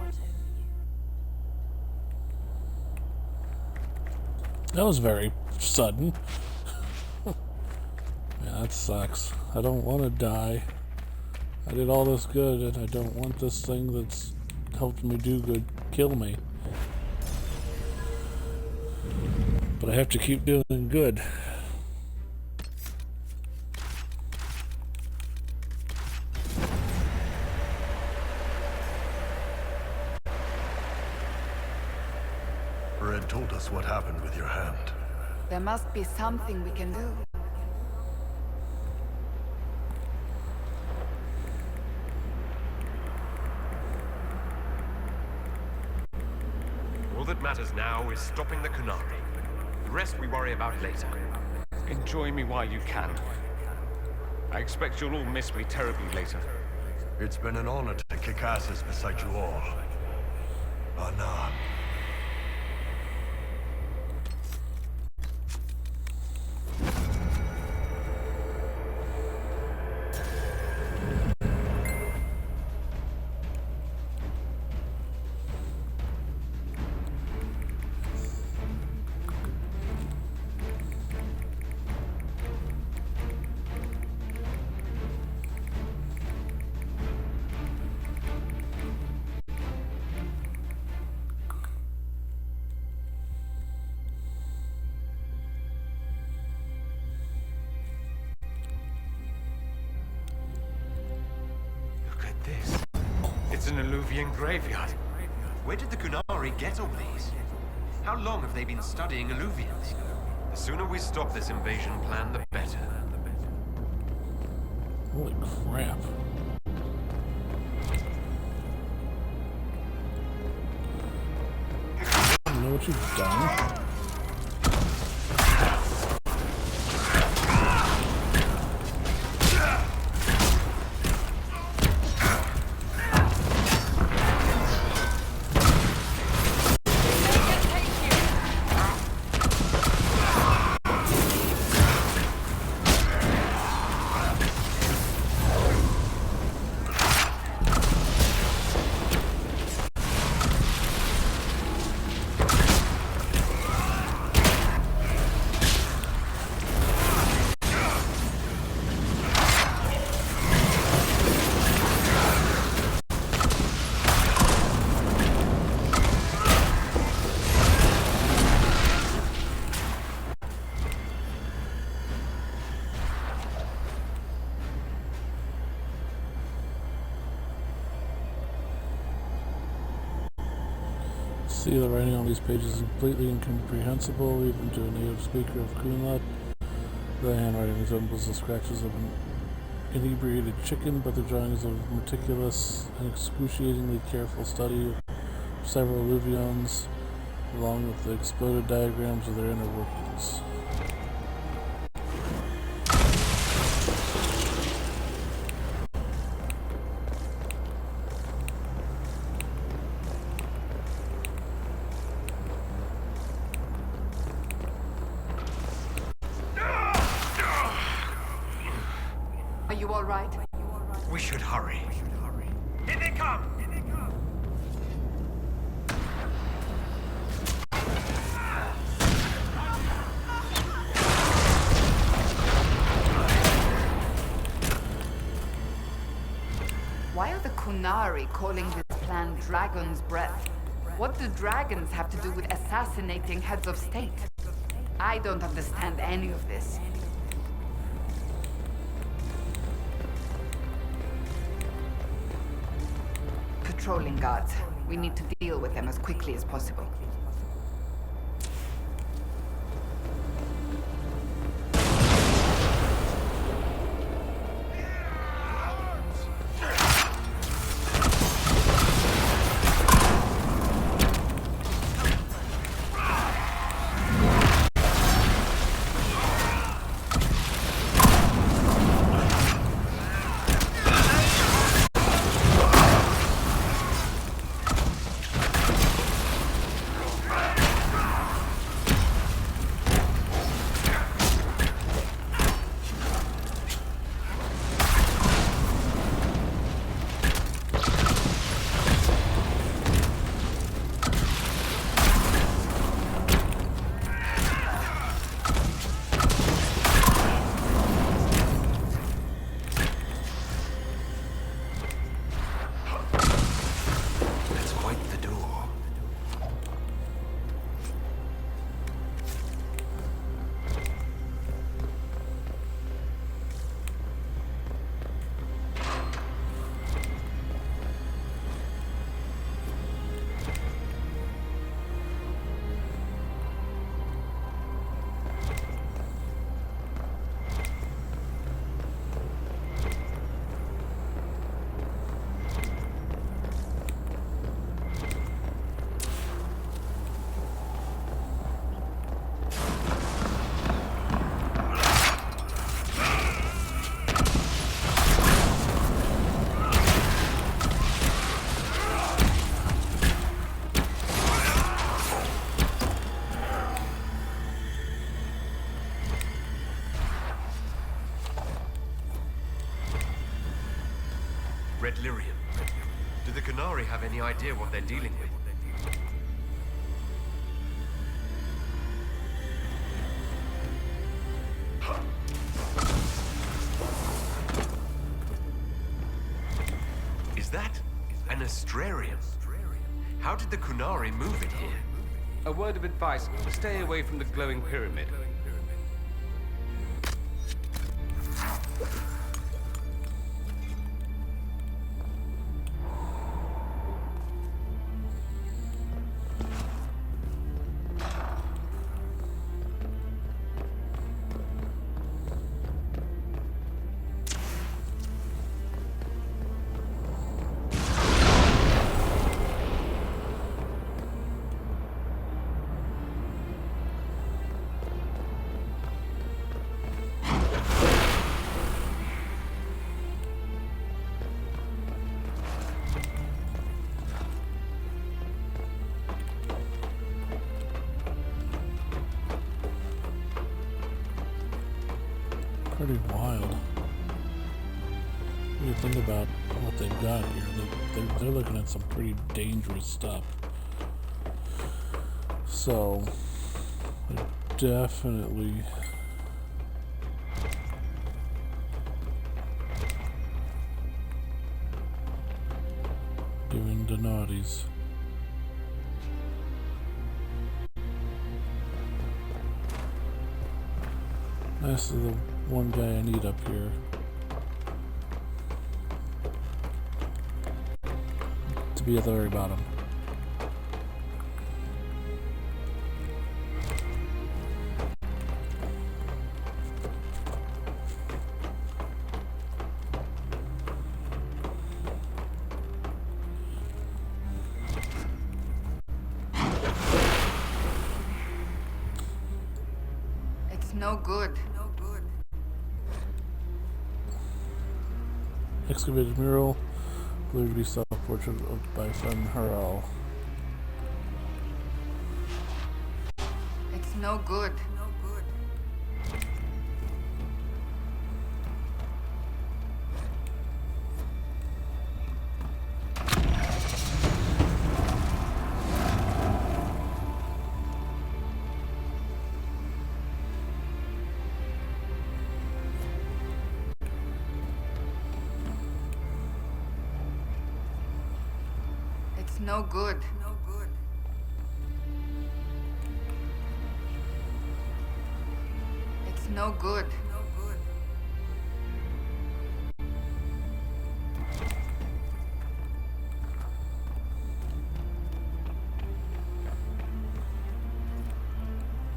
That was very sudden. Yeah, that sucks. I don't want to die. I did all this good, and I don't want this thing that's helped me do good kill me. But I have to keep doing good. Red told us what happened with your hand. There must be something we can do. All that matters now is stopping the Canari. The rest we worry about later. Enjoy me while you can. I expect you'll all miss me terribly later. It's been an honor to kick asses beside you all. Anan. this? It's an Illuvian graveyard. Where did the Kunari get all these? How long have they been studying Illuvians? The sooner we stop this invasion plan, the better. Holy crap. You know what you've done? See, the writing on these pages is completely incomprehensible, even to a native speaker of Kunlat. The handwriting resembles the scratches of an inebriated chicken, but the drawings of meticulous and excruciatingly careful study of several Illuvians, along with the exploded diagrams of their inner workings. Are you all right? We should hurry. Here they come! Why are the Kunari calling this plan Dragon's Breath? What do dragons have to do with assassinating heads of state? I don't understand any of this. Patrolling guards. We need to deal with them as quickly as possible. Red Lyrium. Do the Kunari have any idea what they're dealing with? Is that an Astrarium? How did the Kunari move it here? A word of advice, stay away from the glowing pyramid. pretty wild. When you think about what they've got here, they're looking at some pretty dangerous stuff. So, definitely doing the naughties. This is the one guy I need up here. To be at the very bottom. It's no good. Excavated mural, believed to be self-portrait by friend Harrell. It's no good. It's no good. It's no good.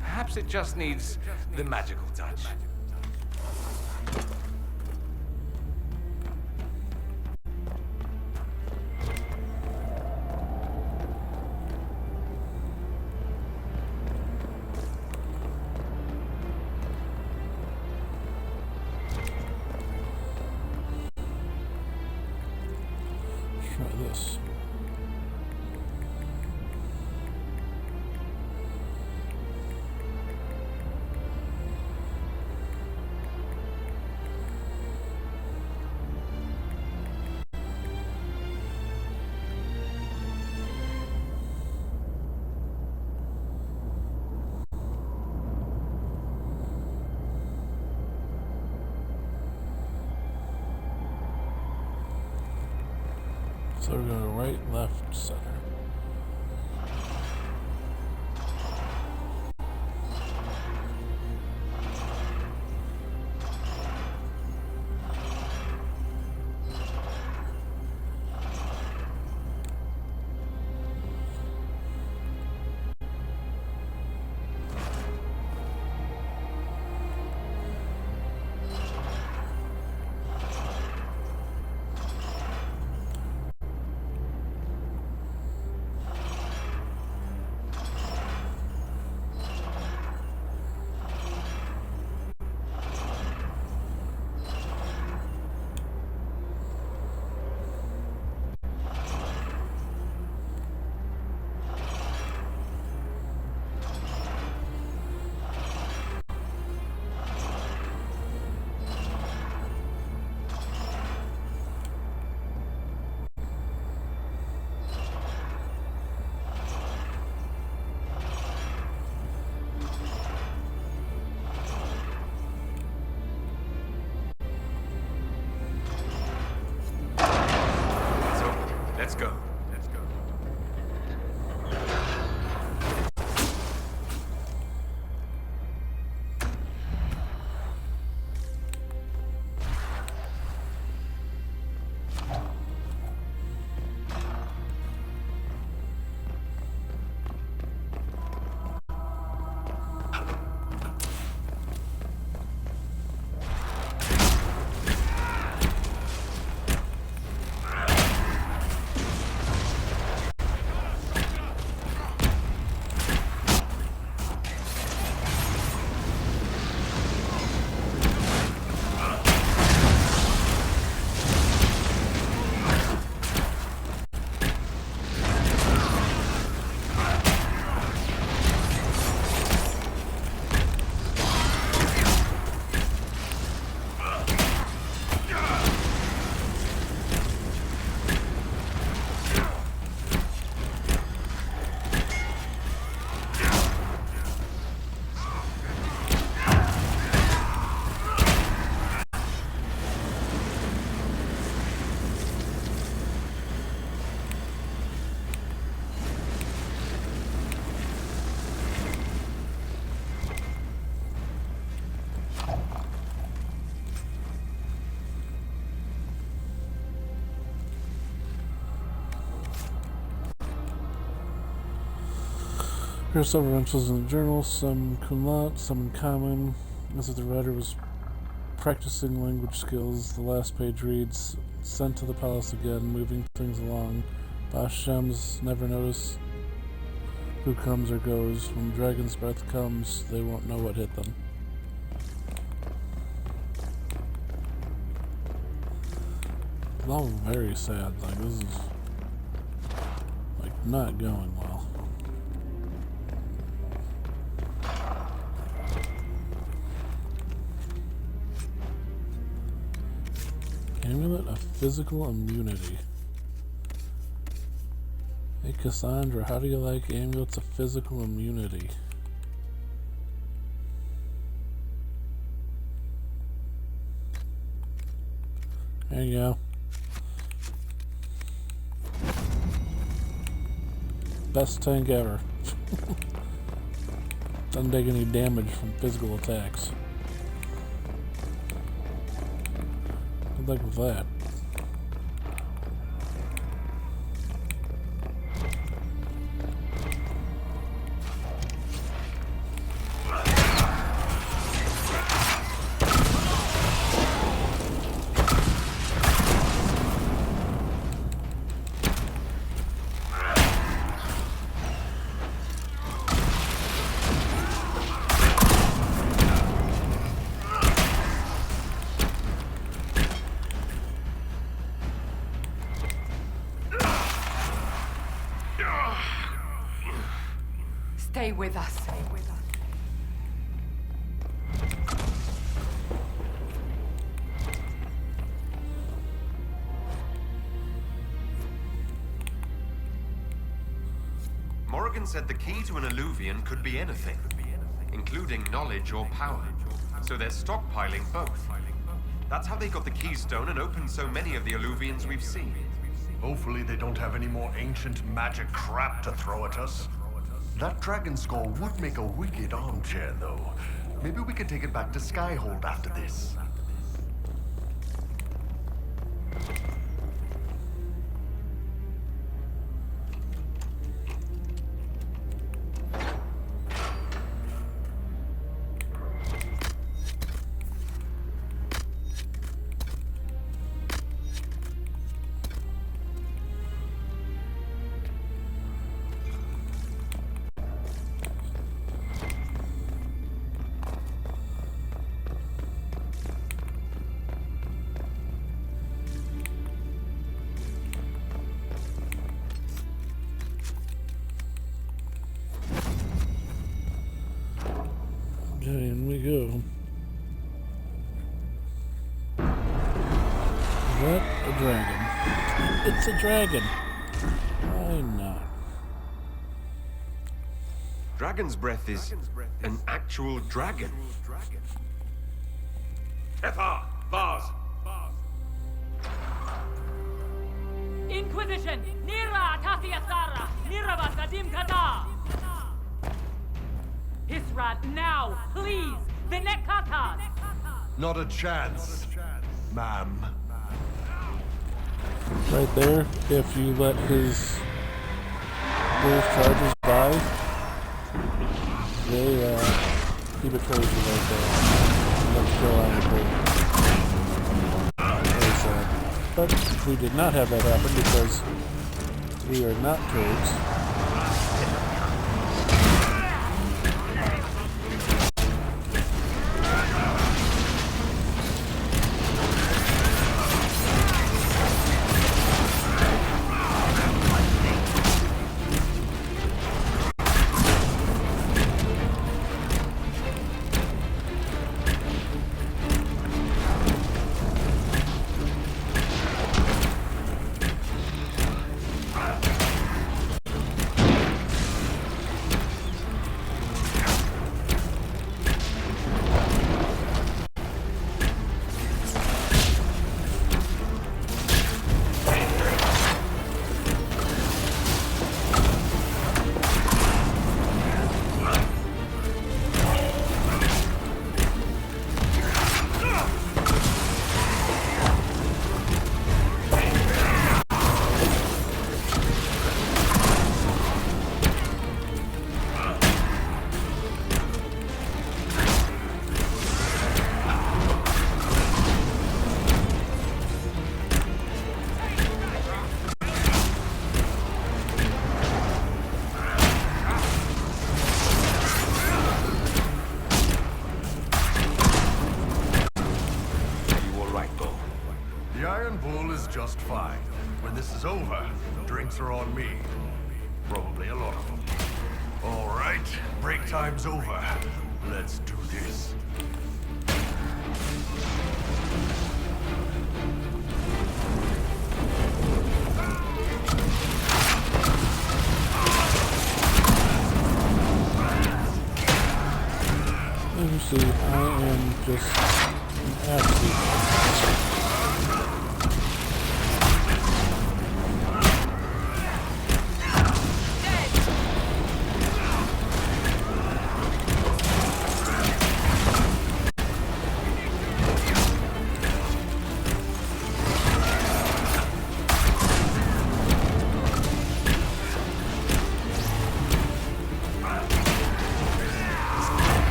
Perhaps it just needs the magical touch. Try this. So we're going to right, left, center. Let's go. Here are several entries in the journal, some kunlat, some in common. As if the writer was practicing language skills. The last page reads, sent to the palace again, moving things along. Bashems never notice who comes or goes. When the dragon's breath comes, they won't know what hit them. It's all very sad. Like, this is like not going well. Amulet of physical immunity. Hey Cassandra, how do you like amulets of physical immunity? There you go. Best tank ever. Doesn't take any damage from physical attacks. Good luck with that. Stay with us. Morrigan said the key to an Illuvian could be anything, including knowledge or power. So they're stockpiling both. That's how they got the keystone and opened so many of the Illuvians we've seen. Hopefully they don't have any more ancient magic crap to throw at us. That dragon skull would make a wicked armchair, though. Maybe we could take it back to Skyhold after this. In we go. Is that a dragon? It's a dragon. Why not? Dragon's breath is an actual dragon. Ephar! Vaz! Inquisition! Nira Tasiasara! Nirava Sadim Kata! Hisrat, now! Please! Vinekatas! Not a chance, ma'am. Right there, if you let his those charges die, they he betrays you right there. Let's go on the board. Very sad. But we did not have that happen because we are not turds. this is over, drinks are on me. Probably a lot of them. All right, break time's over. Let's do this. As you see, I am just an absolute...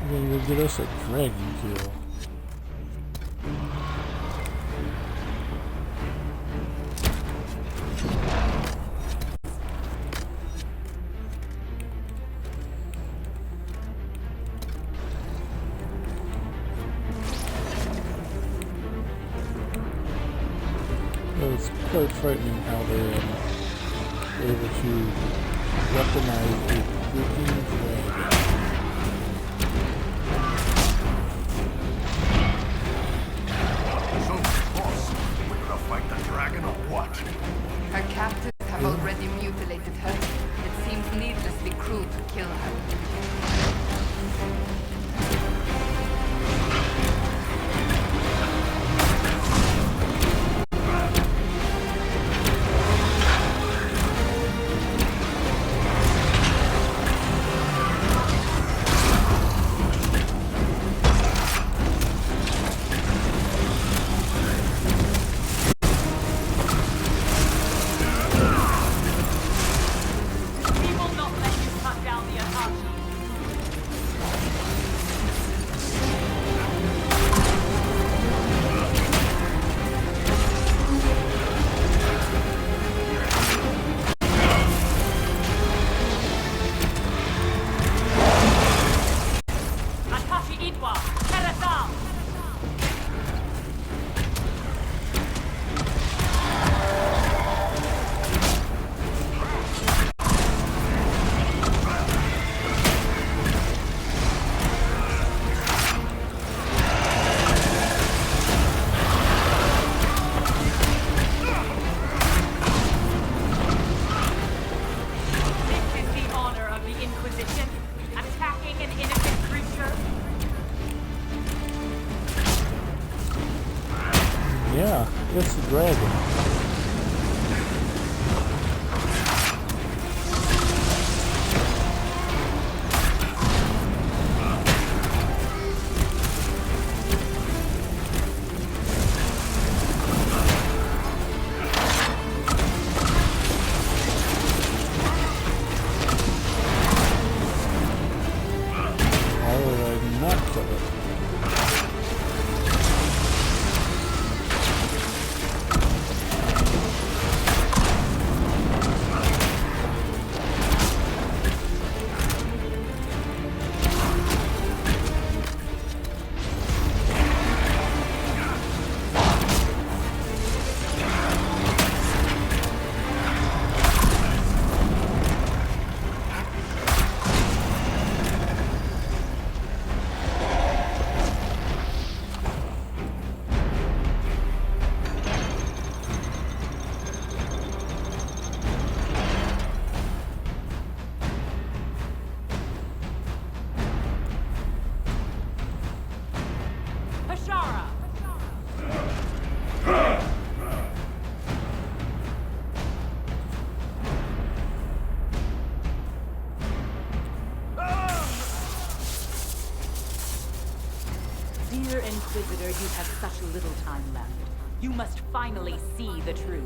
Will get us a dragon kill. Well, it's quite frightening how they are able to weaponize a freaking dragon. Her captors have already mutilated her. It seems needlessly cruel to kill her. Yeah, it's the dragon. Why would I not kill it? Inquisitor, you have such little time left. You must finally see the truth.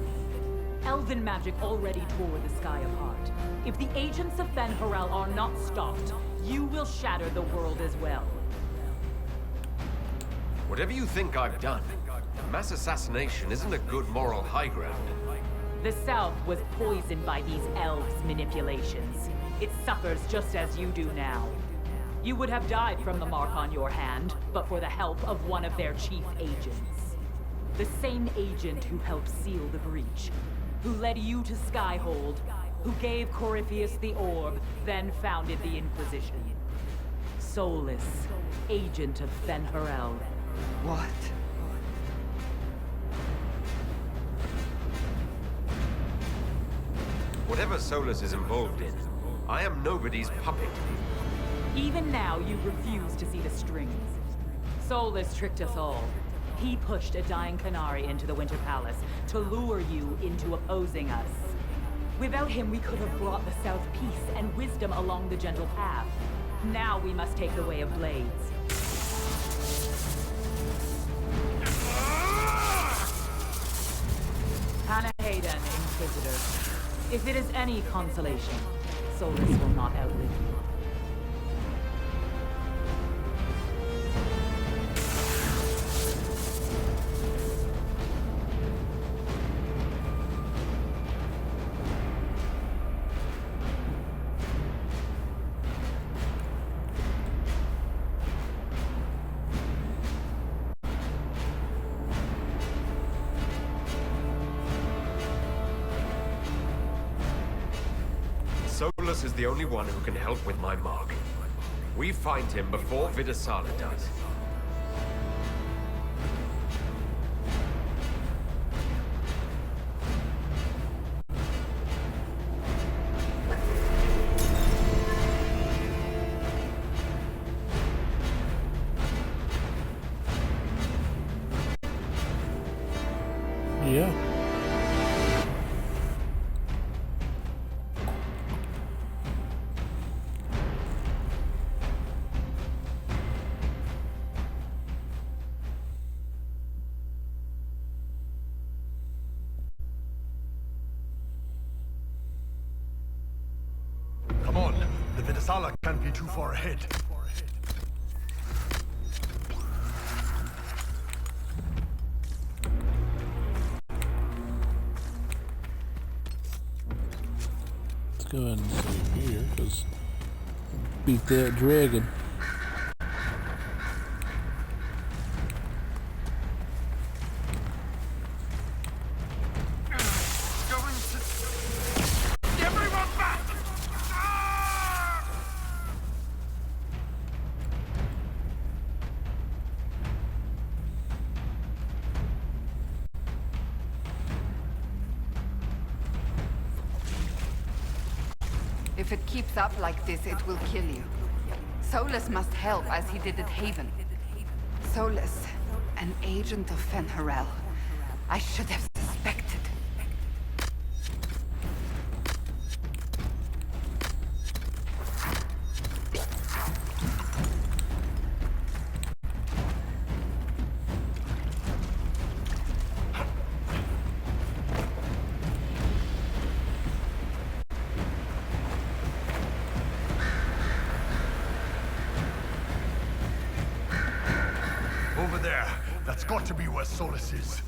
Elven magic already tore the sky apart. If the agents of Fen'Harel are not stopped, you will shatter the world as well. Whatever you think I've done, mass assassination isn't a good moral high ground. The South was poisoned by these elves' manipulations. It suffers just as you do now. You would have died from the mark on your hand, but for the help of one of their chief agents. The same agent who helped seal the breach, who led you to Skyhold, who gave Corypheus the orb, then founded the Inquisition. Solus, agent of Fen'Harel. What? Whatever Solus is involved in, I am nobody's puppet. Even now, you refuse to see the strings. Solus tricked us all. He pushed a dying Qunari into the Winter Palace to lure you into opposing us. Without him, we could have brought the South peace and wisdom along the gentle path. Now we must take the way of blades. Hannah Hayden, Inquisitor. If it is any consolation, Solus will not outlive you. Solus is the only one who can help with my mark. We find him before Vidasala does. Yeah. Come on, the Vidasala can't be too far ahead. Let's go ahead and save here, because beat that dragon. If it keeps up like this, it will kill you. Solus must help as he did at Haven. Solus, an agent of Fen'Harel. I should have suspected. Over there. That's got to be where Solus is.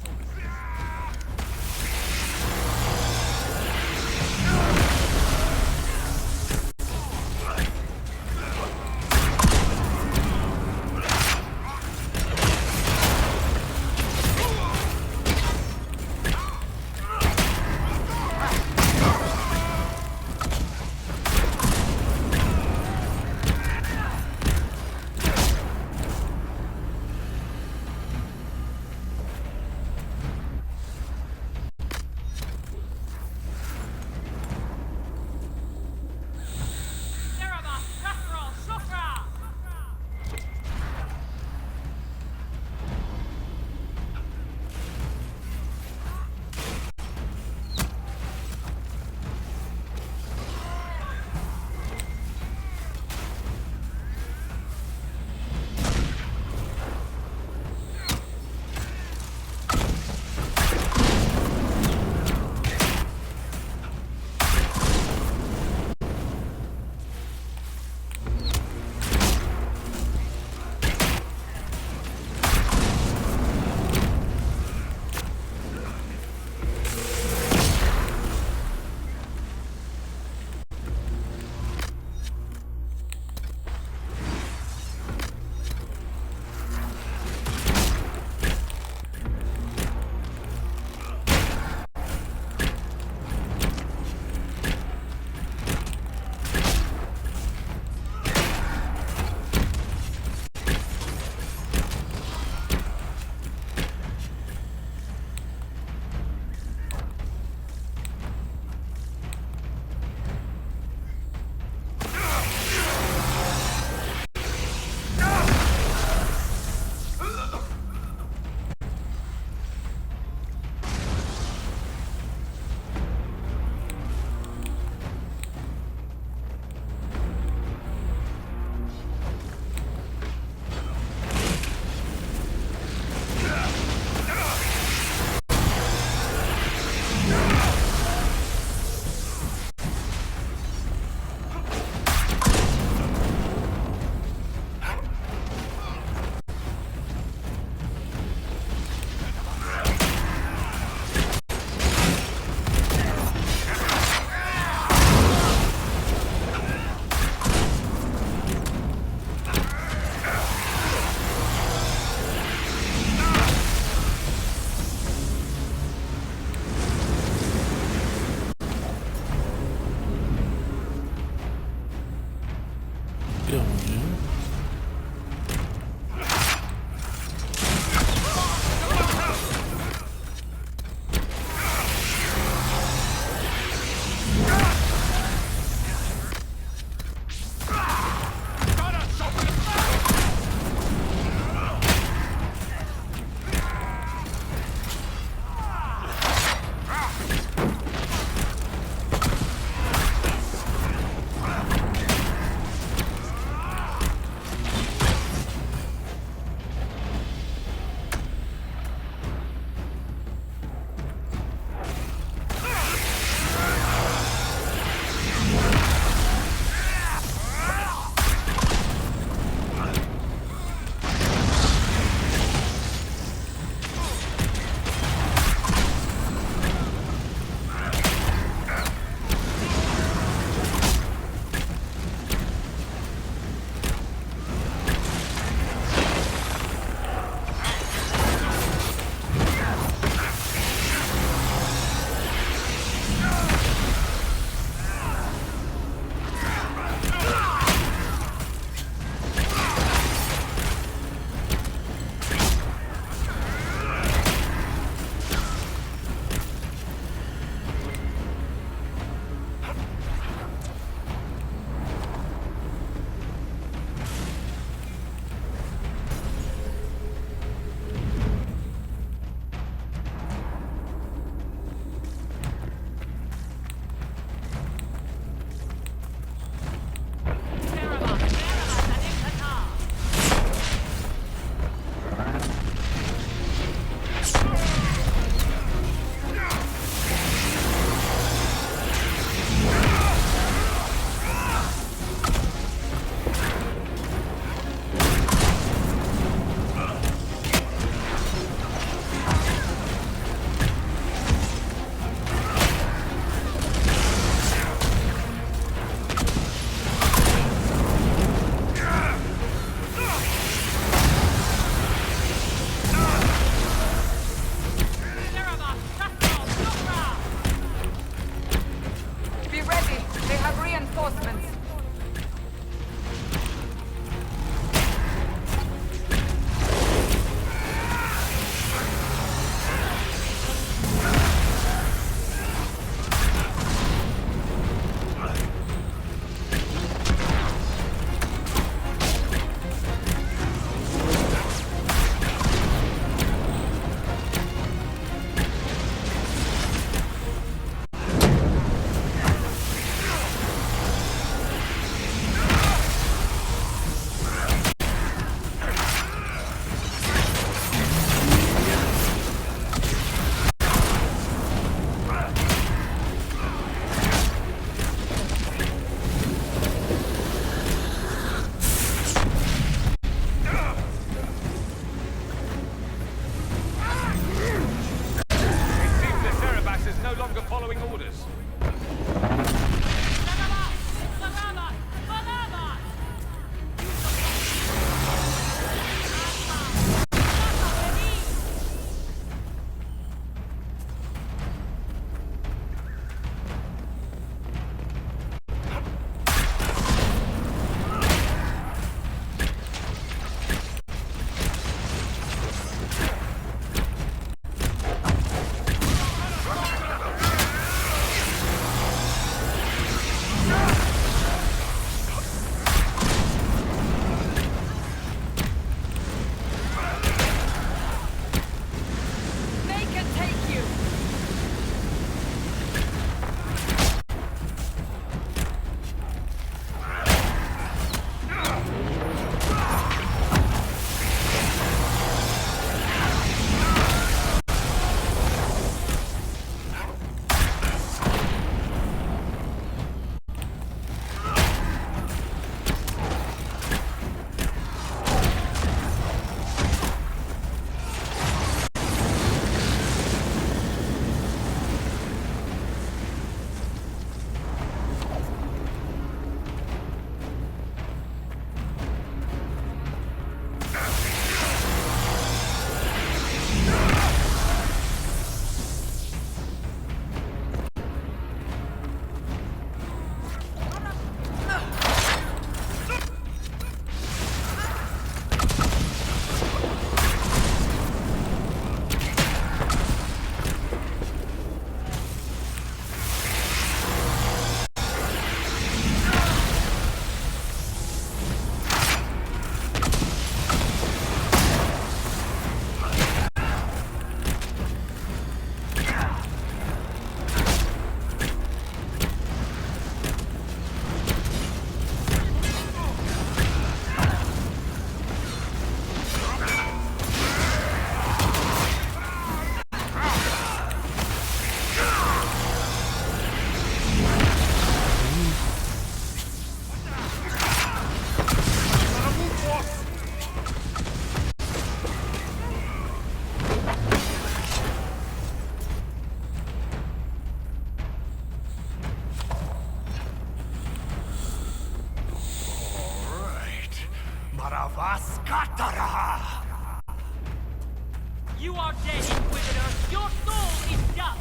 You are dead, Inquisitor! Your soul is dust!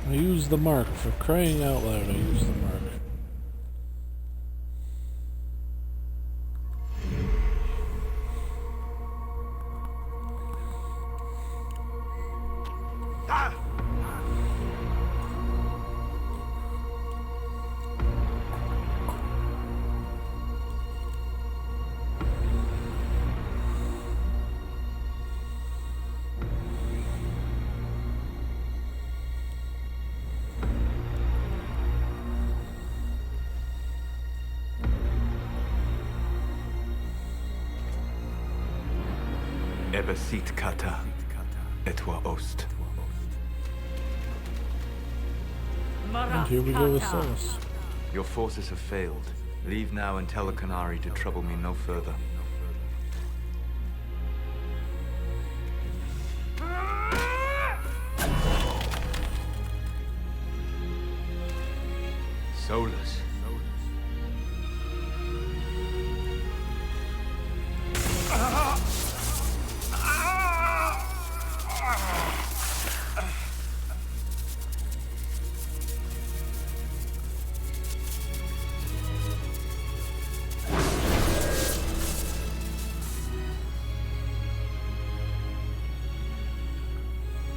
I use the mark. For crying out loud, I use the mark. Ebesit kata, etwa ost. And here we go with Solus. Your forces have failed. Leave now and tell the Canary to trouble me no further. Solus.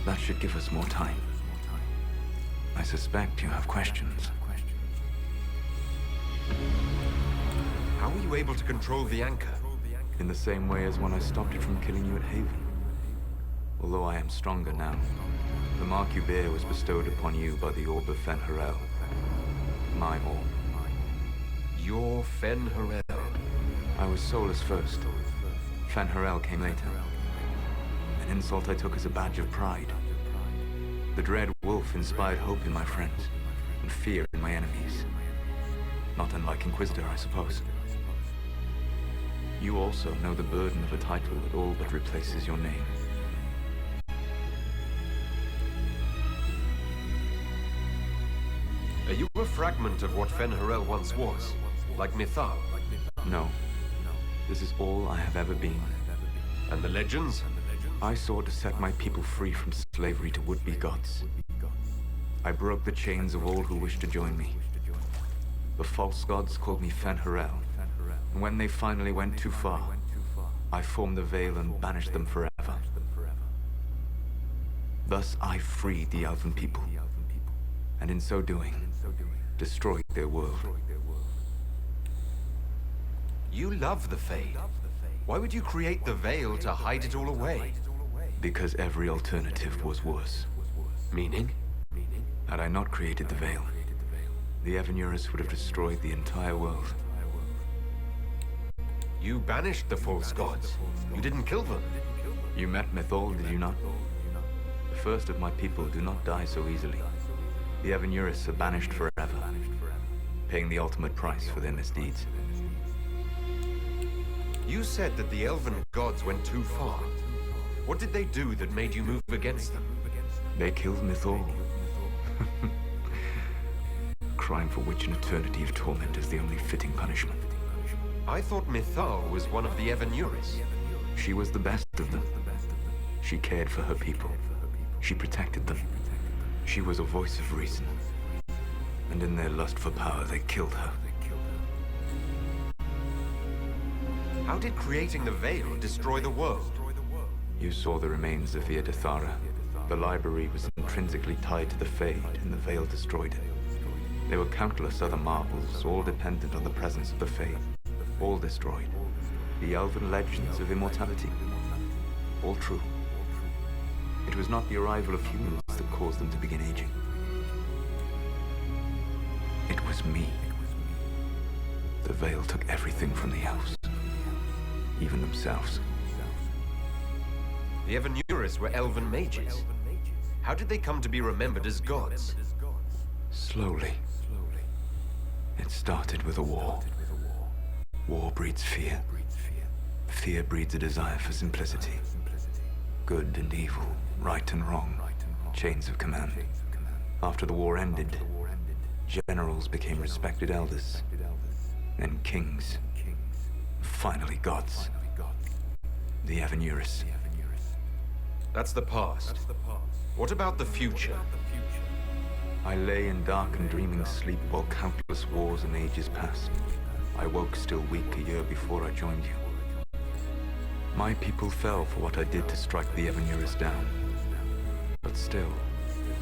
That should give us more time. I suspect you have questions. How were you able to control the anchor? In the same way as when I stopped it from killing you at Haven. Although I am stronger now, the mark you bear was bestowed upon you by the Orb of Fen-Harel. My orb. Your Fen-Harel? I was soulless first. Fen-Harel came later. An insult I took as a badge of pride. The dread wolf inspired hope in my friends, and fear in my enemies. Not unlike Inquisitor, I suppose. You also know the burden of a title that all but replaces your name. Are you a fragment of what Fen-Harel once was? Like Mythal? No. This is all I have ever been. And the legends? I sought to set my people free from slavery to would-be gods. I broke the chains of all who wished to join me. The false gods called me Fen-Harel, and when they finally went too far, I formed the Veil and banished them forever. Thus I freed the Elven people, and in so doing, destroyed their world. You love the Fade. Why would you create the Veil to hide it all away? Because every alternative was worse. Meaning? Had I not created the Veil, the Evanurus would have destroyed the entire world. You banished the false gods. You didn't kill them. You met Mythal, did you not? The first of my people do not die so easily. The Evanurus are banished forever, paying the ultimate price for their misdeeds. You said that the Elven gods went too far. What did they do that made you move against them? They killed Mythal. Crime for which an eternity of torment is the only fitting punishment. I thought Mythal was one of the Evanurus. She was the best of them. She cared for her people. She protected them. She was a voice of reason. And in their lust for power, they killed her. How did creating the Veil destroy the world? You saw the remains of Via Dethara. The library was intrinsically tied to the Fade, and the Veil destroyed it. There were countless other marvels, all dependent on the presence of the Fade. All destroyed. The Elven legends of immortality. All true. It was not the arrival of humans that caused them to begin aging. It was me. The Veil took everything from the elves. Even themselves. The Evanurus were Elven mages. How did they come to be remembered as gods? Slowly. It started with a war. War breeds fear. Fear breeds a desire for simplicity. Good and evil, right and wrong, chains of command. After the war ended, generals became respected elders, then kings, finally gods. The Evanurus. That's the past. What about the future? I lay in dark and dreaming sleep while countless wars and ages passed. I woke still weak a year before I joined you. My people fell for what I did to strike the Evanurus down. But still,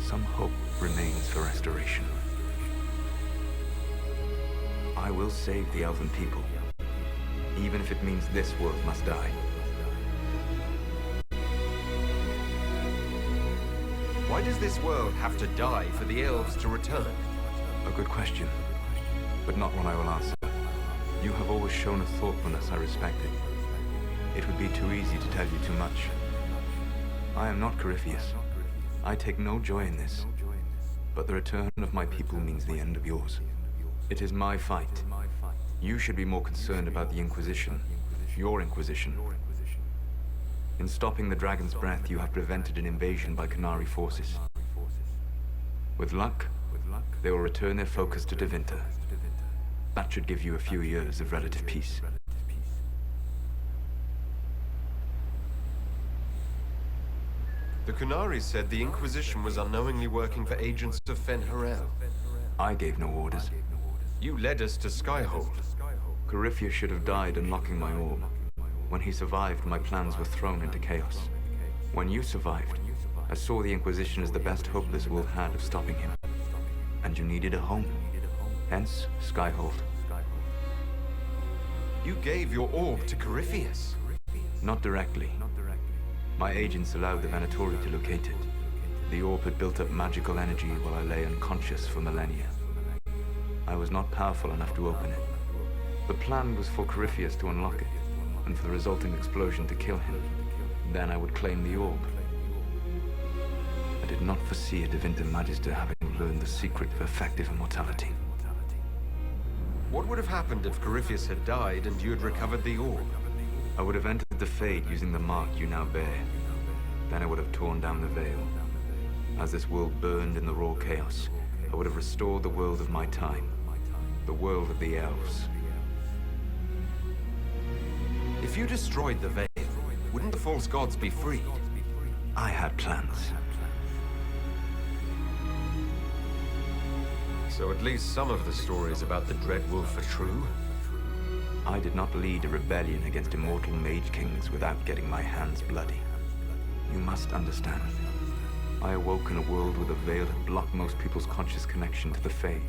some hope remains for restoration. I will save the Elven people, even if it means this world must die. Why does this world have to die for the elves to return? A good question, but not one I will answer. You have always shown a thoughtfulness I respected. It would be too easy to tell you too much. I am not Corypheus. I take no joy in this. But the return of my people means the end of yours. It is my fight. You should be more concerned about the Inquisition. Your Inquisition. In stopping the Dragon's Breath, you have prevented an invasion by Qunari forces. With luck, they will return their focus to Tevinter. That should give you a few years of relative peace. The Qunari said the Inquisition was unknowingly working for agents of Fen-Harel. I gave no orders. You led us to Skyhold. Corypheus should have died unlocking my orb. When he survived, my plans were thrown into chaos. When you survived, I saw the Inquisition as the best hope this world had of stopping him. And you needed a home. Hence, Skyhold. You gave your orb to Corypheus? Not directly. My agents allowed the Venatori to locate it. The orb had built up magical energy while I lay unconscious for millennia. I was not powerful enough to open it. The plan was for Corypheus to unlock it, and for the resulting explosion to kill him. Then I would claim the orb. I did not foresee a Divinity Magister having learned the secret of effective immortality. What would have happened if Corypheus had died and you had recovered the orb? I would have entered the Fade using the mark you now bear. Then I would have torn down the veil. As this world burned in the raw chaos, I would have restored the world of my time. The world of the elves. If you destroyed the veil, wouldn't the false gods be freed? I had plans. So at least some of the stories about the Dread Wolf are true? I did not lead a rebellion against immortal mage kings without getting my hands bloody. You must understand. I awoke in a world where the veil had blocked most people's conscious connection to the Fade.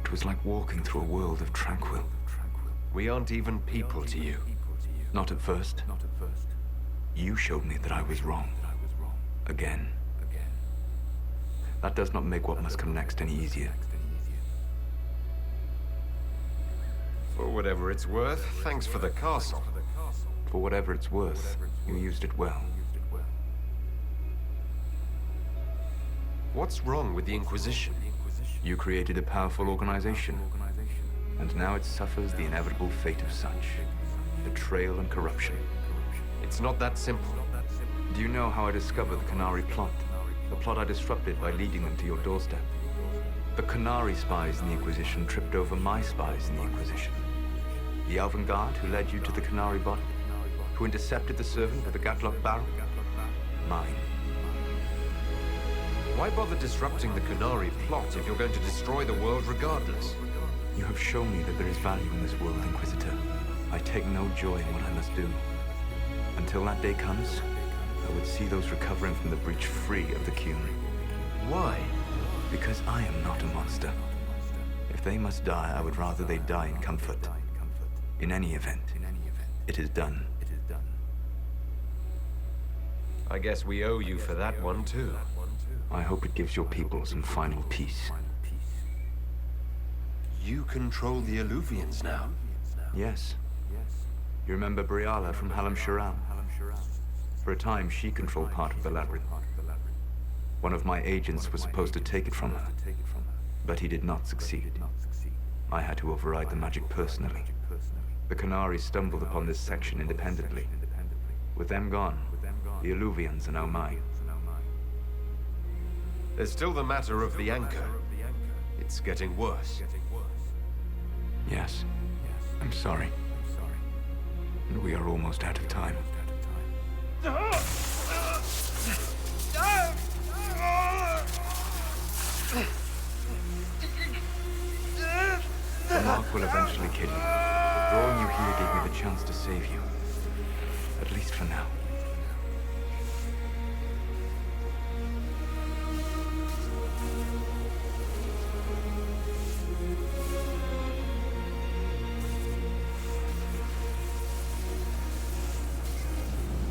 It was like walking through a world of tranquil. We aren't even people to you. Not at first. You showed me that I was wrong. Again. That does not make what must come next any easier. For whatever it's worth, thanks for the castle. For whatever it's worth, you used it well. What's wrong with the Inquisition? You created a powerful organization, and now it suffers the inevitable fate of such. Betrayal and corruption. It's not that simple. Do you know how I discovered the Canary plot? The plot I disrupted by leading them to your doorstep. The Canary spies in the Inquisition tripped over my spies in the Inquisition. The Elven Guard who led you to the Canary body? Who intercepted the servant with the Gatlock barrel? Mine. Why bother disrupting the Canary plot if you're going to destroy the world regardless? You have shown me that there is value in this world, Inquisitor. I take no joy in what I must do. Until that day comes, I would see those recovering from the breach free of the Qun. Why? Because I am not a monster. If they must die, I would rather they die in comfort. In any event, it is done. I guess we owe you for that one too. I hope it gives your people some final peace. You control the Illuvians now? Yes. You remember Briala from Halam Sharam? For a time, she controlled part of the labyrinth. One of my agents was supposed to take it from her, but he did not succeed. I had to override the magic personally. The Canaries stumbled upon this section independently. With them gone, the Illuvians are now mine. There's still the matter of the anchor. It's getting worse. Yes. I'm sorry. And we are almost out of time. The mark will eventually kill you. Drawing you here gave me the chance to save you. At least for now.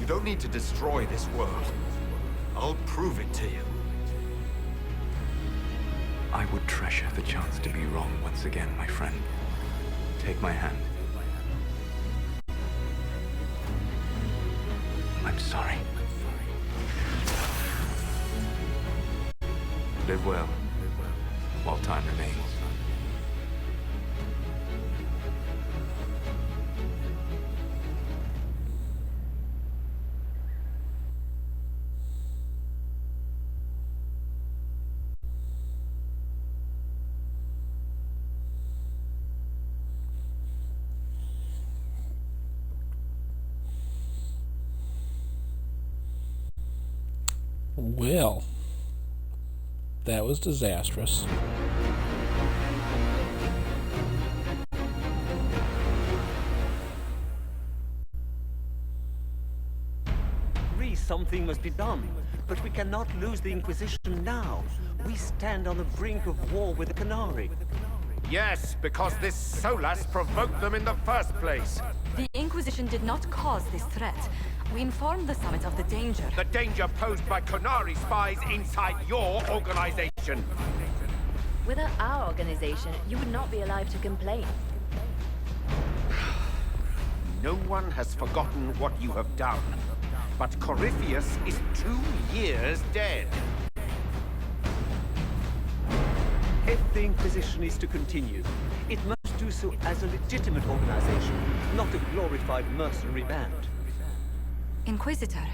You don't need to destroy this world. I'll prove it to you. I would treasure the chance to be wrong once again, my friend. Take my hand. I'm sorry. Live well, while time remains. Well, that was disastrous. Something must be done. But we cannot lose the Inquisition now. We stand on the brink of war with the Canary. Yes, because this Solas provoked them in the first place. The Inquisition did not cause this threat. We informed the Summit of the danger. The danger posed by Canary spies inside your organization. Without our organization, you would not be alive to complain. No one has forgotten what you have done. But Corypheus is 2 years dead. If the Inquisition is to continue, it must do so as a legitimate organization, not a glorified mercenary band. Inquisitor.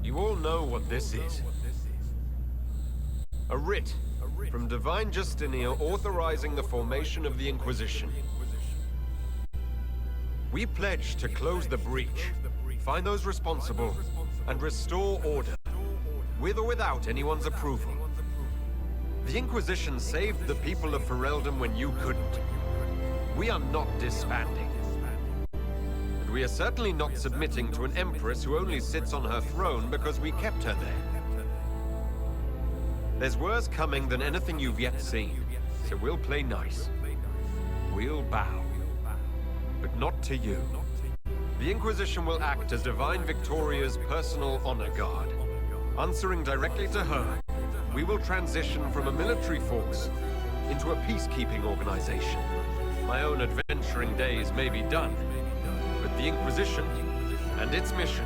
You all know what this is. A writ from Divine Justinia authorizing the formation of the Inquisition. We pledge to close the breach, find those responsible, and restore order, with or without anyone's approval. The Inquisition saved the people of Ferelden when you couldn't. We are not disbanding. And we are certainly not submitting to an empress who only sits on her throne because we kept her there. There's worse coming than anything you've yet seen, so we'll play nice. We'll bow. But not to you. The Inquisition will act as Divine Victoria's personal honor guard. Answering directly to her, we will transition from a military force into a peacekeeping organization. My own adventuring days may be done, but the Inquisition and its mission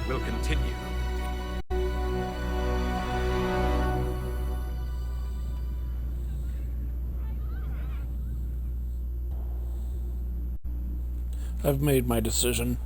will continue. I've made my decision.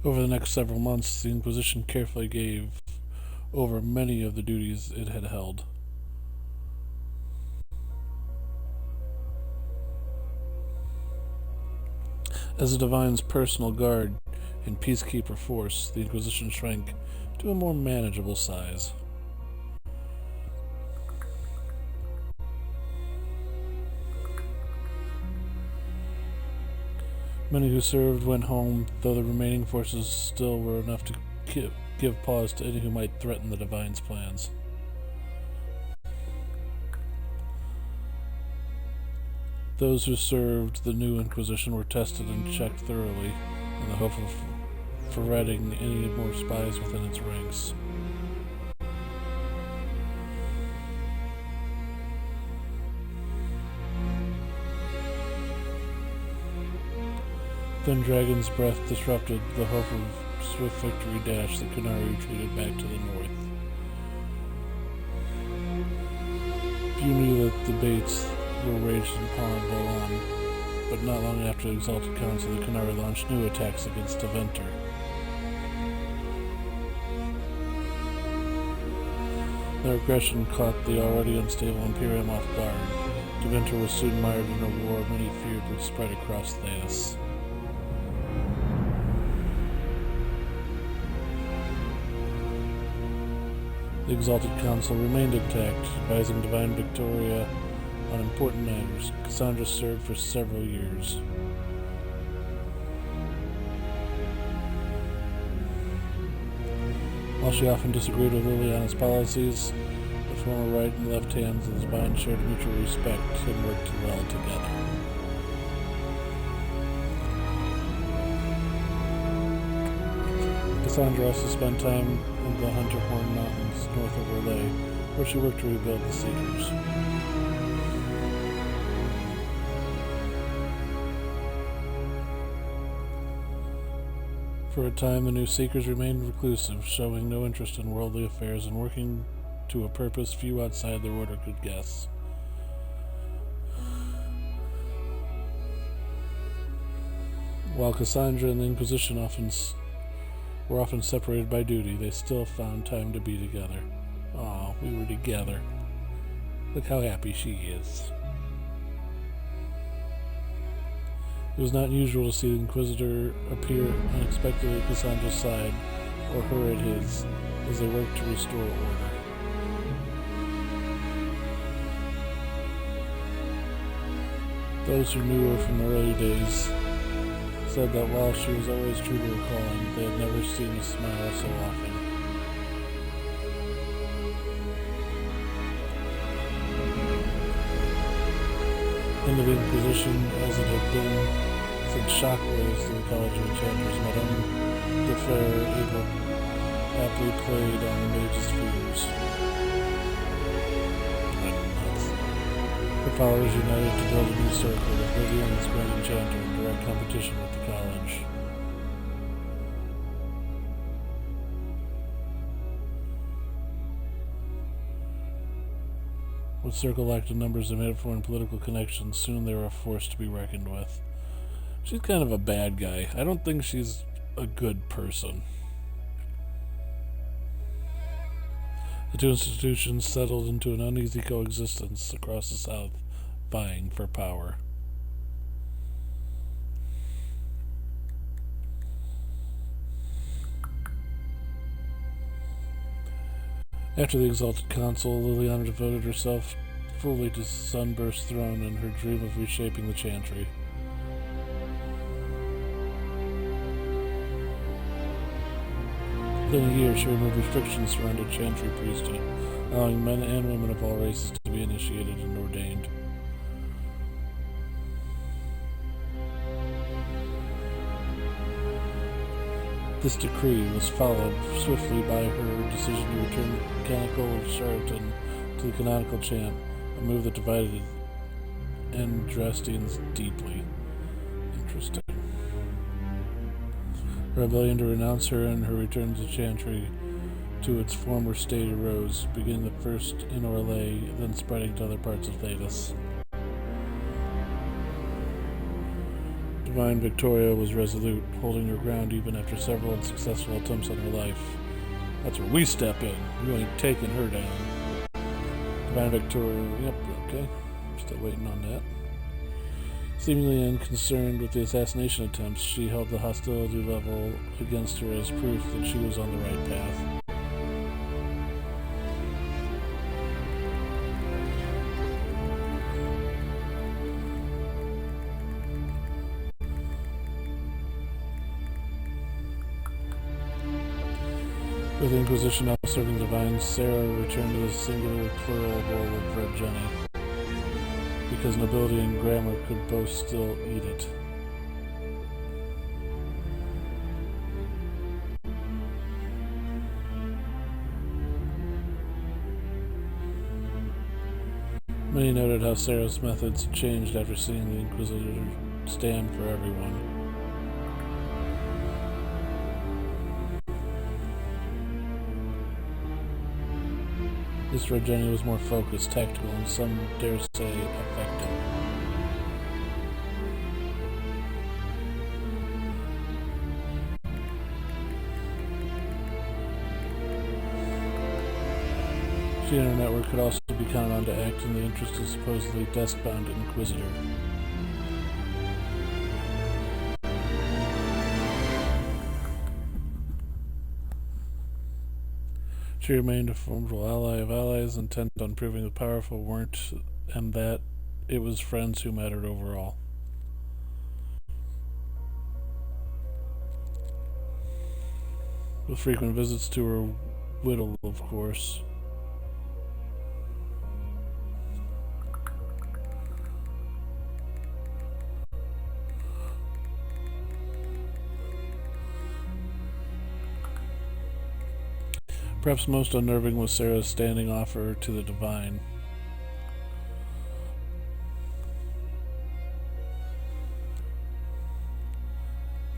Over the next several months, the Inquisition carefully gave over many of the duties it had held. As the Divine's personal guard and peacekeeper force, the Inquisition shrank to a more manageable size. Many who served went home, though the remaining forces still were enough to give pause to any who might threaten the Divine's plans. Those who served the new Inquisition were tested and checked thoroughly in the hope of ferreting any more spies within its ranks. Then Dragon's breath disrupted the hope of swift victory dash the Canary retreated back to the north. Few knew that debates were raged in Palan, but not long after the Exalted Council, the Canary launched new attacks against Deventer. Their aggression caught the already unstable Imperium off guard. Deventer was soon mired in a war many feared would spread across Theas. The Exalted Council remained intact, advising Divine Victoria on important matters. Cassandra served for several years. While she often disagreed with Liliana's policies, the former right and left hands of the Divine shared mutual respect and worked well together. Cassandra also spent time in the Hunterhorn Mountains north of Orlais, where she worked to rebuild the Seekers. For a time, the new Seekers remained reclusive, showing no interest in worldly affairs and working to a purpose few outside their order could guess. While Cassandra and the Inquisition were often separated by duty, they still found time to be together. Aw, we were together. Look how happy she is. It was not usual to see the Inquisitor appear unexpectedly at Cassandra's side, or her at his, as they worked to restore order. Those who knew her from the early days said that while she was always true to her calling, they had never seen a smile so often. Into the Inquisition, as it had been, sent shockwaves to the College of Enchanters. Madame de Fer aptly played on the mage's fears. Her followers united to build a new circle with Lydia and the Grand Enchanter in direct competition with the College. With Circle lacked in numbers and made up for in political connections, soon they were a force to be reckoned with. She's kind of a bad guy. I don't think she's a good person. The two institutions settled into an uneasy coexistence across the South, vying for power. After the Exalted Council, Liliana devoted herself fully to Sunburst's throne and her dream of reshaping the Chantry. Within a year, she removed restrictions surrounding Chantry priesthood, allowing men and women of all races to be initiated and ordained. This decree was followed swiftly by her decision to return the Canonical of Charlatan to the canonical chant, a move that divided Andrastians deeply. Interesting. Rebellion to renounce her and her return to Chantry to its former state arose, beginning the first in Orlais, then spreading to other parts of Thedas. Divine Victoria was resolute, holding her ground even after several unsuccessful attempts on her life. That's where we step in. You ain't taking her down. Divine Victoria, yep, okay. Still waiting on that. Seemingly unconcerned with the assassination attempts, she held the hostility level against her as proof that she was on the right path. With the Inquisition now serving Divine, Sarah returned to the singular plural role of Red Jenny, because nobility and grammar could both still eat it. Many noted how Sarah's methods changed after seeing the Inquisitor stand for everyone. This Red Jenny was more focused, tactical, and some dare say effective. She espionage network could also be counted on to act in the interest of supposedly desk-bound Inquisitor. She remained a formidable ally of allies, intent on proving the powerful weren't, and that it was friends who mattered overall. With frequent visits to her widow, of course. Perhaps most unnerving was Sarah's standing offer to the Divine.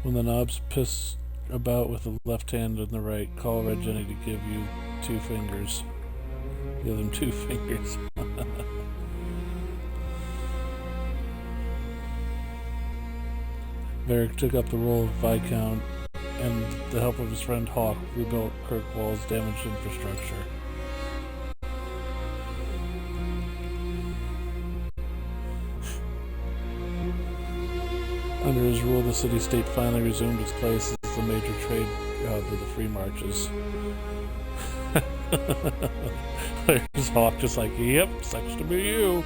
When the knobs piss about with the left hand and the right, call Red Jenny to give you 2 fingers. Give them 2 fingers. Varric took up the role of Viscount, and with the help of his friend Hawk, rebuilt Kirkwall's damaged infrastructure. Under his rule, the city-state finally resumed its place as the major trade hub of the Free Marches. There's Hawk just like, yep, sucks to be you.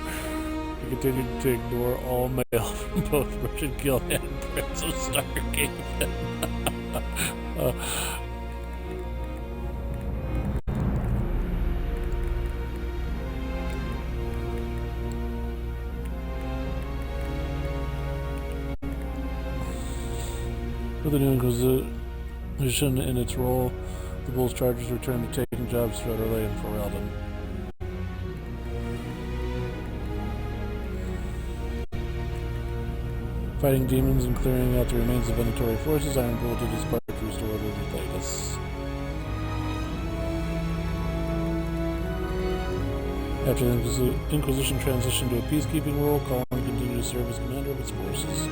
He continued to ignore all mail from both Richard Gill and Prince of Stargate. With the new Inquisition in its role, the Bull's Chargers returned to taking jobs throughout Orlais and Ferelden. Fighting demons and clearing out the remains of Venatori forces, Iron Bull did his part to restore order to Thetis. After the Inquisition transitioned to a peacekeeping role, Colin continued to serve as commander of its forces.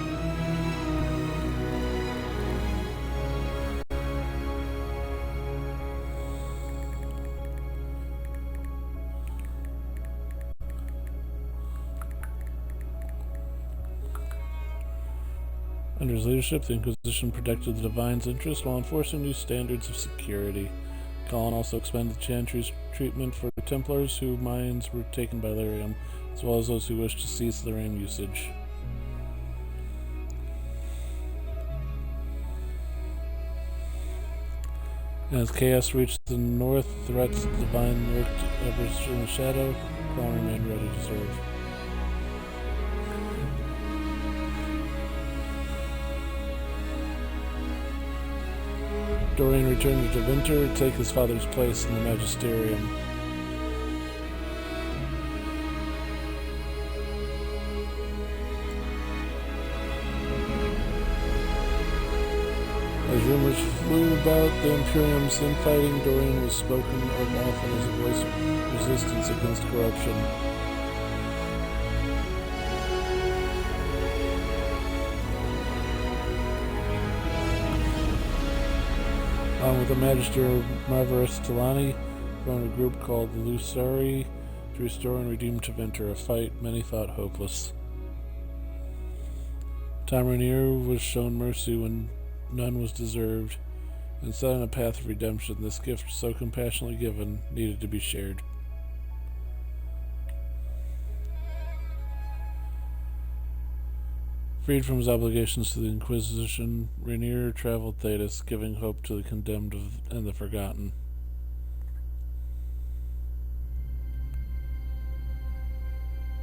Under his leadership, the Inquisition protected the Divine's interests while enforcing new standards of security. Colin also expanded Chantry's treatment for Templars whose minds were taken by lyrium, as well as those who wished to cease lyrium usage. As chaos reached the north, threats of the Divine lurked ever in the shadow. Colin remained ready to serve. Dorian returned to Tevinter to take his father's place in the Magisterium. As rumors flew about the Imperium's infighting, Dorian was spoken of often as a voice of resistance against corruption. With the Magister Marvarus Talani, formed a group called the Lusari to restore and redeem Tevinter, a fight many thought hopeless. Tom Rainier was shown mercy when none was deserved, and set on a path of redemption. This gift, so compassionately given, needed to be shared. Freed from his obligations to the Inquisition, Rainier traveled Thetis, giving hope to the condemned and the forgotten.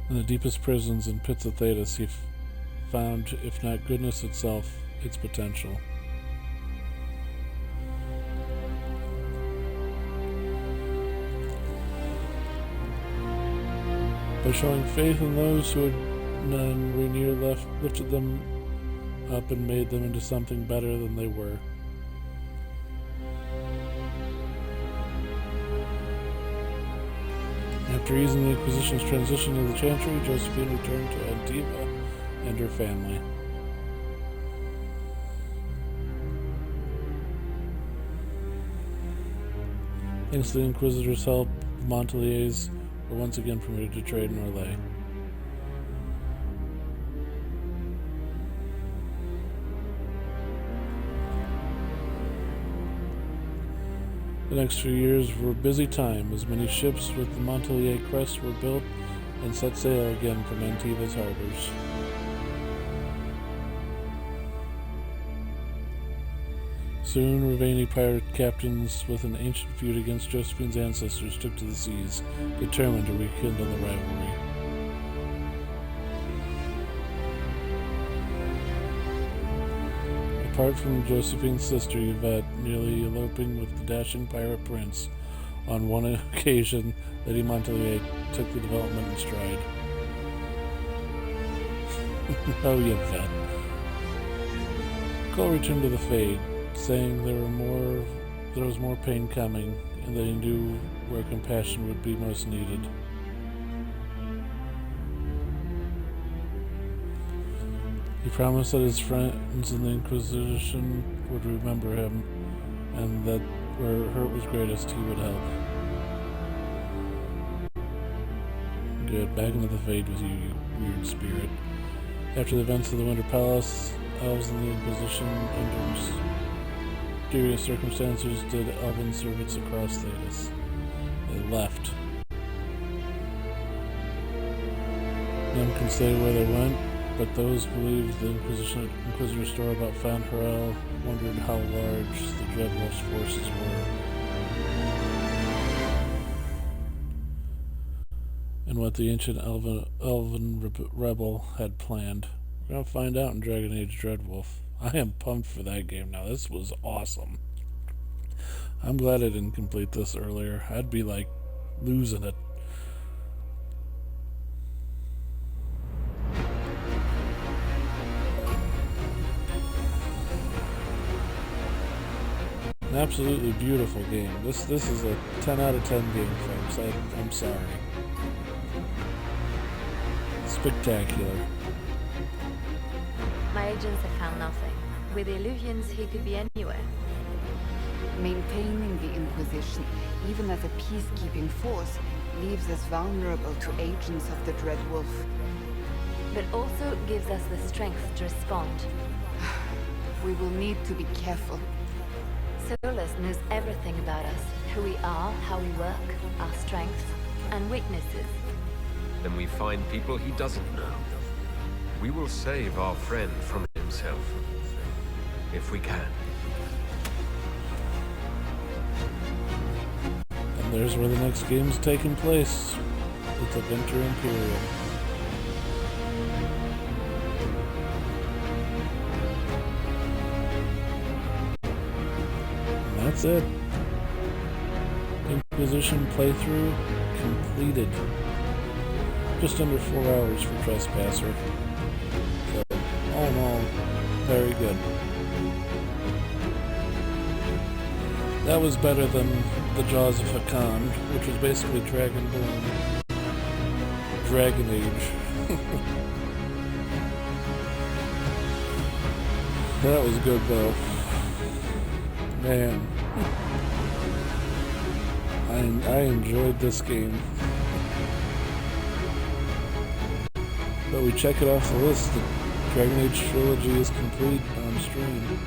In the deepest prisons and pits of Thetis, he found, if not goodness itself, its potential. By showing faith in those who had none, Rainier lifted them up and made them into something better than they were. After easing the Inquisition's transition to the Chantry, Josephine returned to Antiva and her family. Thanks to the Inquisitor's help, Monteliers were once again permitted to trade in Orlais. The next few years were a busy time as many ships with the Montelier crest were built and set sail again from Antiva's harbors. Soon, Ravani pirate captains with an ancient feud against Josephine's ancestors took to the seas, determined to rekindle the rivalry. Apart from Josephine's sister Yvette nearly eloping with the dashing pirate prince, on one occasion, Lady Montelier took the development in stride. Oh, Yvette. Cole returned to the Fade, saying there was more pain coming, and that he knew where compassion would be most needed. He promised that his friends in the Inquisition would remember him, and that where hurt was greatest, he would help. Good, back into the Fade with you, you weird spirit. After the events of the Winter Palace, elves in the Inquisition, under mysterious circumstances, did elven servants across Thedas. They left. None can say where they went, but those believed the Inquisitor's story about Fan Harel wondered how large the Dreadwolf's forces were, and what the ancient elven rebel had planned. We're gonna find out in Dragonage Dreadwolf. I am pumped for that game now. This was awesome. I'm glad I didn't complete this earlier. I'd be like losing it. An absolutely beautiful game. This is a 10 out of 10 game, folks. I'm sorry. Spectacular. My agents have found nothing. With the Illuvians, he could be anywhere. Maintaining the Inquisition, even as a peacekeeping force, leaves us vulnerable to agents of the Dreadwolf. But also gives us the strength to respond. We will need to be careful. Solus knows everything about us. Who we are, how we work, our strengths and weaknesses. Then we find people he doesn't know. We will save our friend from himself. If we can. And there's where the next game's taking place. It's Adventure Imperium. And that's it. Inquisition playthrough completed. Just under 4 hours for Trespasser. So, all in all, very good. That was better than the Jaws of Hakan, which was basically Dragonborn. Dragonage. That was good though. Man. I enjoyed this game. But we check it off the list. The Dragonage trilogy is complete on stream.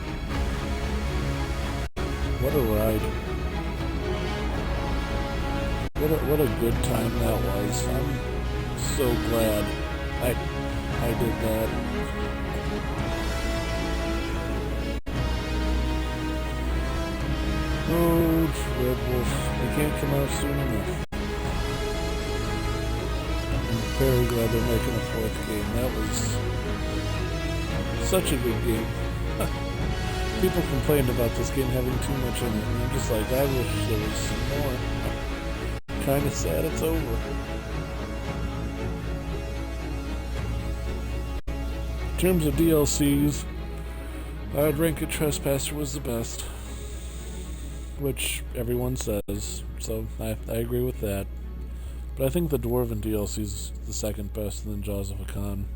What a ride. What a good time that was. I'm so glad I did that. Oh, Dreadwolf. They can't come out soon enough. I'm very glad they're making a 4th game. That was such a good game. People complained about this game having too much in it, and I'm just like, I wish there was some more. Kinda sad it's over. In terms of DLCs, I'd rank it Trespasser was the best. Which everyone says, so I agree with that. But I think the Dwarven DLC is the second best, and then Jaws of Hakan.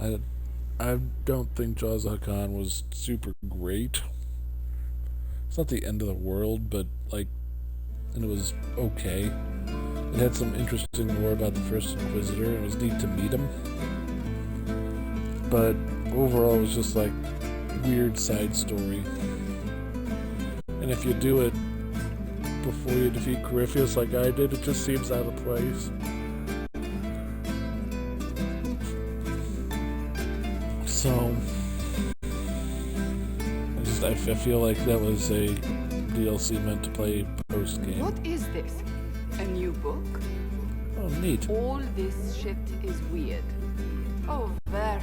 I don't think Jaws of Hakan was super great. It's not the end of the world, but like, and it was okay. It had some interesting lore about the first Inquisitor, and it was neat to meet him. But overall, it was just like weird side story. And if you do it before you defeat Corypheus like I did, it just seems out of place. So I feel like that was a DLC meant to play post-game. What is this? A new book? Oh, neat. All this shit is weird. Oh, Varric,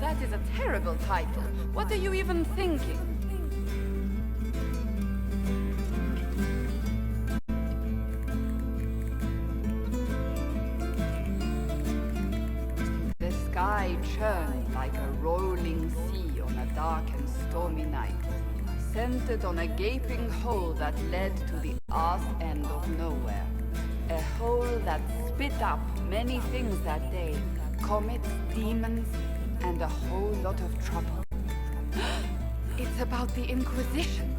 that is a terrible title. What are you even thinking? The sky churned like a rolling sea on a dark and stormy night, centered on a gaping hole that led to the arse end of nowhere. A hole that spit up many things that day. Comets, demons, and a whole lot of trouble. It's about the Inquisition.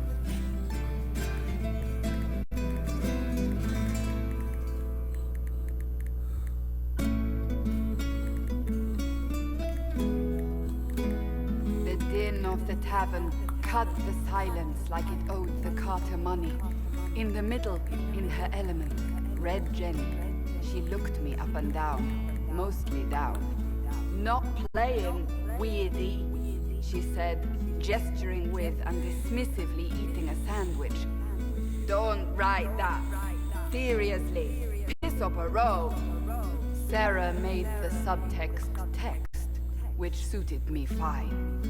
The din of the tavern cut the silence like it owed the carter money. In the middle, in her element, Red Jenny. She looked me up and down, mostly down. Not playing, weirdy, she said, gesturing with and dismissively eating a sandwich. Don't write that. Seriously, piss up a row. Sarah made the subtext text, which suited me fine.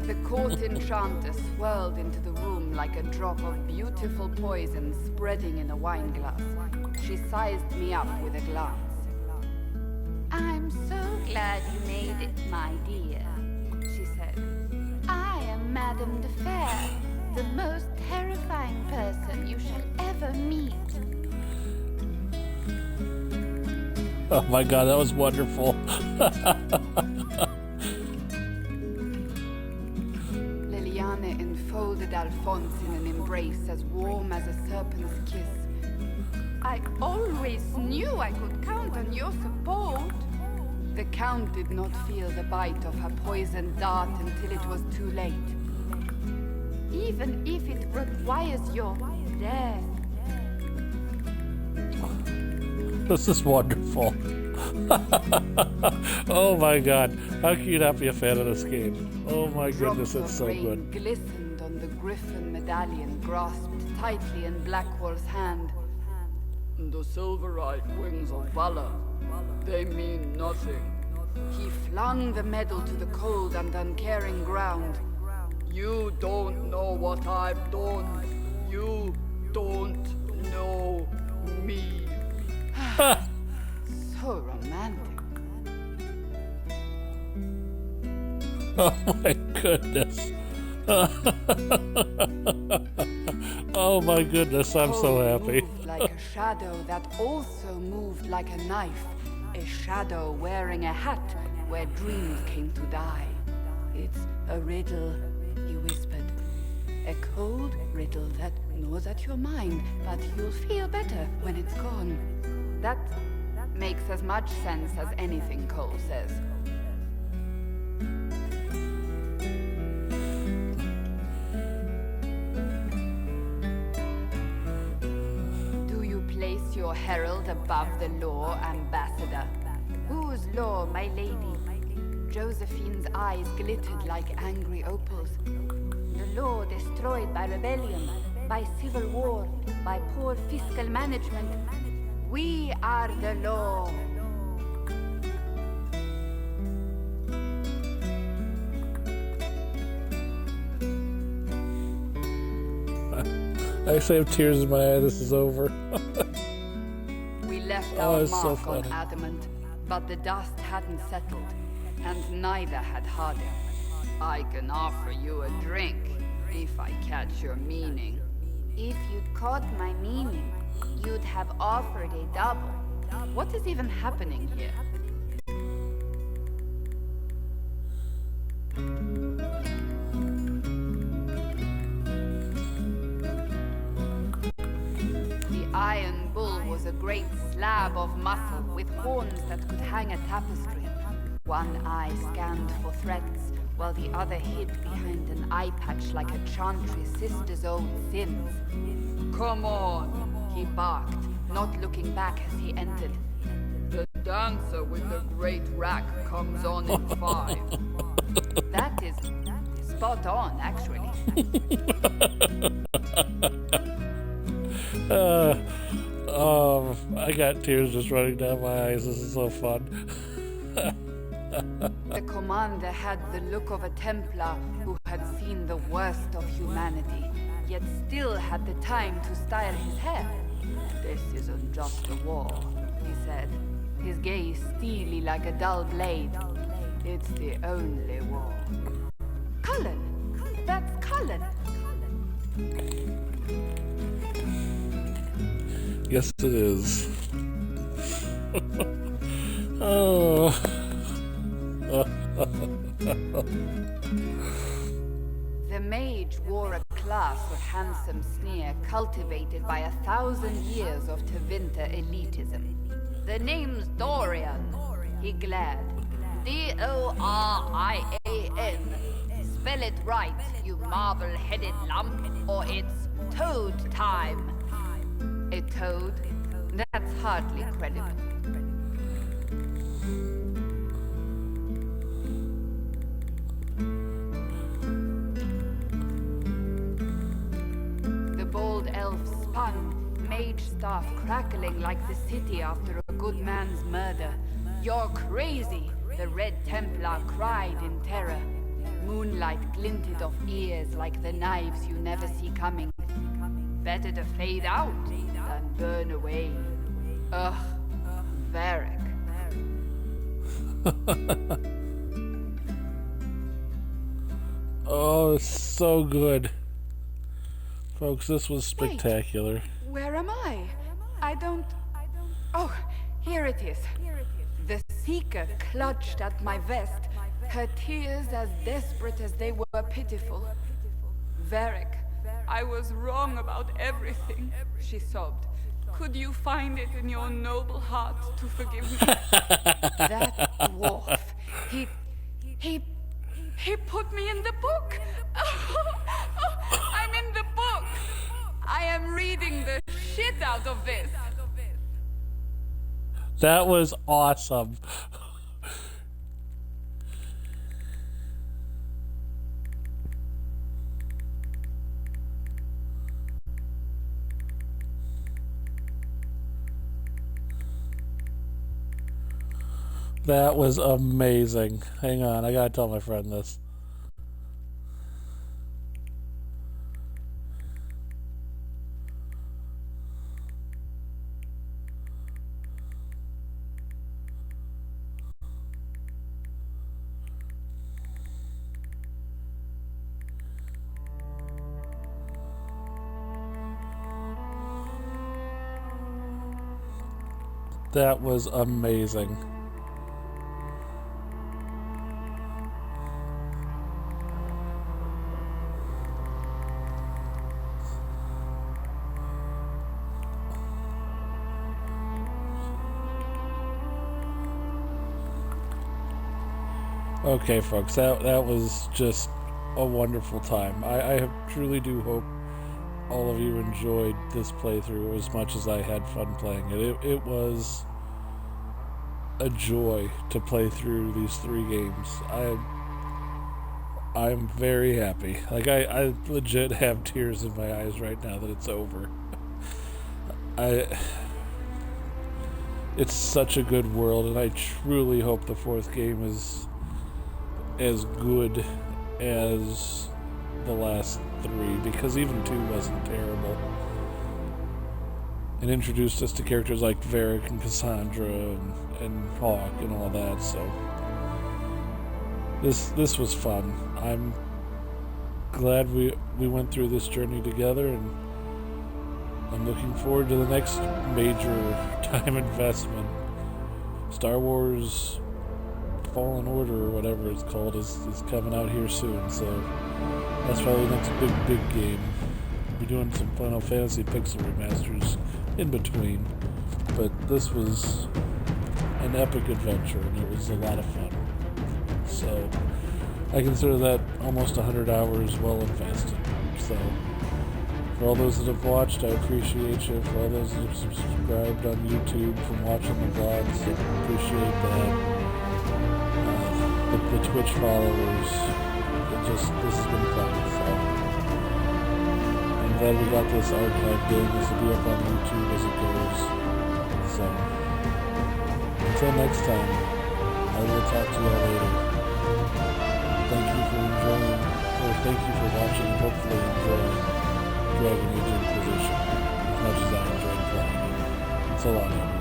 The court enchanter swirled into the room like a drop of beautiful poison spreading in a wineglass. She sized me up with a glance. I'm so glad you made it, my dear, she said. I am Madame de Fair, the most terrifying person you shall ever meet. Oh my god, that was wonderful. Enfolded Alphonse in an embrace as warm as a serpent's kiss. I always knew I could count on your support. The Count did not feel the bite of her poisoned dart until it was too late. Even if it requires your death. This is wonderful. Oh my god, how can you not be a fan of this game? Oh my goodness, it's so good. Glistened on the griffin medallion grasped tightly in Blackwall's hand. The silver-eyed wings of valor, they mean nothing. He flung the medal to the cold and uncaring ground. You don't know what I've done. You don't know me. So romantic. Oh my goodness. Oh my goodness, I'm so happy. Moved like a shadow that also moved like a knife. A shadow wearing a hat where dreams came to die. It's a riddle, he whispered. A cold riddle that gnaws at your mind, but you'll feel better when it's gone. That makes as much sense as anything Cole says. Do you place your herald above the law, Ambassador? Whose law, my lady? Josephine's eyes glittered like angry opals. The law destroyed by rebellion, by civil war, by poor fiscal management. We are the law. I actually have tears in my eye. This is over. We left our mark on adamant, but the dust hadn't settled, and neither had Harding. I can offer you a drink, if I catch your meaning. If you'd caught my meaning, you'd have offered a double. What is even happening here? a great slab of muscle with horns that could hang a tapestry. One eye scanned for threats, while the other hid behind an eye patch like a chantry sister's old sins. "Come on," he barked, not looking back as he entered. "The dancer with the great rack comes on in 5. That is spot on, actually. I got tears just running down my eyes. This is so fun. The commander had the look of a Templar who had seen the worst of humanity, yet still had the time to style his hair. "This isn't just a war," he said, his gaze steely like a dull blade. "It's the only war." "Cullen! That's Cullen!" Yes, it is. Oh. The mage wore a class of handsome sneer cultivated by 1,000 years of Tevinter elitism. "The name's Dorian," he glared. "Dorian. Spell it right, you marble-headed lump, or it's toad time." "A toad? That's hardly credible." The bold elf spun, mage staff crackling like the city after a good man's murder. "You're crazy!" the Red Templar cried in terror. Moonlight glinted off ears like the knives you never see coming. "Better to fade out than burn away." Ugh, Varric. Oh, it's so good. Folks, this was spectacular. Wait, where am I? I don't... Oh, here it is. The Seeker clutched at my vest, her tears as desperate as they were pitiful. "Varric, I was wrong about everything," she sobbed. "Could you find it in your noble heart to forgive me?" "That dwarf, he put me in the book! I'm in the book! I am reading the shit out of this!" That was awesome. That was amazing. Hang on, I gotta tell my friend this. That was amazing. Okay, folks, that was just a wonderful time. I truly do hope all of you enjoyed this playthrough as much as I had fun playing it. It was a joy to play through these 3 games. I'm very happy. Like, I legit have tears in my eyes right now that it's over. It's such a good world, and I truly hope the 4th game is as good as the last 3, because even 2 wasn't terrible. And introduced us to characters like Varric and Cassandra and Hawk and all that, so this was fun. I'm glad we went through this journey together, and I'm looking forward to the next major time investment. Star Wars Fallen Order, or whatever it's called, is coming out here soon, so that's probably the next big game. We'll be doing some Final Fantasy Pixel remasters in between. but this was an epic adventure, and it was a lot of fun. So I consider that almost 100 hours well invested. So for all those that have watched, I appreciate you. For all those that have subscribed on YouTube from watching the vlogs, I appreciate that. The Twitch followers, this has been fun. So I'm glad we got this archived in. This will be up on YouTube as it goes. So until next time, I will talk to you all later. Thank you for enjoying, or thank you for watching, and hopefully enjoying Dragonage Inquisition as much as I enjoyed playing it. It's a lot of